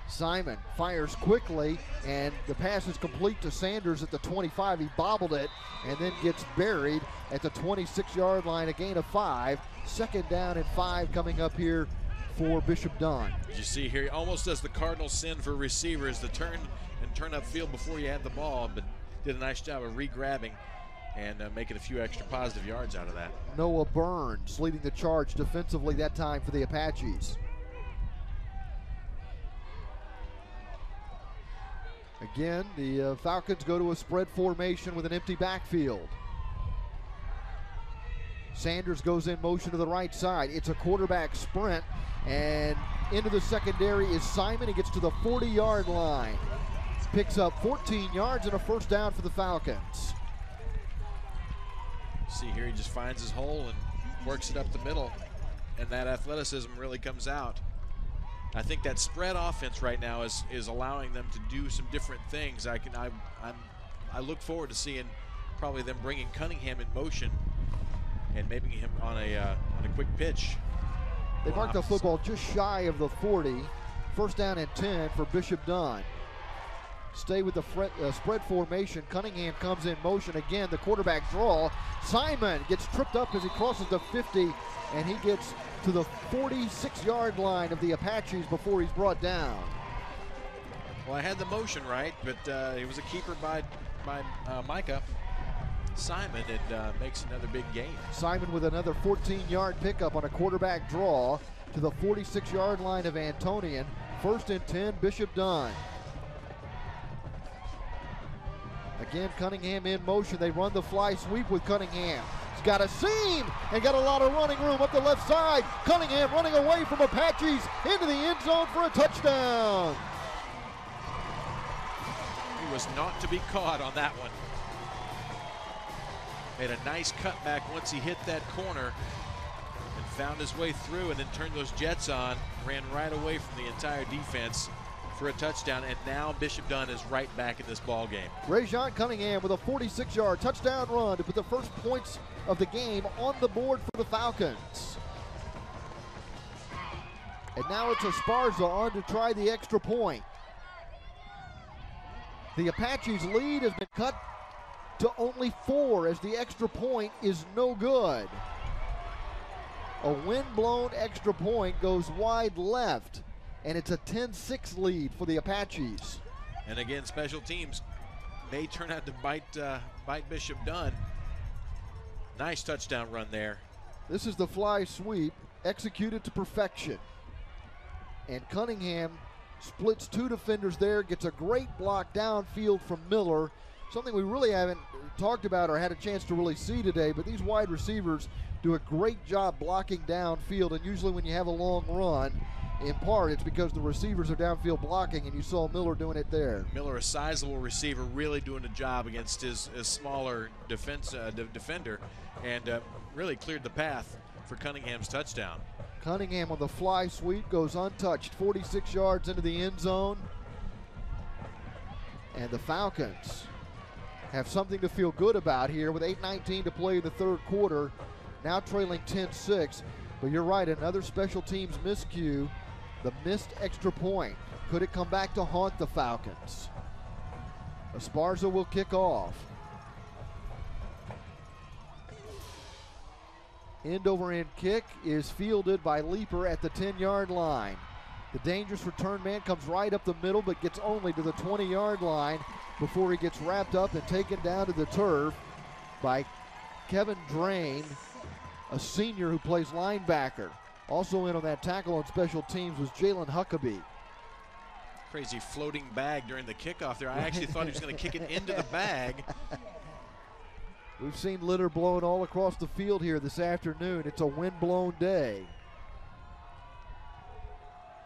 Simon fires quickly, and the pass is complete to Sanders at the 25. He bobbled it and then gets buried at the 26-yard line, a gain of 5. 2nd down and 5 coming up here for Bishop Dunne. You see here, he almost does the cardinal sin for receivers, the turn upfield before you had the ball, but did a nice job of re-grabbing and making a few extra positive yards out of that. Noah Burns leading the charge defensively that time for the Apaches. Again, the Falcons go to a spread formation with an empty backfield. Sanders goes in motion to the right side. It's a quarterback sprint, and into the secondary is Simon. He gets to the 40-yard line. Picks up 14 yards and a 1st down for the Falcons. See here, he just finds his hole and works it up the middle, and that athleticism really comes out. I think that spread offense right now is allowing them to do some different things. I look forward to seeing probably them bringing Cunningham in motion and maybe him on a quick pitch. They marked the football just shy of the 40. 1st down and 10 for Bishop Dunne. Stay with the spread formation. Cunningham comes in motion again. The quarterback draw. Simon gets tripped up as he crosses the 50, and he gets to the 46-yard line of the Apaches before he's brought down. Well, I had the motion right, but it was a keeper by Micah Simon, and makes another big gain. Simon with another 14-yard pickup on a quarterback draw to the 46-yard line of Antonian. 1st and 10, Bishop Dunne. Again, Cunningham in motion. They run the fly sweep with Cunningham. He's got a seam and got a lot of running room up the left side. Cunningham running away from Apaches into the end zone for a touchdown. He was not to be caught on that one. Made a nice cutback once he hit that corner and found his way through, and then turned those jets on, ran right away from the entire defense for a touchdown, and now Bishop Dunne is right back in this ball game. Rajon Cunningham with a 46-yard touchdown run to put the first points of the game on the board for the Falcons. And now it's Esparza on to try the extra point. The Apaches' lead has been cut to only 4 as the extra point is no good. A wind-blown extra point goes wide left, and it's a 10-6 lead for the Apaches. And again, special teams may turn out to bite Bishop Dunne. Nice touchdown run there. This is the fly sweep executed to perfection. And Cunningham splits 2 defenders there, gets a great block downfield from Miller. Something we really haven't talked about or had a chance to really see today, but these wide receivers do a great job blocking downfield, and usually when you have a long run, in part, it's because the receivers are downfield blocking, and you saw Miller doing it there. Miller, a sizable receiver, really doing a job against his smaller defender, and really cleared the path for Cunningham's touchdown. Cunningham on the fly sweep goes untouched, 46 yards into the end zone. And the Falcons have something to feel good about here with 8:19 to play in the third quarter, now trailing 10-6. But you're right, another special teams miscue. The missed extra point. Could it come back to haunt the Falcons? Esparza will kick off. End-over-end kick is fielded by Leeper at the 10-yard line. The dangerous return man comes right up the middle, but gets only to the 20-yard line before he gets wrapped up and taken down to the turf by Kevin Drain, a senior who plays linebacker. Also in on that tackle on special teams was Jalen Huckabee. Crazy floating bag during the kickoff there. I actually thought he was going to kick it into the bag. We've seen litter blown all across the field here this afternoon. It's a wind-blown day.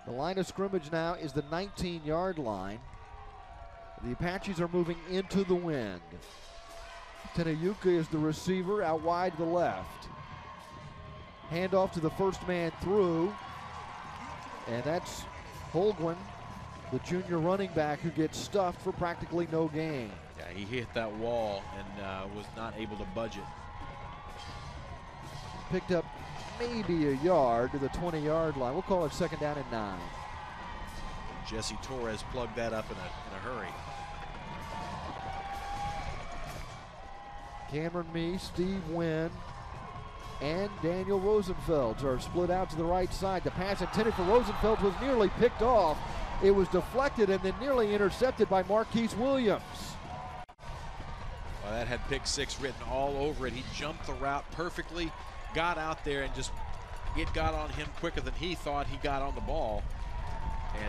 The line of scrimmage now is the 19-yard line. The Apaches are moving into the wind. Tenayuka is the receiver out wide to the left. Handoff to the first man through, and that's Holguin, the junior running back, who gets stuffed for practically no gain. Yeah, he hit that wall and was not able to budge it. Picked up maybe a yard to the 20-yard line. We'll call it second down and 9. Jesse Torres plugged that up in a hurry. Cameron Mee, Steve Wynn, and Daniel Rosenfeld are split out to the right side. The pass intended for Rosenfeld was nearly picked off. It was deflected and then nearly intercepted by Marquise Williams. Well, that had pick 6 written all over it. He jumped the route perfectly, got out there, and it got on him quicker than he thought he got on the ball.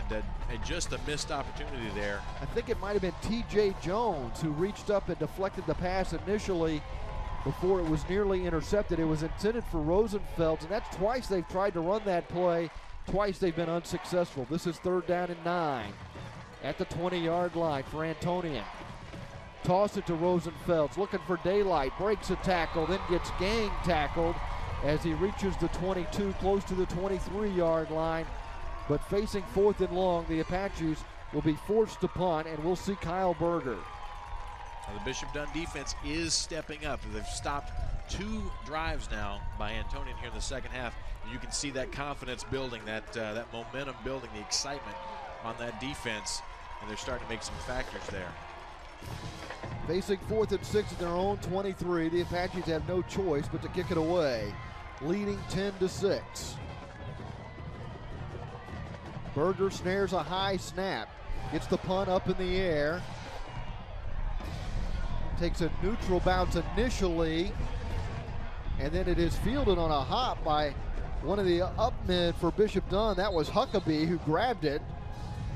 And just a missed opportunity there. I think it might have been T.J. Jones who reached up and deflected the pass initially before it was nearly intercepted. It was intended for Rosenfeld, and that's twice they've tried to run that play. Twice they've been unsuccessful. This is third down and 9 at the 20-yard line for Antonian. Toss it to Rosenfeld, looking for daylight, breaks a tackle, then gets gang tackled as he reaches the 22, close to the 23-yard line. But facing fourth and long, the Apaches will be forced to punt, and we'll see Kyle Berger. Now the Bishop Dunne defense is stepping up. They've stopped 2 drives now by Antonian here in the second half. You can see that confidence building, that momentum building, the excitement on that defense, and they're starting to make some factors there. Facing 4th and 6 at their own 23, the Apaches have no choice but to kick it away, leading 10-6. Berger snares a high snap, gets the punt up in the air, takes a neutral bounce initially, and then it is fielded on a hop by one of the up men for Bishop Dunne. That was Huckabee, who grabbed it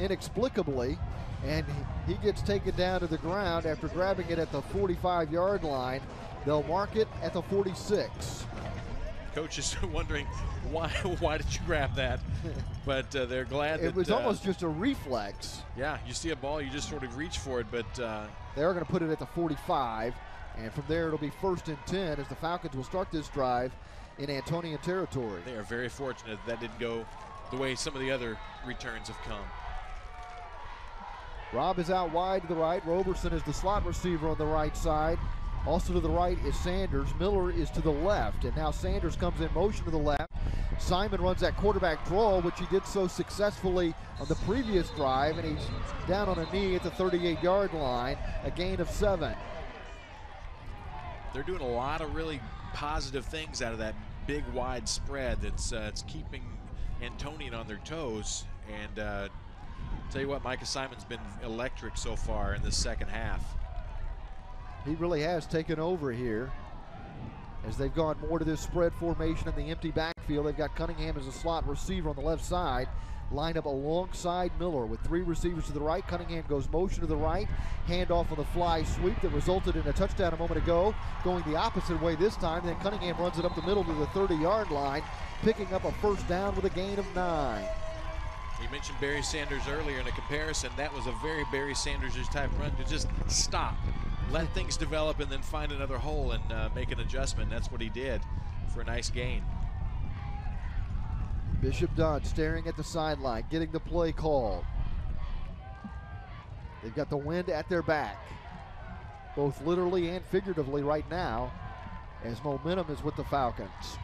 inexplicably, and he gets taken down to the ground after grabbing it at the 45-yard line. They'll mark it at the 46. Coach is wondering why did you grab that, but they're glad that it was almost just a reflex. Yeah, you see a ball, you just sort of reach for it, but they are going to put it at the 45, and from there it'll be 1st and 10 as the Falcons will start this drive in Antonian territory. They are very fortunate that didn't go the way some of the other returns have come. Robb is out wide to the right. Roberson is the slot receiver on the right side. Also to the right is Sanders. Miller is to the left, and now Sanders comes in motion to the left. Simon runs that quarterback draw, which he did so successfully on the previous drive, and he's down on a knee at the 38-yard line, a gain of 7. They're doing a lot of really positive things out of that big wide spread that's it's keeping Antonian on their toes. And tell you what, Micah Simon's been electric so far in this second half. He really has taken over here as they've gone more to this spread formation in the empty backfield. They've got Cunningham as a slot receiver on the left side, lined up alongside Miller with 3 receivers to the right. Cunningham goes motion to the right, handoff on the fly sweep that resulted in a touchdown a moment ago, going the opposite way this time. Then Cunningham runs it up the middle to the 30-yard line, picking up a first down with a gain of 9. You mentioned Barry Sanders earlier in a comparison. That was a very Barry Sanders-ish type run to just stop, let things develop, and then find another hole and make an adjustment. That's what he did for a nice gain. Bishop Dunne staring at the sideline, getting the play called. They've got the wind at their back, both literally and figuratively right now, as momentum is with the Falcons.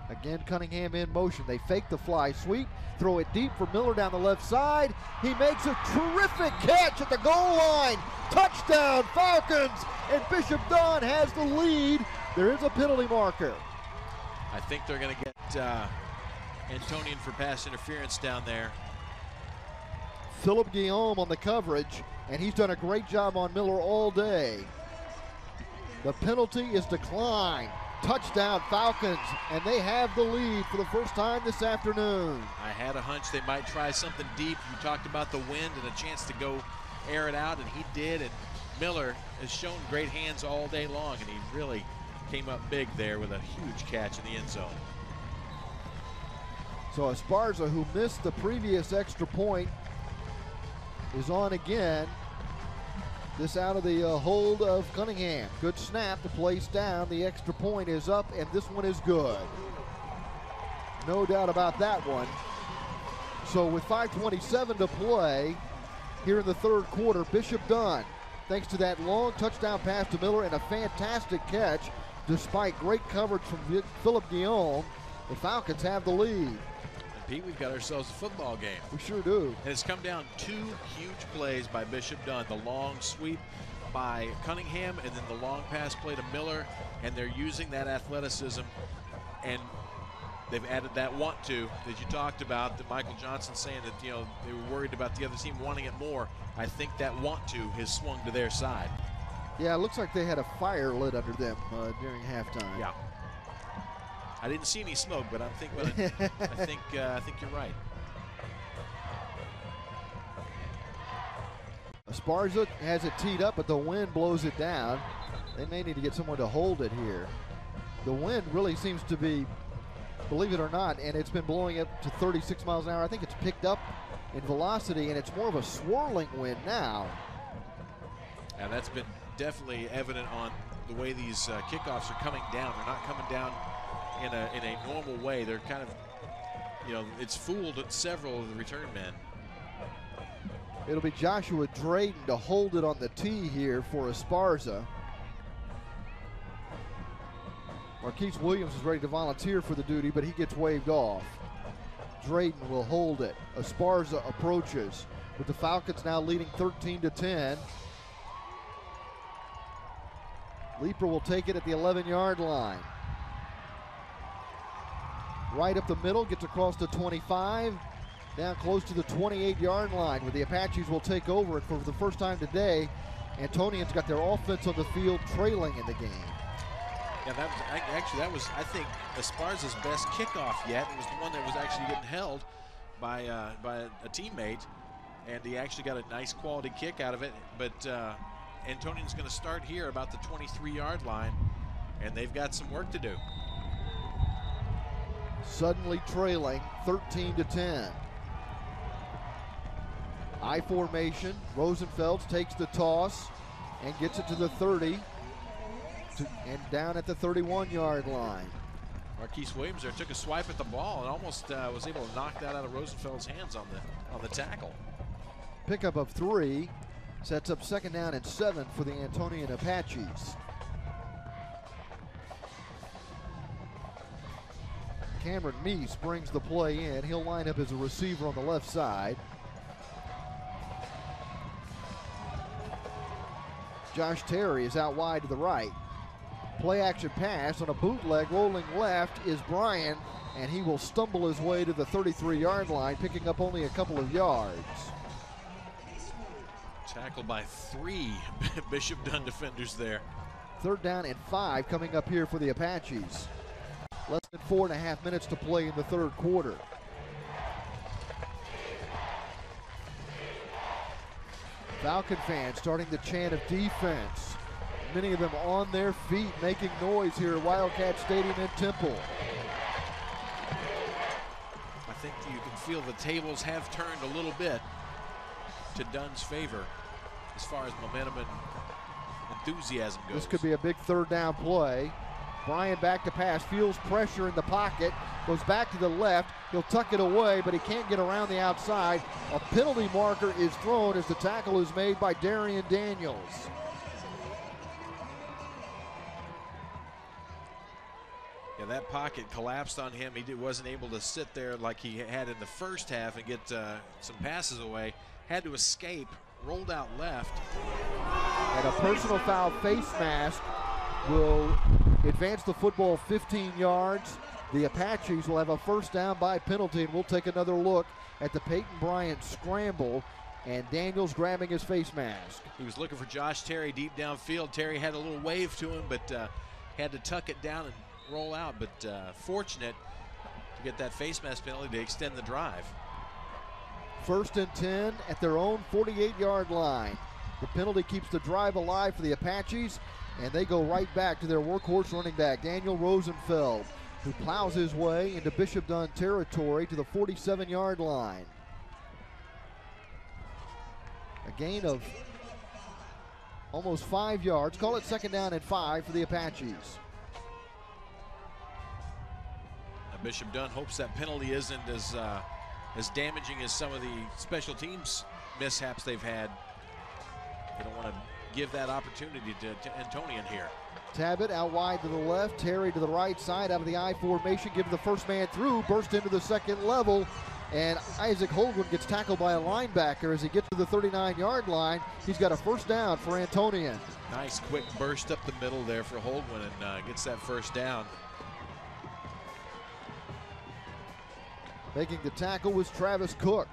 Again, Cunningham in motion. They fake the fly sweep, throw it deep for Miller down the left side. He makes a terrific catch at the goal line. Touchdown, Falcons, and Bishop Dunne has the lead. There is a penalty marker. I think they're going to get Antonian for pass interference down there. Philip Guillaume on the coverage, and he's done a great job on Miller all day. The penalty is declined. Touchdown, Falcons, and they have the lead for the first time this afternoon. I had a hunch they might try something deep. You talked about the wind and a chance to go air it out, and he did. And Miller has shown great hands all day long, and he really came up big there with a huge catch in the end zone. So Esparza, who missed the previous extra point, is on again. This out of the hold of Cunningham. Good snap, the play's down, the extra point is up, and this one is good. No doubt about that one. So with 5:27 to play here in the third quarter, Bishop Dunne, thanks to that long touchdown pass to Miller and a fantastic catch, despite great coverage from Philip Guillaume, the Falcons have the lead. Pete, we've got ourselves a football game. We sure do. And it's come down 2 huge plays by Bishop Dunne. The long sweep by Cunningham and then the long pass play to Miller. And they're using that athleticism. And they've added that want to that you talked about, that Michael Johnson saying that, you know, they were worried about the other team wanting it more. I think that want to has swung to their side. Yeah, it looks like they had a fire lit under them during halftime. Yeah. I didn't see any smoke, but I think you're right. Esparza has it teed up, but the wind blows it down. They may need to get someone to hold it here. The wind really seems to be, believe it or not, and it's been blowing up to 36 miles an hour. I think it's picked up in velocity, and it's more of a swirling wind now. And that's been definitely evident on the way these kickoffs are coming down. They're not coming down in a normal way. They're kind of, you know, it's fooled several of the return men. It'll be Joshua Drayton to hold it on the tee here for Esparza. Marquise Williams is ready to volunteer for the duty, but he gets waved off. Drayton will hold it. Esparza approaches, with the Falcons now leading 13-10. Leeper will take it at the 11-yard line. Right up the middle, gets across to 25, down close to the 28-yard line, where the Apaches will take over. And for the first time today, Antonian's got their offense on the field trailing in the game. Yeah, that was I think Esparza's best kickoff yet. It was the one that was actually getting held by a teammate, and he actually got a nice quality kick out of it. But Antonian's going to start here about the 23-yard line, and they've got some work to do. Suddenly trailing 13-10. I formation. Rosenfels takes the toss and gets it to the 30 and down at the 31-yard line. Marquise Williams there took a swipe at the ball and almost was able to knock that out of Rosenfeld's hands on the tackle. Pickup of 3 sets up 2nd down and 7 for the Antonian Apaches. Cameron Meese brings the play in. He'll line up as a receiver on the left side. Josh Terry is out wide to the right. Play action pass on a bootleg rolling left is Bryan, and he will stumble his way to the 33-yard line, picking up only a couple of yards. Tackled by 3 Bishop Dunne defenders there. 3rd down and 5 coming up here for the Apaches. Less than 4.5 minutes to play in the third quarter. Falcon fans starting the chant of defense. Many of them on their feet making noise here at Wildcat Stadium in Temple. I think you can feel the tables have turned a little bit to Dunne's favor as far as momentum and enthusiasm goes. This could be a big 3rd down play. Bryan back to pass, feels pressure in the pocket, goes back to the left. He'll tuck it away, but he can't get around the outside. A penalty marker is thrown as the tackle is made by Darian Daniels. Yeah, that pocket collapsed on him. He wasn't able to sit there like he had in the first half and get some passes away. Had to escape, rolled out left. And a personal foul face mask will advance the football 15 yards. The Apaches will have a first down by penalty, and we'll take another look at the Peyton Bryant scramble, and Daniels grabbing his face mask. He was looking for Josh Terry deep downfield. Terry had a little wave to him, but had to tuck it down and roll out. But fortunate to get that face mask penalty to extend the drive. 1st and 10 at their own 48-yard line. The penalty keeps the drive alive for the Apaches, and they go right back to their workhorse running back, Daniel Rosenfeld, who plows his way into Bishop Dunne territory to the 47-yard line. A gain of almost 5 yards. Call it 2nd down and 5 for the Apaches. Now Bishop Dunne hopes that penalty isn't as damaging as some of the special teams mishaps they've had. They don't want to give that opportunity to Antonian here. Tabbitt out wide to the left, Terry to the right side out of the I formation, give the first man through, burst into the second level, and Isaac Holguin gets tackled by a linebacker as he gets to the 39-yard line. He's got a first down for Antonian. Nice quick burst up the middle there for Holguin, and gets that first down. Making the tackle was Travis Cook.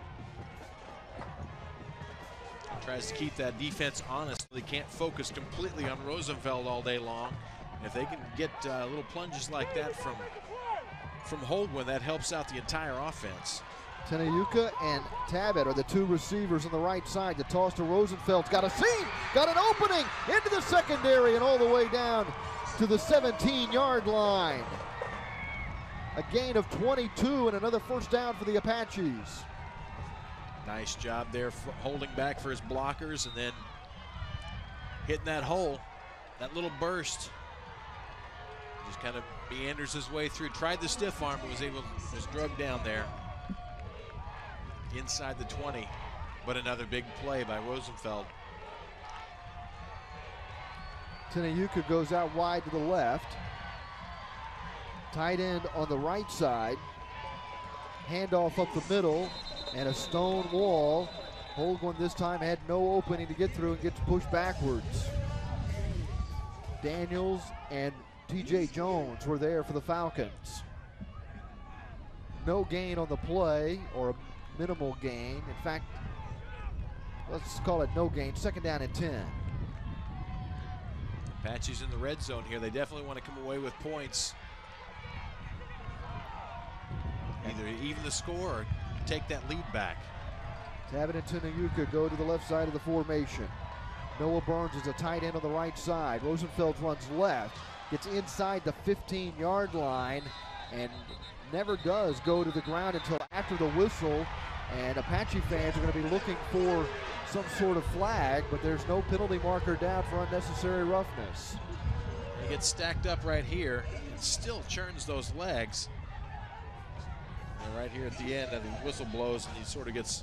Tries to keep that defense honest. They can't focus completely on Rosenfeld all day long. If they can get little plunges like that from Holguin, that helps out the entire offense. Tenayuka and Tabbitt are the two receivers on the right side. The toss to Rosenfeld's got a seam, got an opening into the secondary and all the way down to the 17-yard line. A gain of 22 and another first down for the Apaches. Nice job there holding back for his blockers and then hitting that hole, that little burst. Just kind of meanders his way through. Tried the stiff arm, but was drugged down there inside the 20. But another big play by Rosenfeld. Tenayuka goes out wide to the left. Tight end on the right side. Handoff up the middle. And a stone wall. Holguin this time had no opening to get through and gets pushed backwards. Daniels and TJ Jones were there for the Falcons. No gain on the play, or a minimal gain. In fact, let's call it no gain. 2nd down and 10. Apaches in the red zone here. They definitely want to come away with points. Either even the score or take that lead back. Tabbitt and Tenayuka go to the left side of the formation. Noah Burns is a tight end on the right side. Rosenfeld runs left, gets inside the 15-yard line, and never does go to the ground until after the whistle. And Apache fans are going to be looking for some sort of flag, but there's no penalty marker down for unnecessary roughness. He gets stacked up right here and still churns those legs. And right here at the end, and the whistle blows, and he sort of gets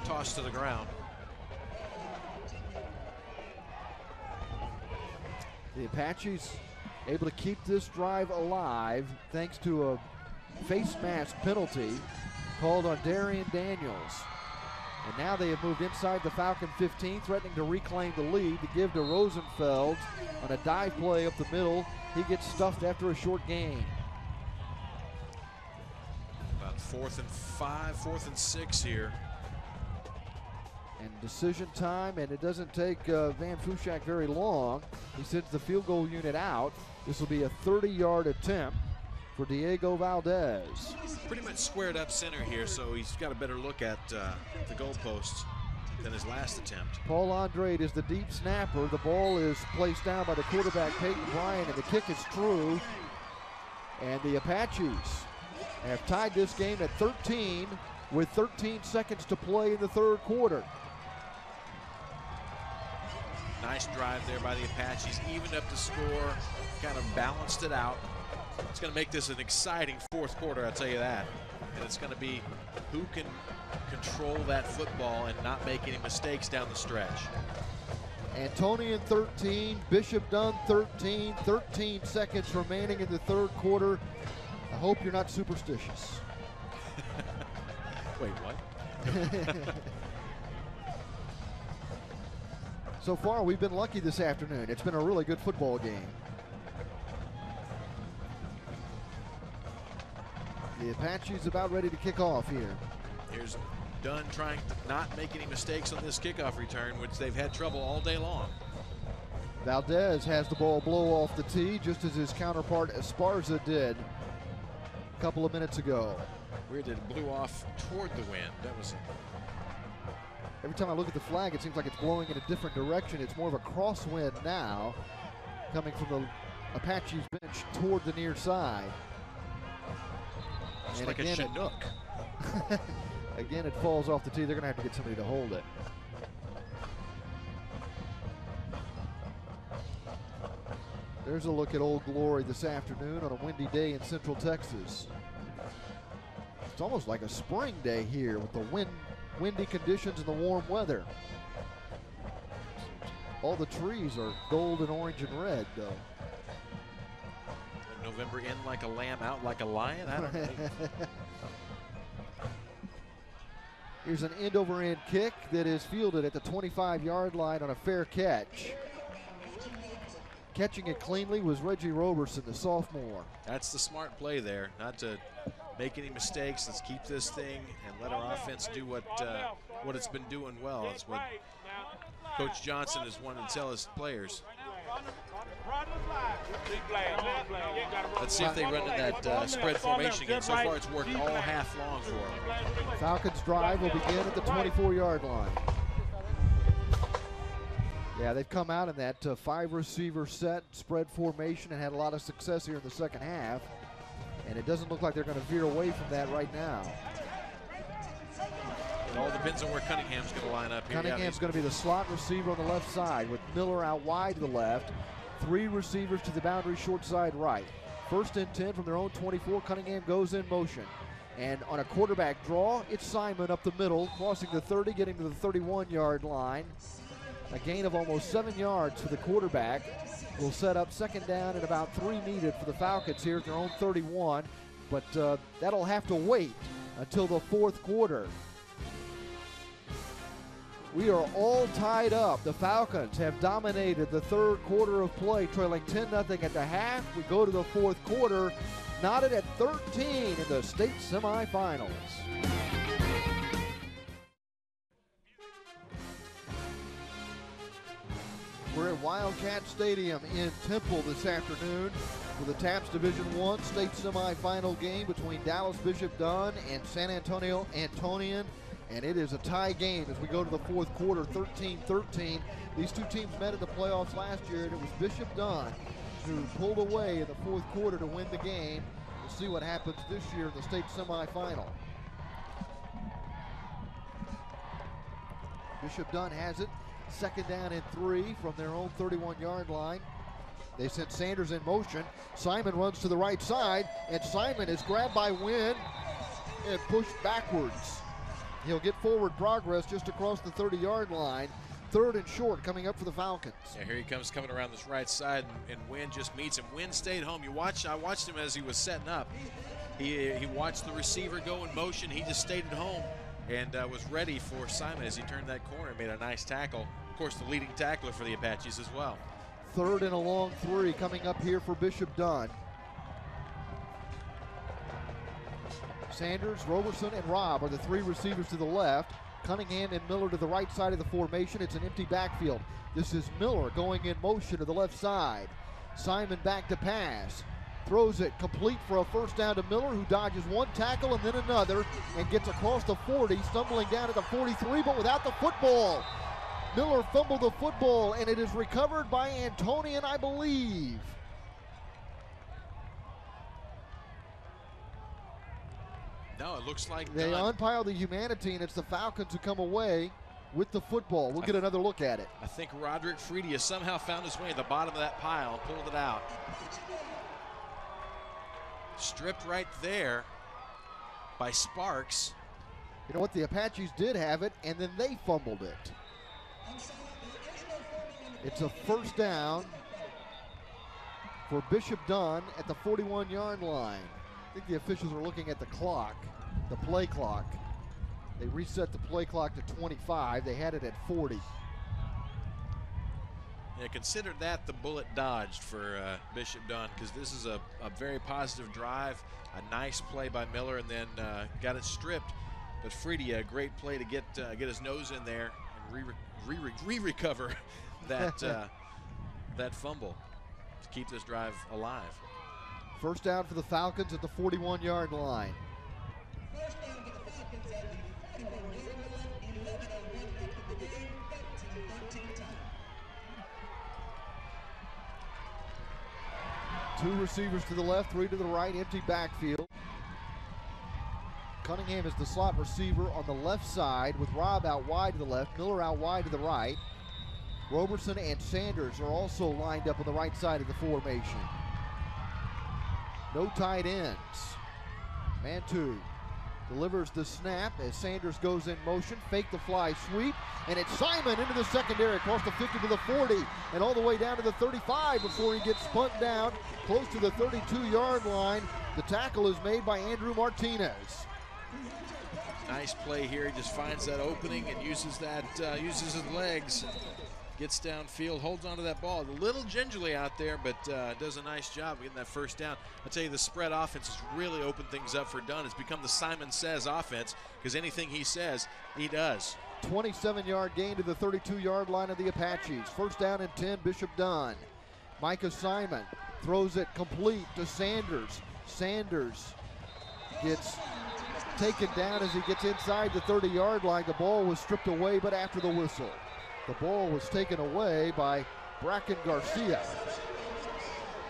tossed to the ground. The Apaches able to keep this drive alive thanks to a face mask penalty called on Darian Daniels. And now they have moved inside the Falcon 15, threatening to reclaim the lead to give to Rosenfeld on a dive play up the middle. He gets stuffed after a short gain. About 4th and 5, 4th and 6 here. And decision time, and it doesn't take Van Fushak very long. He sends the field goal unit out. This will be a 30-yard attempt for Diego Valdez. Pretty much squared up center here, so he's got a better look at the goalposts than his last attempt. Paul Andrade is the deep snapper. The ball is placed down by the quarterback, Peyton Bryant, and the kick is true. And the Apaches have tied this game at 13 with 13 seconds to play in the third quarter. Nice drive there by the Apaches, evened up the score, kind of balanced it out. It's going to make this an exciting fourth quarter, I'll tell you that. And it's going to be who can control that football and not make any mistakes down the stretch. Antonian 13, Bishop Dunne 13, 13 seconds remaining in the third quarter. I hope you're not superstitious. Wait, what? So far, we've been lucky this afternoon. It's been a really good football game. The Apaches about ready to kick off here. Here's Dunne trying to not make any mistakes on this kickoff return, which they've had trouble all day long. Valdez has the ball blow off the tee, just as his counterpart Esparza did a couple of minutes ago. Weird that it blew off toward the wind. That was. Every time I look at the flag, it seems like it's blowing in a different direction. It's more of a crosswind now, coming from the Apaches bench toward the near side. It's and like again, a Chinook. Again, it falls off the tee. They're going to have to get somebody to hold it. There's a look at Old Glory this afternoon on a windy day in Central Texas. It's almost like a spring day here with the windy conditions and the warm weather. All the trees are gold and orange and red, though. November in like a lamb, out like a lion. I don't know. Here's an end-over-end kick that is fielded at the 25-yard line on a fair catch. Catching it cleanly was Reggie Roberson, the sophomore. That's the smart play there, not to make any mistakes. Let's keep this thing and let our offense do what it's been doing well. It's what Coach Johnson has wanted to tell his players. Let's see if they run in that spread formation again. So far, it's worked all half long for them. Falcons drive will begin at the 24-yard line. Yeah, they've come out in that 5-receiver set spread formation and had a lot of success here in the second half. And it doesn't look like they're going to veer away from that right now. It all depends on where Cunningham's going to line up here. Cunningham's going to be the slot receiver on the left side with Miller out wide to the left. 3 receivers to the boundary, short side right. First and 10 from their own 24. Cunningham goes in motion. And on a quarterback draw, it's Simon up the middle, crossing the 30, getting to the 31-yard line. A gain of almost 7 yards for the quarterback. Will set up second down and about 3 needed for the Falcons here at their own 31. But that'll have to wait until the fourth quarter. We are all tied up. The Falcons have dominated the third quarter of play, trailing 10-0 at the half. We go to the fourth quarter, knotted at 13 in the state semifinals. We're at Wildcat Stadium in Temple this afternoon for the TAPS Division I state semifinal game between Dallas Bishop Dunne and San Antonio Antonian. And it is a tie game as we go to the fourth quarter, 13-13. These two teams met in the playoffs last year, and it was Bishop Dunne who pulled away in the fourth quarter to win the game. We'll see what happens this year in the state semifinal. Bishop Dunne has it. Second down and 3 from their own 31-yard line. They sent Sanders in motion. Simon runs to the right side, and Simon is grabbed by Wynn and pushed backwards. He'll get forward progress just across the 30-yard line. Third and short coming up for the Falcons. Yeah, here he comes coming around this right side, and Wynn just meets him. Wynn stayed home. I watched him as he was setting up. He watched the receiver go in motion. He just stayed at home and was ready for Simon as he turned that corner and made a nice tackle. Of course, the leading tackler for the Apaches as well. Third and a long 3 coming up here for Bishop Dunne. Sanders, Roberson, and Robb are the 3 receivers to the left. Cunningham and Miller to the right side of the formation. It's an empty backfield. This is Miller going in motion to the left side. Simon back to pass. Throws it complete for a first down to Miller, who dodges one tackle and then another and gets across the 40, stumbling down at the 43, but without the football. Miller fumbled the football, and it is recovered by Antonian, I believe. No, it looks like They Dunne. unpile the humanity, and it's the Falcons who come away with the football. We'll get another look at it. I think Roderick Fredia somehow found his way at the bottom of that pile and pulled it out. Stripped right there by Sparks. You know what? The Apaches did have it, and then they fumbled it. It's a first down for Bishop Dunne at the 41-yard line. I think the officials are looking at the clock, the play clock. They reset the play clock to 25. They had it at 40. Yeah, consider that the bullet dodged for Bishop Dunne, because this is a very positive drive, a nice play by Miller, and then got it stripped. But Freedy, a great play to get his nose in there and recover that that fumble to keep this drive alive. First down for the Falcons at the 41-yard line. Two receivers to the left, three to the right, empty backfield. Cunningham is the slot receiver on the left side with Robb out wide to the left, Miller out wide to the right. Roberson and Sanders are also lined up on the right side of the formation. No tight ends. Mantu delivers the snap as Sanders goes in motion, fake the fly sweep, and it's Simon into the secondary, across the 50 to the 40, and all the way down to the 35 before he gets spun down close to the 32-yard line. The tackle is made by Andrew Martinez. Nice play here. He just finds that opening and uses his legs, gets downfield, holds onto that ball. A little gingerly out there, but does a nice job getting that first down. I tell you, the spread offense has really opened things up for Dunne. It's become the Simon Says offense, because anything he says, he does. 27-yard gain to the 32-yard line of the Apaches. First down and 10, Bishop Dunne. Micah Simon throws it complete to Sanders. Sanders gets taken down as he gets inside the 30-yard line. The ball was stripped away, but after the whistle. The ball was taken away by Bracken Garcia.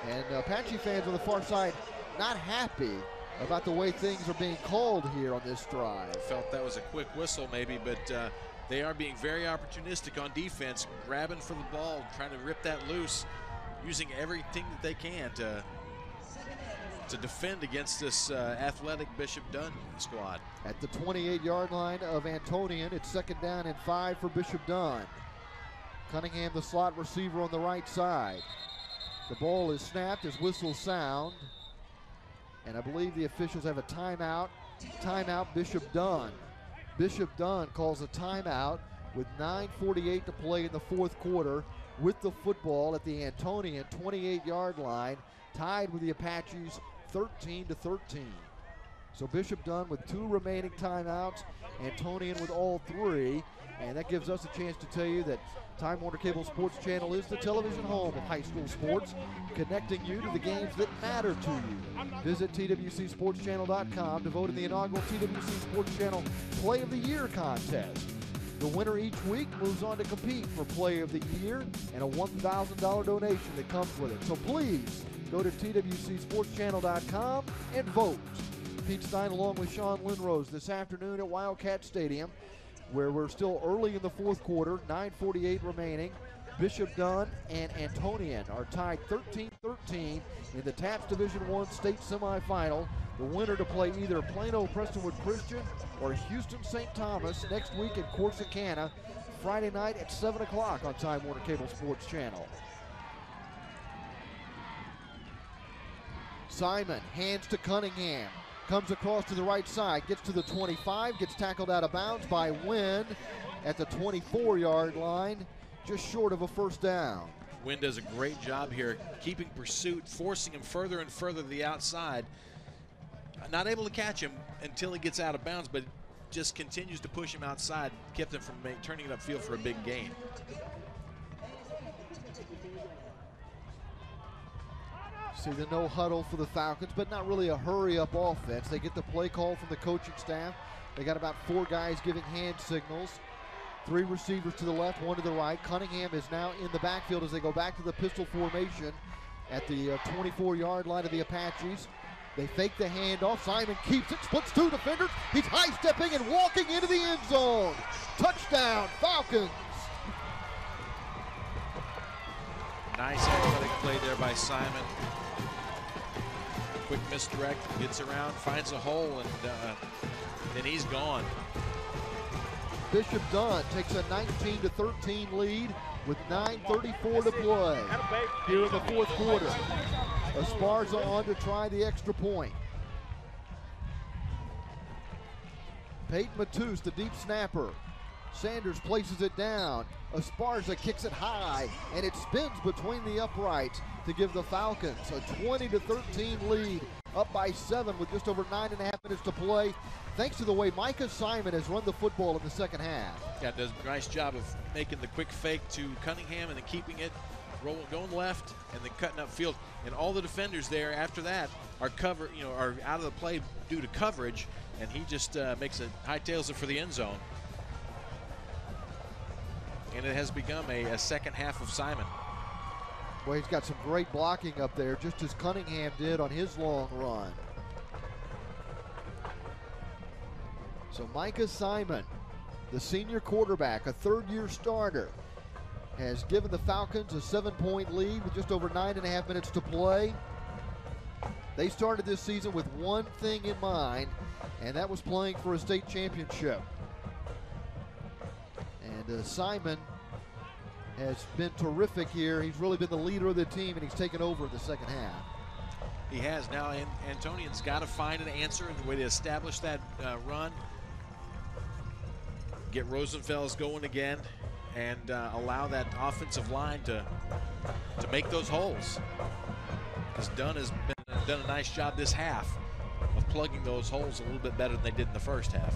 And Apache fans on the far side not happy about the way things are being called here on this drive. I felt that was a quick whistle maybe, but they are being very opportunistic on defense, grabbing for the ball, trying to rip that loose, using everything that they can to defend against this athletic Bishop Dunne squad. At the 28-yard line of Antonian, it's second down and 5 for Bishop Dunne. Cunningham, the slot receiver on the right side. The ball is snapped as whistles sound. And I believe the officials have a timeout. Timeout, Bishop Dunne. Bishop Dunne calls a timeout with 9:48 to play in the fourth quarter with the football at the Antonian 28-yard line, tied with the Apaches 13-13. So Bishop Dunne with 2 remaining timeouts, Antonian with all 3, and that gives us a chance to tell you that Time Warner Cable Sports Channel is the television home of high school sports, connecting you to the games that matter to you. Visit TWCSportsChannel.com to vote in the inaugural TWC Sports Channel Play of the Year contest. The winner each week moves on to compete for Play of the Year and a $1,000 donation that comes with it. So please go to TWCSportsChannel.com and vote. Pete Stein along with Sean Lindrose this afternoon at Wildcat Stadium, where we're still early in the fourth quarter, 9:48 remaining. Bishop Dunne and Antonian are tied 13-13 in the TAPS Division I state semifinal. The winner to play either Plano Prestonwood Christian or Houston St. Thomas next week in Corsicana, Friday night at 7 o'clock on Time Warner Cable Sports Channel. Simon hands to Cunningham. Comes across to the right side, gets to the 25, gets tackled out of bounds by Wynn at the 24-yard line, just short of a first down. Wynn does a great job here, keeping pursuit, forcing him further and further to the outside. Not able to catch him until he gets out of bounds, but just continues to push him outside, kept him from turning it upfield for a big gain. See the no huddle for the Falcons, but not really a hurry-up offense. They get the play call from the coaching staff. They got about 4 guys giving hand signals. 3 receivers to the left, 1 to the right. Cunningham is now in the backfield as they go back to the pistol formation at the 24-yard line of the Apaches. They fake the handoff. Simon keeps it, splits 2 defenders. He's high-stepping and walking into the end zone. Touchdown, Falcons. Nice athletic play there by Simon. Quick misdirect, gets around, finds a hole, and then he's gone. Bishop Dunne takes a 19-13 lead with 9:34 to play here in the fourth quarter. Esparza on to try the extra point. Peyton Matus, the deep snapper. Sanders places it down. Esparza kicks it high, and it spins between the uprights to give the Falcons a 20-13 lead, up by 7 with just over 9.5 minutes to play, thanks to the way Micah Simon has run the football in the second half. Yeah, does a nice job of making the quick fake to Cunningham and then keeping it, going left, and then cutting upfield. And all the defenders there after that are are out of the play due to coverage, and he just makes it, hightails it for the end zone. And it has become a second half of Simon. Well, he's got some great blocking up there, just as Cunningham did on his long run. So Micah Simon, the senior quarterback, a third-year starter, has given the Falcons a 7-point lead with just over 9.5 minutes to play. They started this season with one thing in mind, and that was playing for a state championship. And Simon has been terrific here. He's really been the leader of the team, and he's taken over in the second half. He has. Now Antonian's got to find an answer in the way to establish that run. Get Rosenfels going again and allow that offensive line to make those holes. Because Dunne has done a nice job this half of plugging those holes a little bit better than they did in the first half.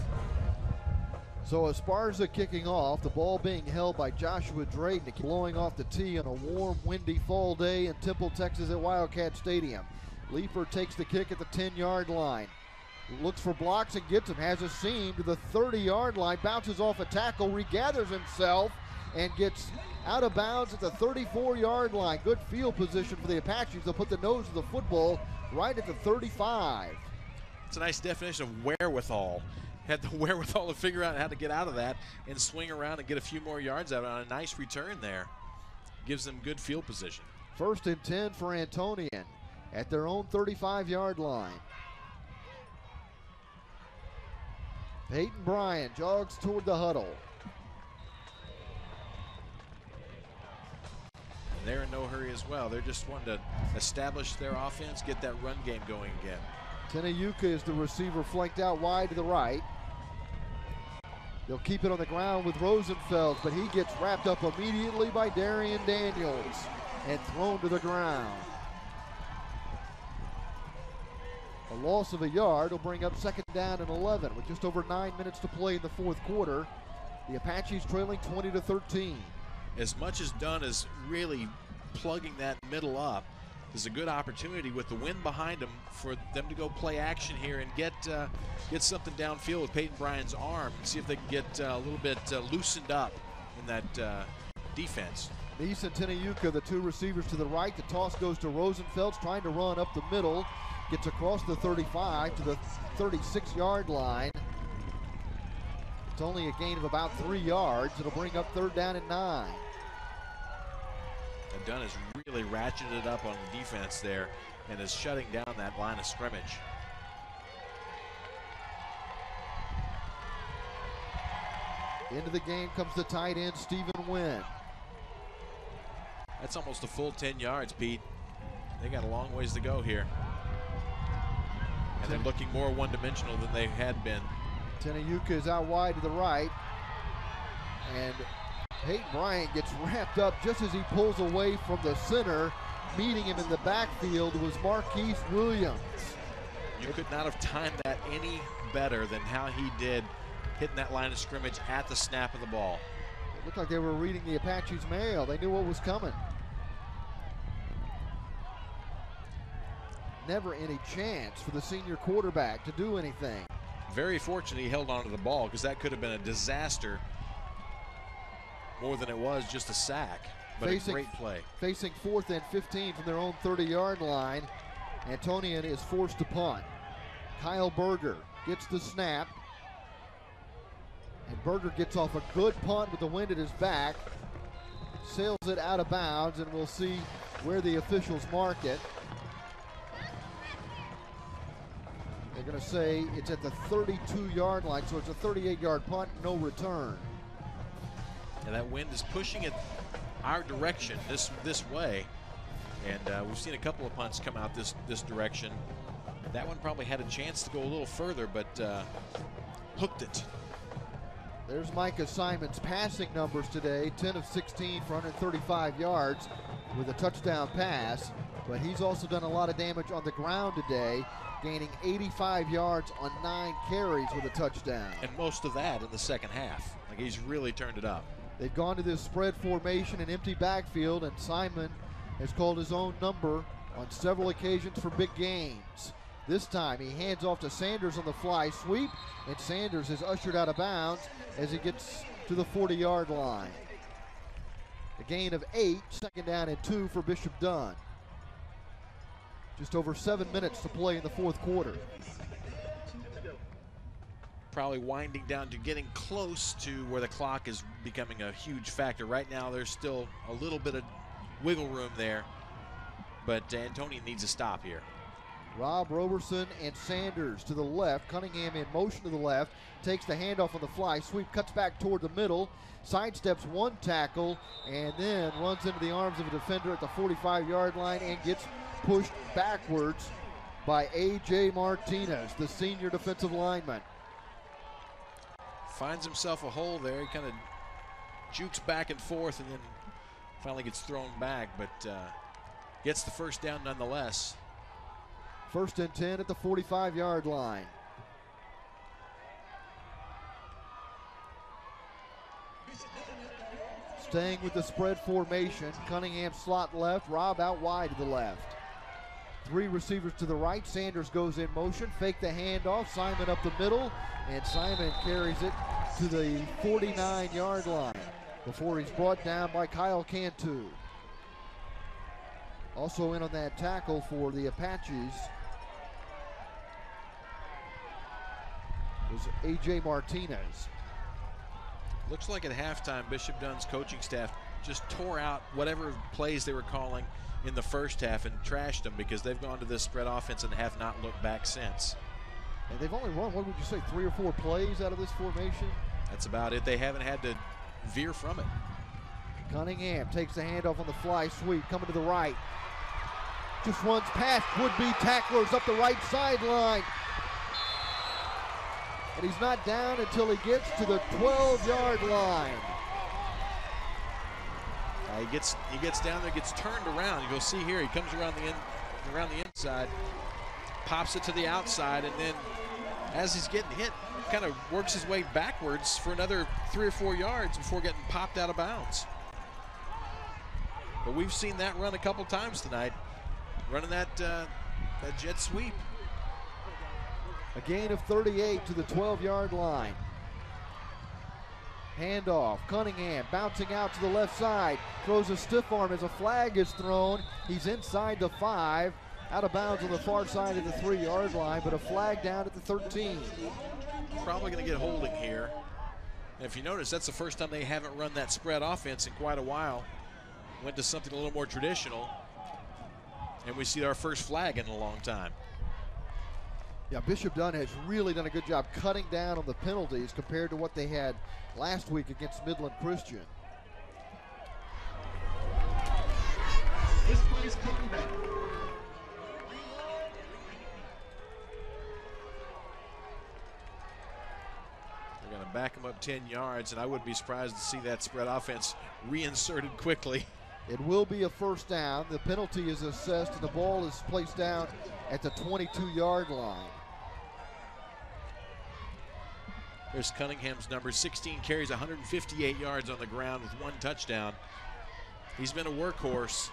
So Esparza kicking off, the ball being held by Joshua Drayton, blowing off the tee on a warm, windy fall day in Temple, Texas at Wildcat Stadium. Leeper takes the kick at the 10-yard line. Looks for blocks and gets him, has a seam to the 30-yard line, bounces off a tackle, regathers himself, and gets out of bounds at the 34-yard line. Good field position for the Apaches. They'll put the nose of the football right at the 35. It's a nice definition of wherewithal. Had the wherewithal to figure out how to get out of that and swing around and get a few more yards out on a nice return there. Gives them good field position. 1st and 10 for Antonian at their own 35-yard line. Peyton Bryant jogs toward the huddle. And they're in no hurry as well. They're just wanting to establish their offense, get that run game going again. Tenayuka is the receiver, flanked out wide to the right. They'll keep it on the ground with Rosenfels, but he gets wrapped up immediately by Darian Daniels and thrown to the ground. A loss of a yard will bring up 2nd down and 11 with just over 9 minutes to play in the fourth quarter. The Apaches trailing 20-13. As much as Dunne is really plugging that middle up, there's a good opportunity with the wind behind them for them to go play action here and get something downfield with Peyton Bryant's arm and see if they can get a little bit loosened up in that defense. Neese and Tenayuka, the two receivers to the right. The toss goes to Rosenfels, trying to run up the middle. Gets across the 35 to the 36-yard line. It's only a gain of about 3 yards. It'll bring up 3rd down and 9. And Dunne has really ratcheted it up on the defense there and is shutting down that line of scrimmage. Into the game comes the tight end, Stephen Wynn. That's almost a full 10 yards, Pete. They got a long ways to go here. And they're looking more one-dimensional than they had been. Tenayuka is out wide to the right. And Peyton Bryant gets wrapped up just as he pulls away from the center. Meeting him in the backfield was Marquise Williams. You could not have timed that any better than how he did, hitting that line of scrimmage at the snap of the ball. It looked like they were reading the Apaches' mail. They knew what was coming. Never any chance for the senior quarterback to do anything. Very fortunate he held on to the ball, because that could have been a disaster more than it was just a sack. But a great play. Facing 4th and 15 from their own 30-yard line, Antonian is forced to punt. Kyle Berger gets the snap. And Berger gets off a good punt with the wind at his back. Sails it out of bounds, and we'll see where the officials mark it. They're going to say it's at the 32-yard line, so it's a 38-yard punt, no return. And that wind is pushing it our direction, this way. And we've seen a couple of punts come out this direction. That one probably had a chance to go a little further, but hooked it. There's Micah Simon's passing numbers today, 10 of 16 for 135 yards with a touchdown pass, but he's also done a lot of damage on the ground today, gaining 85 yards on 9 carries with a touchdown. And most of that in the second half. Like, he's really turned it up. They've gone to this spread formation and empty backfield, and Simon has called his own number on several occasions for big gains. This time he hands off to Sanders on the fly sweep, and Sanders is ushered out of bounds as he gets to the 40-yard line. A gain of 8, second down and 2 for Bishop Dunne. Just over 7 minutes to play in the fourth quarter. Probably winding down to getting close to where the clock is becoming a huge factor. Right now there's still a little bit of wiggle room there, but Antonian needs a stop here. Rob Roberson and Sanders to the left. Cunningham in motion to the left. Takes the handoff on the fly. Sweep cuts back toward the middle. Sidesteps one tackle and then runs into the arms of a defender at the 45-yard line and gets pushed backwards by A.J. Martinez, the senior defensive lineman. Finds himself a hole there. He kind of jukes back and forth and then finally gets thrown back, but gets the first down nonetheless. First and 10 at the 45-yard line. Staying with the spread formation, Cunningham slot left, Rob out wide to the left. 3 receivers to the right, Sanders goes in motion, fake the handoff, Simon up the middle, and Simon carries it to the 49-yard line before he's brought down by Kyle Cantu. Also in on that tackle for the Apaches was A.J. Martinez. Looks like at halftime, Bishop Dunne's coaching staff just tore out whatever plays they were calling in the first half and trashed them because they've gone to this spread offense and have not looked back since. And they've only run, what would you say, 3 or 4 plays out of this formation? That's about it. They haven't had to veer from it. Cunningham takes the handoff on the fly sweep, coming to the right. Just runs past would-be tacklers up the right sideline. And he's not down until he gets to the 12-yard line. He gets down there, gets turned around. You'll see here, he comes around the inside, pops it to the outside, and then as he's getting hit, kind of works his way backwards for another 3 or 4 yards before getting popped out of bounds. But we've seen that run a couple times tonight, running that jet sweep. A gain of 38 to the 12-yard line. Handoff, Cunningham bouncing out to the left side, throws a stiff arm as a flag is thrown. He's inside the 5, out of bounds on the far side of the 3-yard line, but a flag down at the 13. Probably going to get holding here. And if you notice, that's the first time they haven't run that spread offense in quite a while. Went to something a little more traditional, and we see our first flag in a long time. Yeah, Bishop Dunne has really done a good job cutting down on the penalties compared to what they had last week against Midland Christian. This plays coming back. They're going to back them up 10 yards, and I wouldn't be surprised to see that spread offense reinserted quickly. It will be a first down. The penalty is assessed, and the ball is placed down at the 22-yard line. There's Cunningham's number, 16 carries, 158 yards on the ground with 1 touchdown. He's been a workhorse,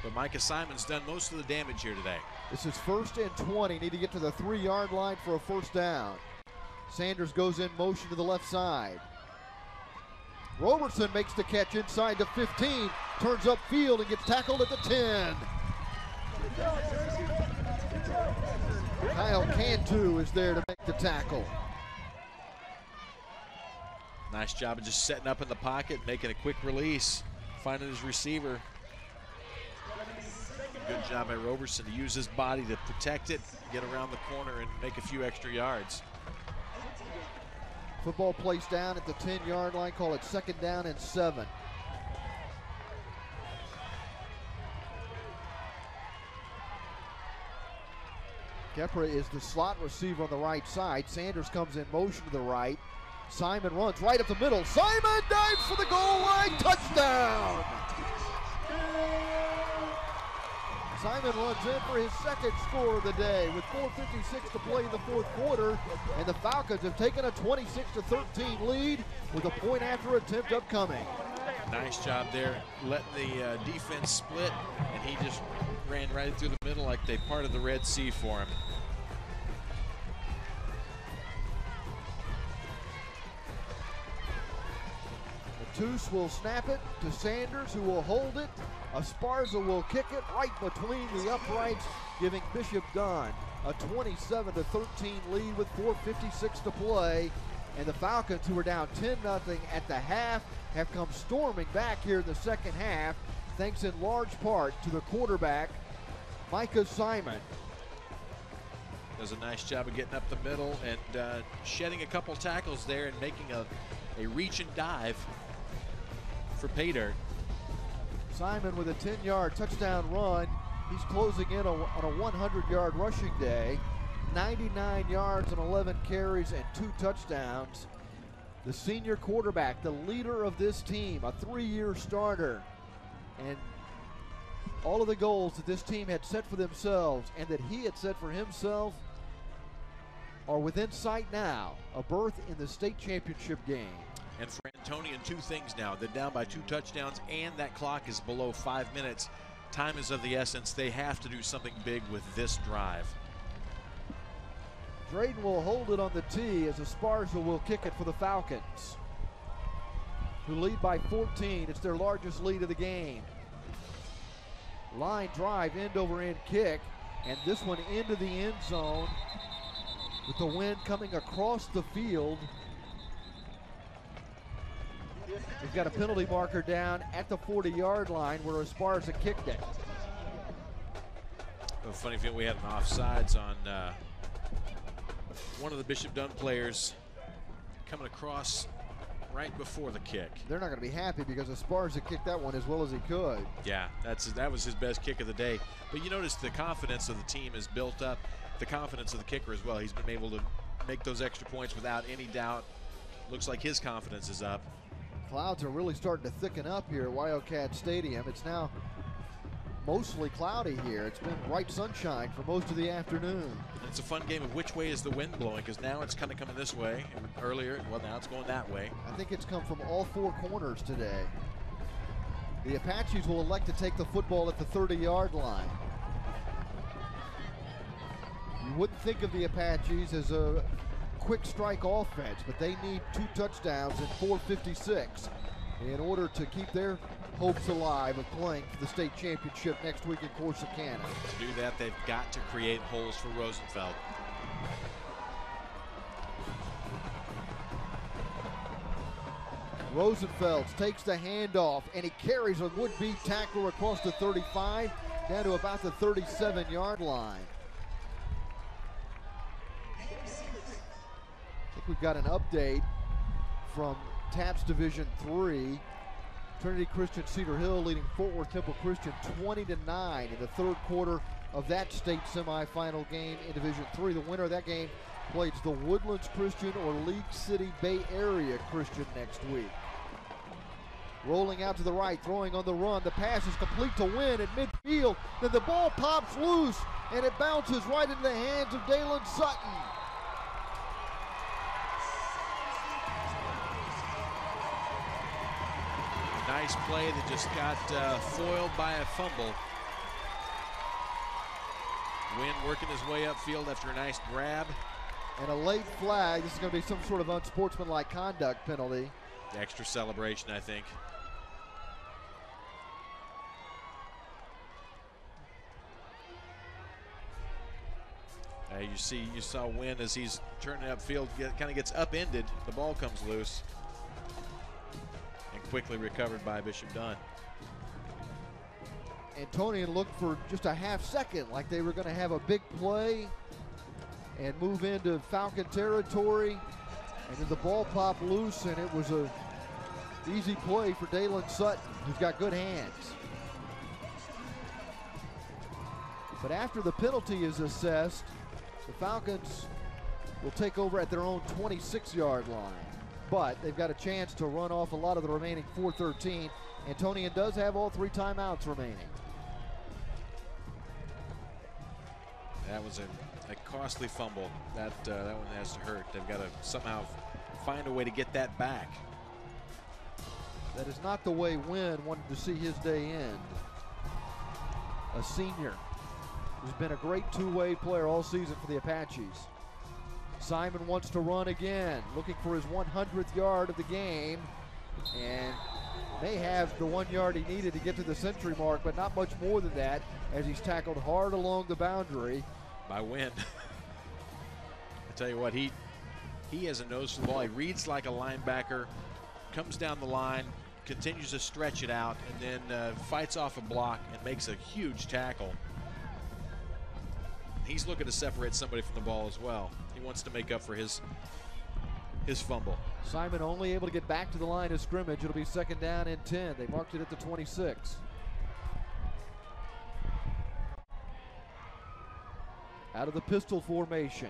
but Micah Simon's done most of the damage here today. This is 1st and 20. Need to get to the 3-yard line for a first down. Sanders goes in motion to the left side. Roberson makes the catch inside the 15, turns upfield and gets tackled at the 10. Kyle Cantu is there to make the tackle. Nice job of just setting up in the pocket, making a quick release, finding his receiver. Good job by Roberson to use his body to protect it, get around the corner, and make a few extra yards. Football placed down at the 10-yard line. Call it 2nd down and 7. Kepra is the slot receiver on the right side. Sanders comes in motion to the right. Simon runs right up the middle. Simon dives for the goal line. Touchdown! Simon runs in for his second score of the day with 4:56 to play in the fourth quarter, and the Falcons have taken a 26-13 lead with a point after attempt upcoming. Nice job there, letting the defense split, and he just ran right through the middle like they parted the Red Sea for him. Toos will snap it to Sanders, who will hold it. Esparza will kick it right between the uprights, giving Bishop Dunne a 27-13 lead with 4:56 to play. And the Falcons, who were down 10-0 at the half, have come storming back here in the second half, thanks in large part to the quarterback, Micah Simon. Does a nice job of getting up the middle and shedding a couple tackles there and making a reach and dive for pay dirt. Simon with a 10-yard touchdown run. He's closing in on a 100-yard rushing day. 99 yards and 11 carries and 2 touchdowns. The senior quarterback, the leader of this team, a 3-year starter. And all of the goals that this team had set for themselves and that he had set for himself are within sight now. A berth in the state championship game. And for Antonian, 2 things now. They're down by 2 touchdowns, and that clock is below 5 minutes. Time is of the essence. They have to do something big with this drive. Drayden will hold it on the tee as Esparza will kick it for the Falcons, who lead by 14. It's their largest lead of the game. Line drive, end over end kick, and this one into the end zone with the wind coming across the field. We've got a penalty marker down at the 40-yard line where Esparza kicked it. A funny thing, we had an offsides on one of the Bishop Dunne players coming across right before the kick. They're not going to be happy because Esparza kicked that one as well as he could. Yeah, that was his best kick of the day. But you notice the confidence of the team is built up, the confidence of the kicker as well. He's been able to make those extra points without any doubt. Looks like his confidence is up. Clouds are really starting to thicken up here at Wildcat Stadium. It's now mostly cloudy here. It's been bright sunshine for most of the afternoon. It's a fun game of which way is the wind blowing, because now it's kind of coming this way, and earlier, well, now it's going that way. I think it's come from all 4 corners today. The Apaches will elect to take the football at the 30-yard line. You wouldn't think of the Apaches as a quick strike offense, but they need 2 touchdowns in 4:56 in order to keep their hopes alive of playing for the state championship next week in Corsicana. To do that, they've got to create holes for Rosenfeld. Rosenfeld takes the handoff, and he carries a would-be tackler across the 35 down to about the 37-yard line. I think we've got an update from TAPS Division 3. Trinity Christian Cedar Hill leading Fort Worth Temple Christian 20-9 in the third quarter of that state semifinal game in Division 3. The winner of that game plays the Woodlands Christian or League City Bay Area Christian next week. Rolling out to the right, throwing on the run. The pass is complete to Wynn at midfield. Then the ball pops loose, and it bounces right into the hands of Dalen Sutton. Nice play that just got foiled by a fumble. Wynn working his way upfield after a nice grab. And a late flag. This is going to be some sort of unsportsmanlike conduct penalty. Extra celebration, I think. You saw Wynn as he's turning upfield, kind of gets upended. The ball comes loose and quickly recovered by Bishop Dunne. Antonian looked for just a half second like they were going to have a big play and move into Falcon territory, and then the ball popped loose, and it was a easy play for Dalen Sutton, who's got good hands. But after the penalty is assessed, The Falcons will take over at their own 26-yard line, but they've got a chance to run off a lot of the remaining 4:13. Antonian does have all 3 timeouts remaining. That was a costly fumble. That one has to hurt. They've got to somehow find a way to get that back. That is not the way Wynn wanted to see his day end. A senior who's been a great two-way player all season for the Apaches. Simon wants to run again, looking for his 100th yard of the game, and may have the 1 yard he needed to get to the century mark, but not much more than that, as he's tackled hard along the boundary. By Wynn. I tell you what, he has a nose for the ball. He reads like a linebacker, comes down the line, continues to stretch it out, and then fights off a block and makes a huge tackle. He's looking to separate somebody from the ball as well. He wants to make up for his fumble. Simon only able to get back to the line of scrimmage. It'll be 2nd down and 10. They marked it at the 26. Out of the pistol formation.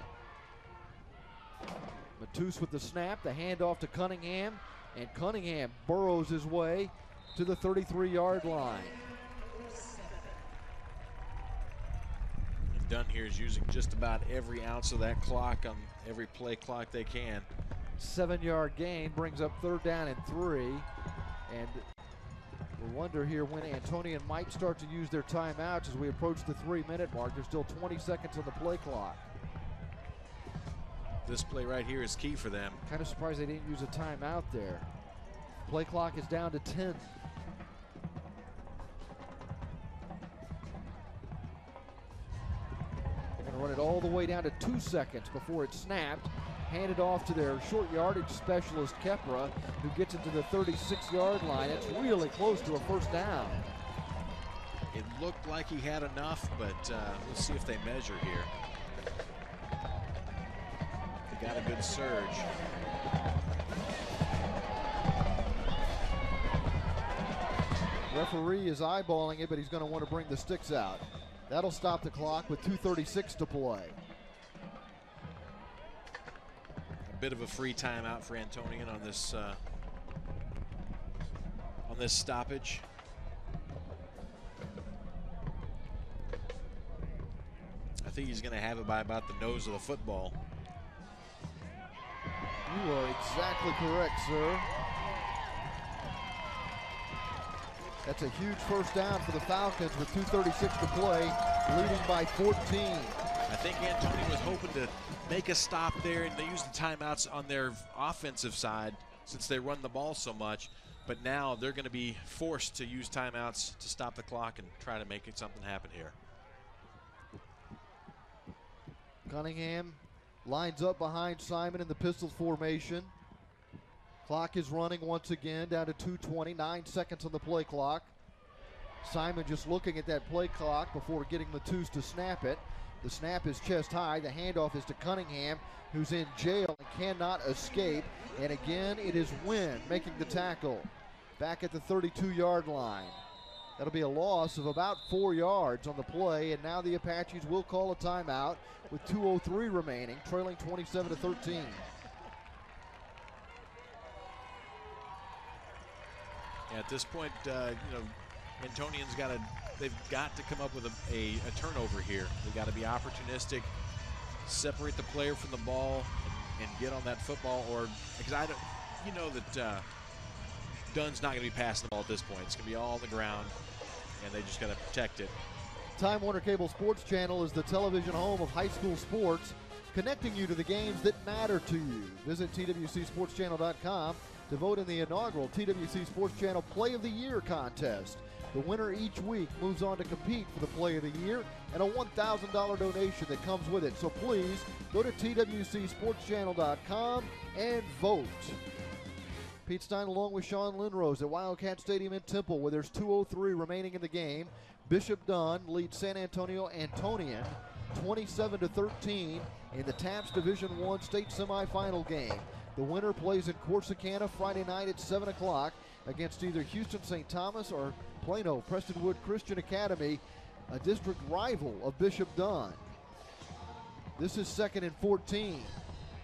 Matus with the snap, the handoff to Cunningham, and Cunningham burrows his way to the 33-yard line. And Dunne here is using just about every ounce of that clock on every play clock they can. 7-yard gain brings up 3rd down and 3, and we wonder here when Antonian might start to use their timeouts as we approach the 3-minute mark. There's still 20 seconds on the play clock. This play right here is key for them. Kind of surprised they didn't use a timeout there. Play clock is down to 10. They're going to run it all the way down to 2 seconds before it's snapped. Handed off to their short yardage specialist, Kepra, who gets it to the 36-yard line. It's really close to a 1st down. It looked like he had enough, but we'll see if they measure here. They got a good surge. Referee is eyeballing it, but he's going to want to bring the sticks out. That'll stop the clock with 2:36 to play. Bit of a free timeout for Antonian on this stoppage. I think he's going to have it by about the nose of the football. You are exactly correct, sir. That's a huge 1st down for the Falcons with 2:36 to play, leading by 14. I think Antonian was hoping to make a stop there, and they use the timeouts on their offensive side since they run the ball so much. But now they're going to be forced to use timeouts to stop the clock and try to make something happen here. Cunningham lines up behind Simon in the pistol formation. Clock is running once again down to 2:20, 9 seconds on the play clock. Simon just looking at that play clock before getting Matus to snap it. The snap is chest high. The handoff is to Cunningham, who's in jail and cannot escape. And again, it is Wynn making the tackle back at the 32-yard line. That'll be a loss of about 4 yards on the play, and now the Apaches will call a timeout with 2:03 remaining, trailing 27-13. At this point, Antonian's they've got to come up with a turnover here. They've got to be opportunistic, separate the player from the ball, and get on that football. Or because that Dunne's not going to be passing the ball at this point. It's going to be all on the ground, and they just got to protect it. Time Warner Cable Sports Channel is the television home of high school sports, connecting you to the games that matter to you. Visit TWCSportsChannel.com to vote in the inaugural TWC Sports Channel Play of the Year contest. The winner each week moves on to compete for the Play of the Year and a $1,000 donation that comes with it. So please go to TWCSportsChannel.com and vote. Pete Stein along with Sean Lindrose at Wildcat Stadium in Temple, where there's 2:03 remaining in the game. Bishop Dunne leads San Antonio Antonian 27-13 in the TAPS Division I state semifinal game. The winner plays in Corsicana Friday night at 7 o'clock against either Houston St. Thomas or Plano Prestonwood Christian Academy, a district rival of Bishop Dunne. This is 2nd and 14.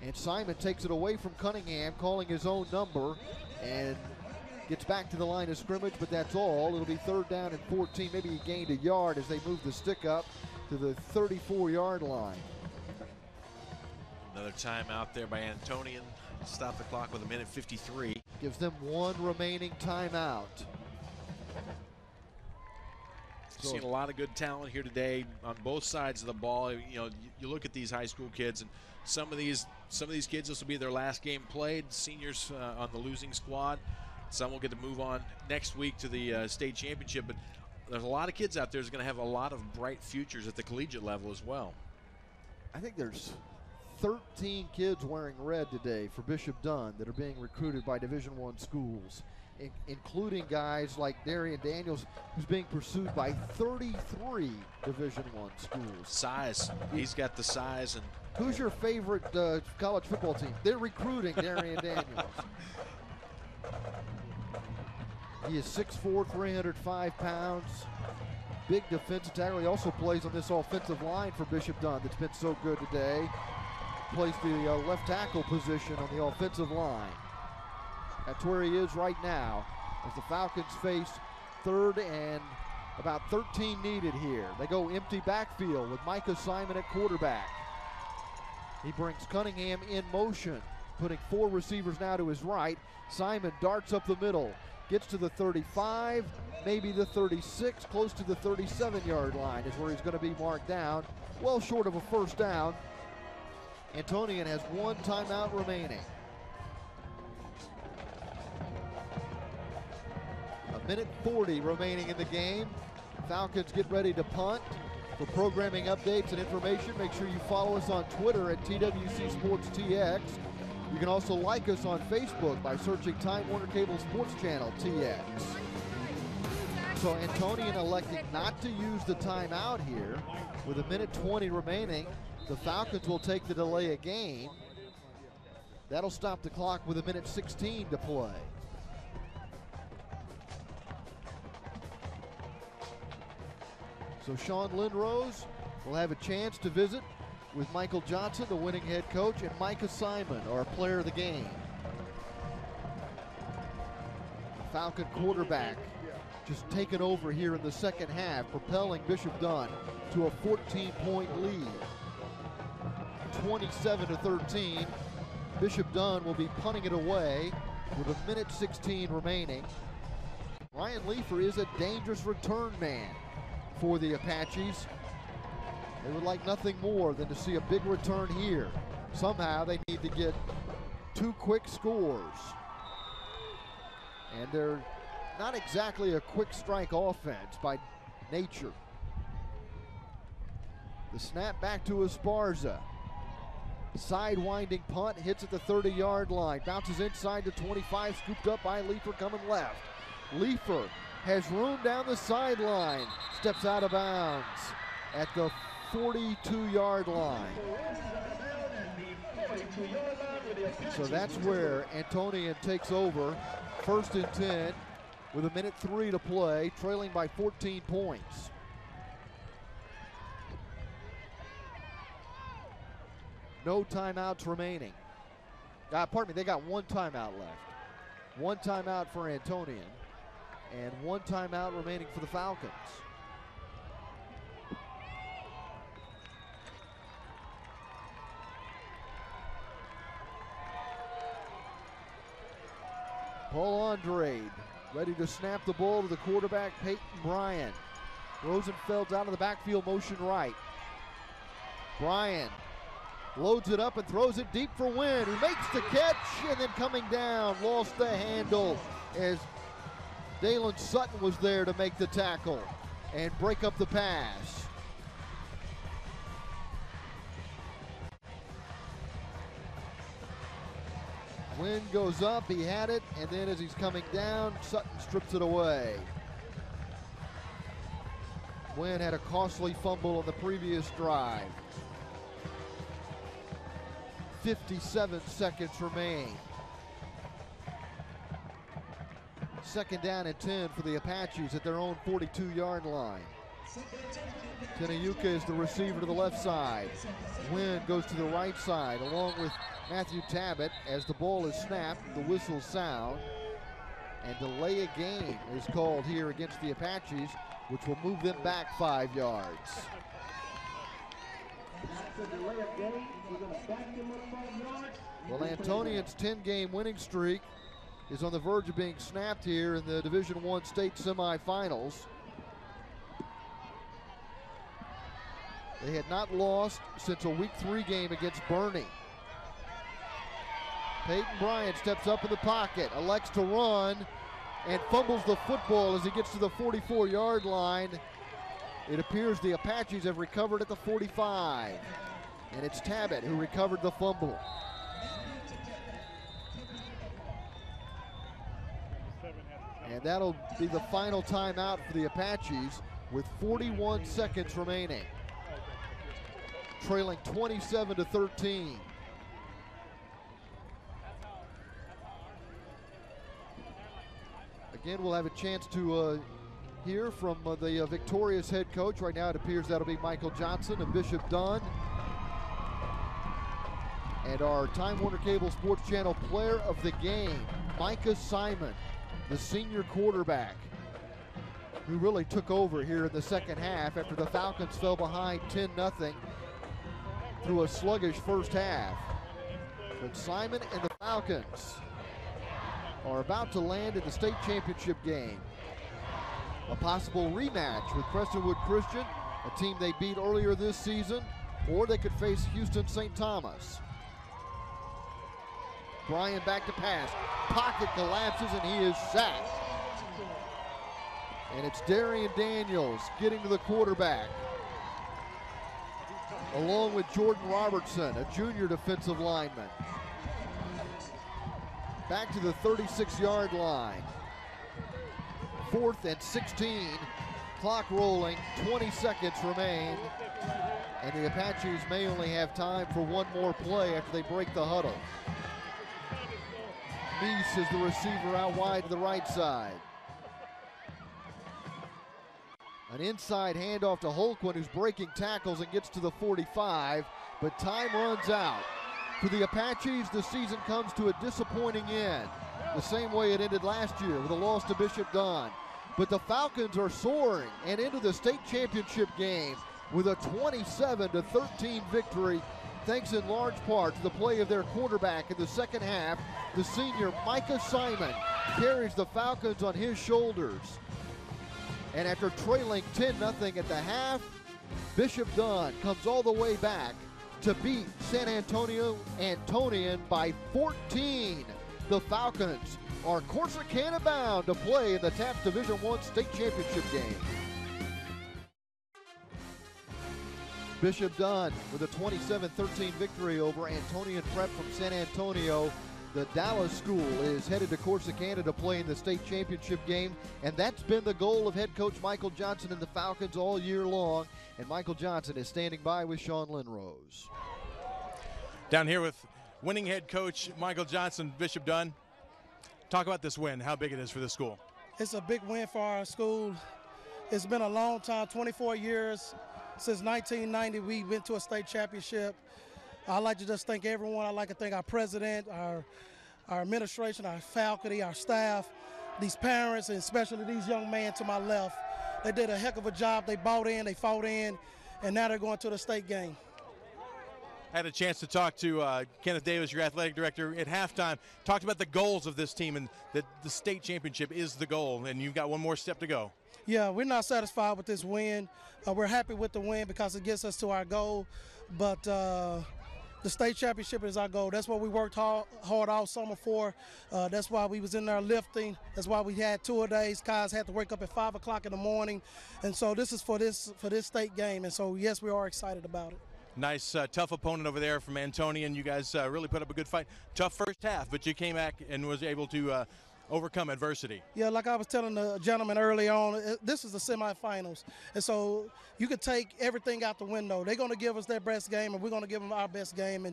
And Simon takes it away from Cunningham, calling his own number, and gets back to the line of scrimmage, but that's all. It'll be 3rd down and 14. Maybe he gained a yard as they move the stick up to the 34-yard line. Another timeout there by Antonian. Stop the clock with 1:53. Gives them 1 remaining timeout. Seen a lot of good talent here today on both sides of the ball. You know, you look at these high school kids, and some of these kids, this will be their last game played. Seniors on the losing squad. Some will get to move on next week to the state championship. But there's a lot of kids out there that's going to have a lot of bright futures at the collegiate level as well. I think there's 13 kids wearing red today for Bishop Dunne that are being recruited by Division I schools, including guys like Darian Daniels, who's being pursued by 33 Division I schools. Size. He's got the size. And who's your favorite college football team? They're recruiting Darian Daniels. He is 6'4", 305 pounds. Big defensive tackle. He also plays on this offensive line for Bishop Dunne that's been so good today. Plays the left tackle position on the offensive line. That's where he is right now as the Falcons face 3rd and about 13 needed here. They go empty backfield with Micah Simon at quarterback. He brings Cunningham in motion, putting 4 receivers now to his right. Simon darts up the middle, gets to the 35, maybe the 36, close to the 37-yard line is where he's going to be marked down, well short of a 1st down. Antonian has 1 timeout remaining. 1:40 remaining in the game. Falcons get ready to punt. For programming updates and information, make sure you follow us on Twitter at TWC Sports TX. You can also like us on Facebook by searching Time Warner Cable Sports Channel TX. So Antonian electing not to use the timeout here. With 1:20 remaining, the Falcons will take the delay of game. That'll stop the clock with 1:16 to play. So Sean Lindrose will have a chance to visit with Michael Johnson, the winning head coach, and Micah Simon, our player of the game. Falcon quarterback just taken over here in the second half, propelling Bishop Dunne to a 14-point lead. 27-13. Bishop Dunne will be punting it away with 1:16 remaining. Ryan Leifer is a dangerous return man for the Apaches. They would like nothing more than to see a big return here. Somehow they need to get 2 quick scores. And they're not exactly a quick strike offense by nature. The snap back to Esparza. Sidewinding punt, hits at the 30-yard line. Bounces inside to 25, scooped up by Leifer coming left. Leifer has room down the sideline. Steps out of bounds at the 42-yard line. So that's where Antonian takes over. 1st and 10 with 1:03 to play, trailing by 14 points. No timeouts remaining. Pardon me, they got 1 timeout left. 1 timeout for Antonian and 1 timeout remaining for the Falcons. Paul Andrade ready to snap the ball to the quarterback, Peyton Bryan. Rosenfeld's out of the backfield, motion right. Bryan loads it up and throws it deep for Wynn, who makes the catch and then coming down, lost the handle as Dalen Sutton was there to make the tackle and break up the pass. Wynn goes up, he had it, and then as he's coming down, Sutton strips it away. Wynn had a costly fumble on the previous drive. 57 seconds remain. 2nd down and 10 for the Apaches at their own 42-yard line. Tenayuka is the receiver to the left side. Wynn goes to the right side along with Matthew Tabbitt. As the ball is snapped, the whistles sound, and delay a game is called here against the Apaches, which will move them back 5 yards. Well, Antonian's 10-game winning streak is on the verge of being snapped here in the Division I state semifinals. They had not lost since a Week 3 game against Bernie. Peyton Bryant steps up in the pocket, elects to run, and fumbles the football as he gets to the 44-yard line. It appears the Apaches have recovered at the 45, and it's Tabbitt who recovered the fumble. And that'll be the final timeout for the Apaches with 41 seconds remaining. Trailing 27-13. Again, we'll have a chance to hear from the victorious head coach. Right now it appears that'll be Michael Johnson and Bishop Dunne. And our Time Warner Cable Sports Channel player of the game, Micah Simon, the senior quarterback, who really took over here in the second half after the Falcons fell behind 10-0 through a sluggish first half. But Simon and the Falcons are about to land in the state championship game. A possible rematch with Prestonwood Christian, a team they beat earlier this season, or they could face Houston St. Thomas. Bryan back to pass. Pocket collapses and he is sacked. And it's Darian Daniels getting to the quarterback, along with Jordan Robertson, a junior defensive lineman. Back to the 36-yard line. 4th and 16. Clock rolling, 20 seconds remain. And the Apaches may only have time for one more play after they break the huddle. Meese is the receiver out wide to the right side. An inside handoff to Holquin, who's breaking tackles and gets to the 45, but time runs out. For the Apaches, the season comes to a disappointing end, the same way it ended last year with a loss to Bishop Dunne. But the Falcons are soaring and into the state championship game with a 27-13 victory, thanks in large part to the play of their quarterback in the second half. The senior Micah Simon carries the Falcons on his shoulders. And after trailing 10-0 at the half, Bishop Dunne comes all the way back to beat San Antonio Antonian by 14. The Falcons are Corsicana bound to play in the TAPS Division I state championship game. Bishop Dunne with a 27-13 victory over Antonian Prep from San Antonio. The Dallas school is headed to Corsicana to play in the state championship game, and that's been the goal of head coach Michael Johnson and the Falcons all year long. And Michael Johnson is standing by with Sean Linrose. Down here with winning head coach Michael Johnson, Bishop Dunne. Talk about this win, how big it is for the school. It's a big win for our school. It's been a long time, 24 years. Since 1990, we went to a state championship. I'd like to just thank everyone. I'd like to thank our president, our administration, our faculty, our staff, these parents, and especially these young men to my left. They did a heck of a job. They bought in, they fought in, and now they're going to the state game. I had a chance to talk to Kenneth Davis, your athletic director, at halftime. Talked about the goals of this team, and that the state championship is the goal, and you've got one more step to go. Yeah, we're not satisfied with this win. We're happy with the win because it gets us to our goal, but the state championship is our goal. That's what we worked hard all summer for. That's why we was in there lifting. That's why we had tour days. Guys had to wake up at 5 o'clock in the morning, and so this is for this state game. And so yes, we are excited about it. Nice, tough opponent over there from Antonian. You guys really put up a good fight. Tough first half, but you came back and was able to overcome adversity. Yeah, like I was telling the gentleman early on, this is the semifinals. And so you could take everything out the window. They're going to give us their best game, and we're going to give them our best game.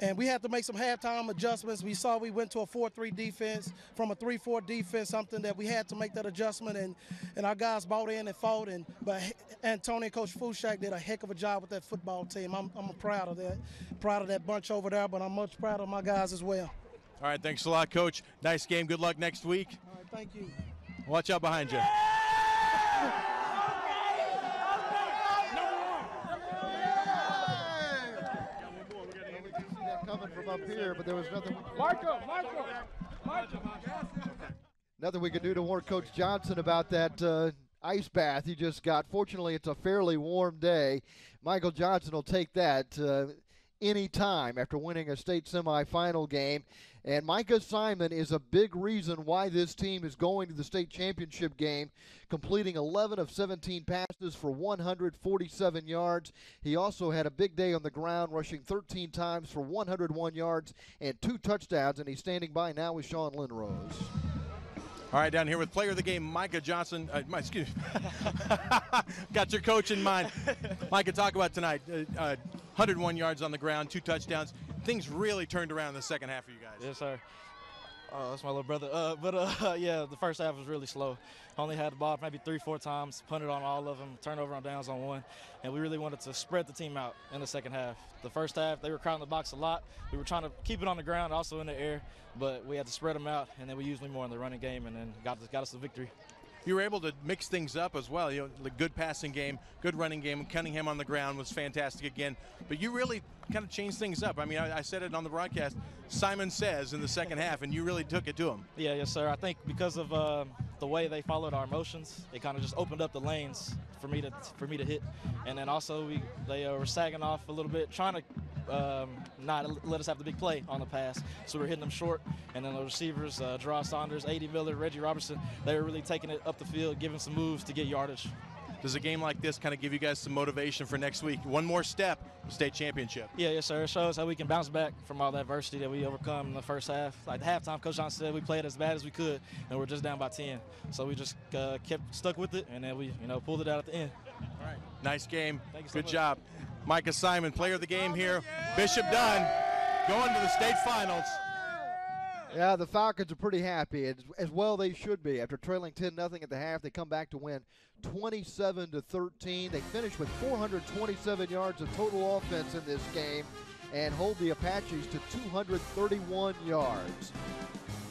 And we had to make some halftime adjustments. We saw we went to a 4-3 defense from a 3-4 defense, something that we had to make that adjustment. And our guys bought in and fought. But Antonian, Coach Fushak, did a heck of a job with that football team. I'm proud of that bunch over there, but I'm much proud of my guys as well. All right, thanks a lot, Coach. Nice game. Good luck next week. All right, thank you. Watch out behind you. Coming from up here, but there was nothing. Nothing we could do to warn Coach Johnson about that ice bath he just got. Fortunately, it's a fairly warm day. Michael Johnson will take that any time after winning a state semifinal game. And Micah Simon is a big reason why this team is going to the state championship game, completing 11 of 17 passes for 147 yards. He also had a big day on the ground, rushing 13 times for 101 yards and 2 touchdowns, and he's standing by now with Sean Linrose. All right, down here with player of the game, Micah Johnson. Excuse me. Got your coach in mind. Micah, talk about tonight. 101 yards on the ground, 2 touchdowns. Things really turned around in the second half for you guys. Yes, sir. That's my little brother. Yeah, the first half was really slow. Only had the ball maybe 3-4 times, punted on all of them, turnover on downs on 1, and we really wanted to spread the team out in the second half. The first half, they were crowding the box a lot. We were trying to keep it on the ground, also in the air, but we had to spread them out, and then we usually more in the running game, and then got us the victory. You were able to mix things up as well. You know, the good passing game, good running game. Cunningham on the ground was fantastic again. But you really kind of changed things up. I mean, I said it on the broadcast. Simon says in the second half, and you really took it to him. Yeah, yes, sir. I think because of the way they followed our motions, it kind of just opened up the lanes for me to hit. And then also they were sagging off a little bit, trying to not let us have the big play on the pass. So we were hitting them short. And then the receivers, Gerard Saunders, A.D. Miller, Reggie Robertson, they were really taking it up the field, giving some moves to get yardage. Does a game like this kind of give you guys some motivation for next week? One more step, state championship. Yeah, yes, sir. It shows how we can bounce back from all the adversity that we overcome in the first half. Like the halftime, Coach Johnson said we played as bad as we could, and we're just down by 10. So we just kept stuck with it, and then we pulled it out at the end. All right. Nice game. Thank you so Good much. job. Micah Simon, player of the game here. Bishop Dunne going to the state finals. Yeah, the Falcons are pretty happy, as well they should be. After trailing 10-0 at the half, they come back to win 27-13. They finish with 427 yards of total offense in this game and hold the Apaches to 231 yards.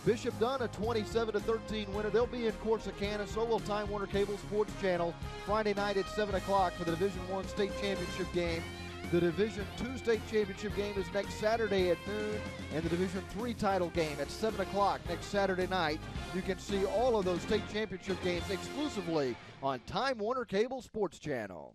Bishop Dunne, a 27-13 winner. They'll be in Corsicana. So will Time Warner Cable Sports Channel Friday night at 7 o'clock for the Division I state championship game. The Division II state championship game is next Saturday at noon, and the Division III title game at 7 o'clock next Saturday night. You can see all of those state championship games exclusively on Time Warner Cable Sports Channel.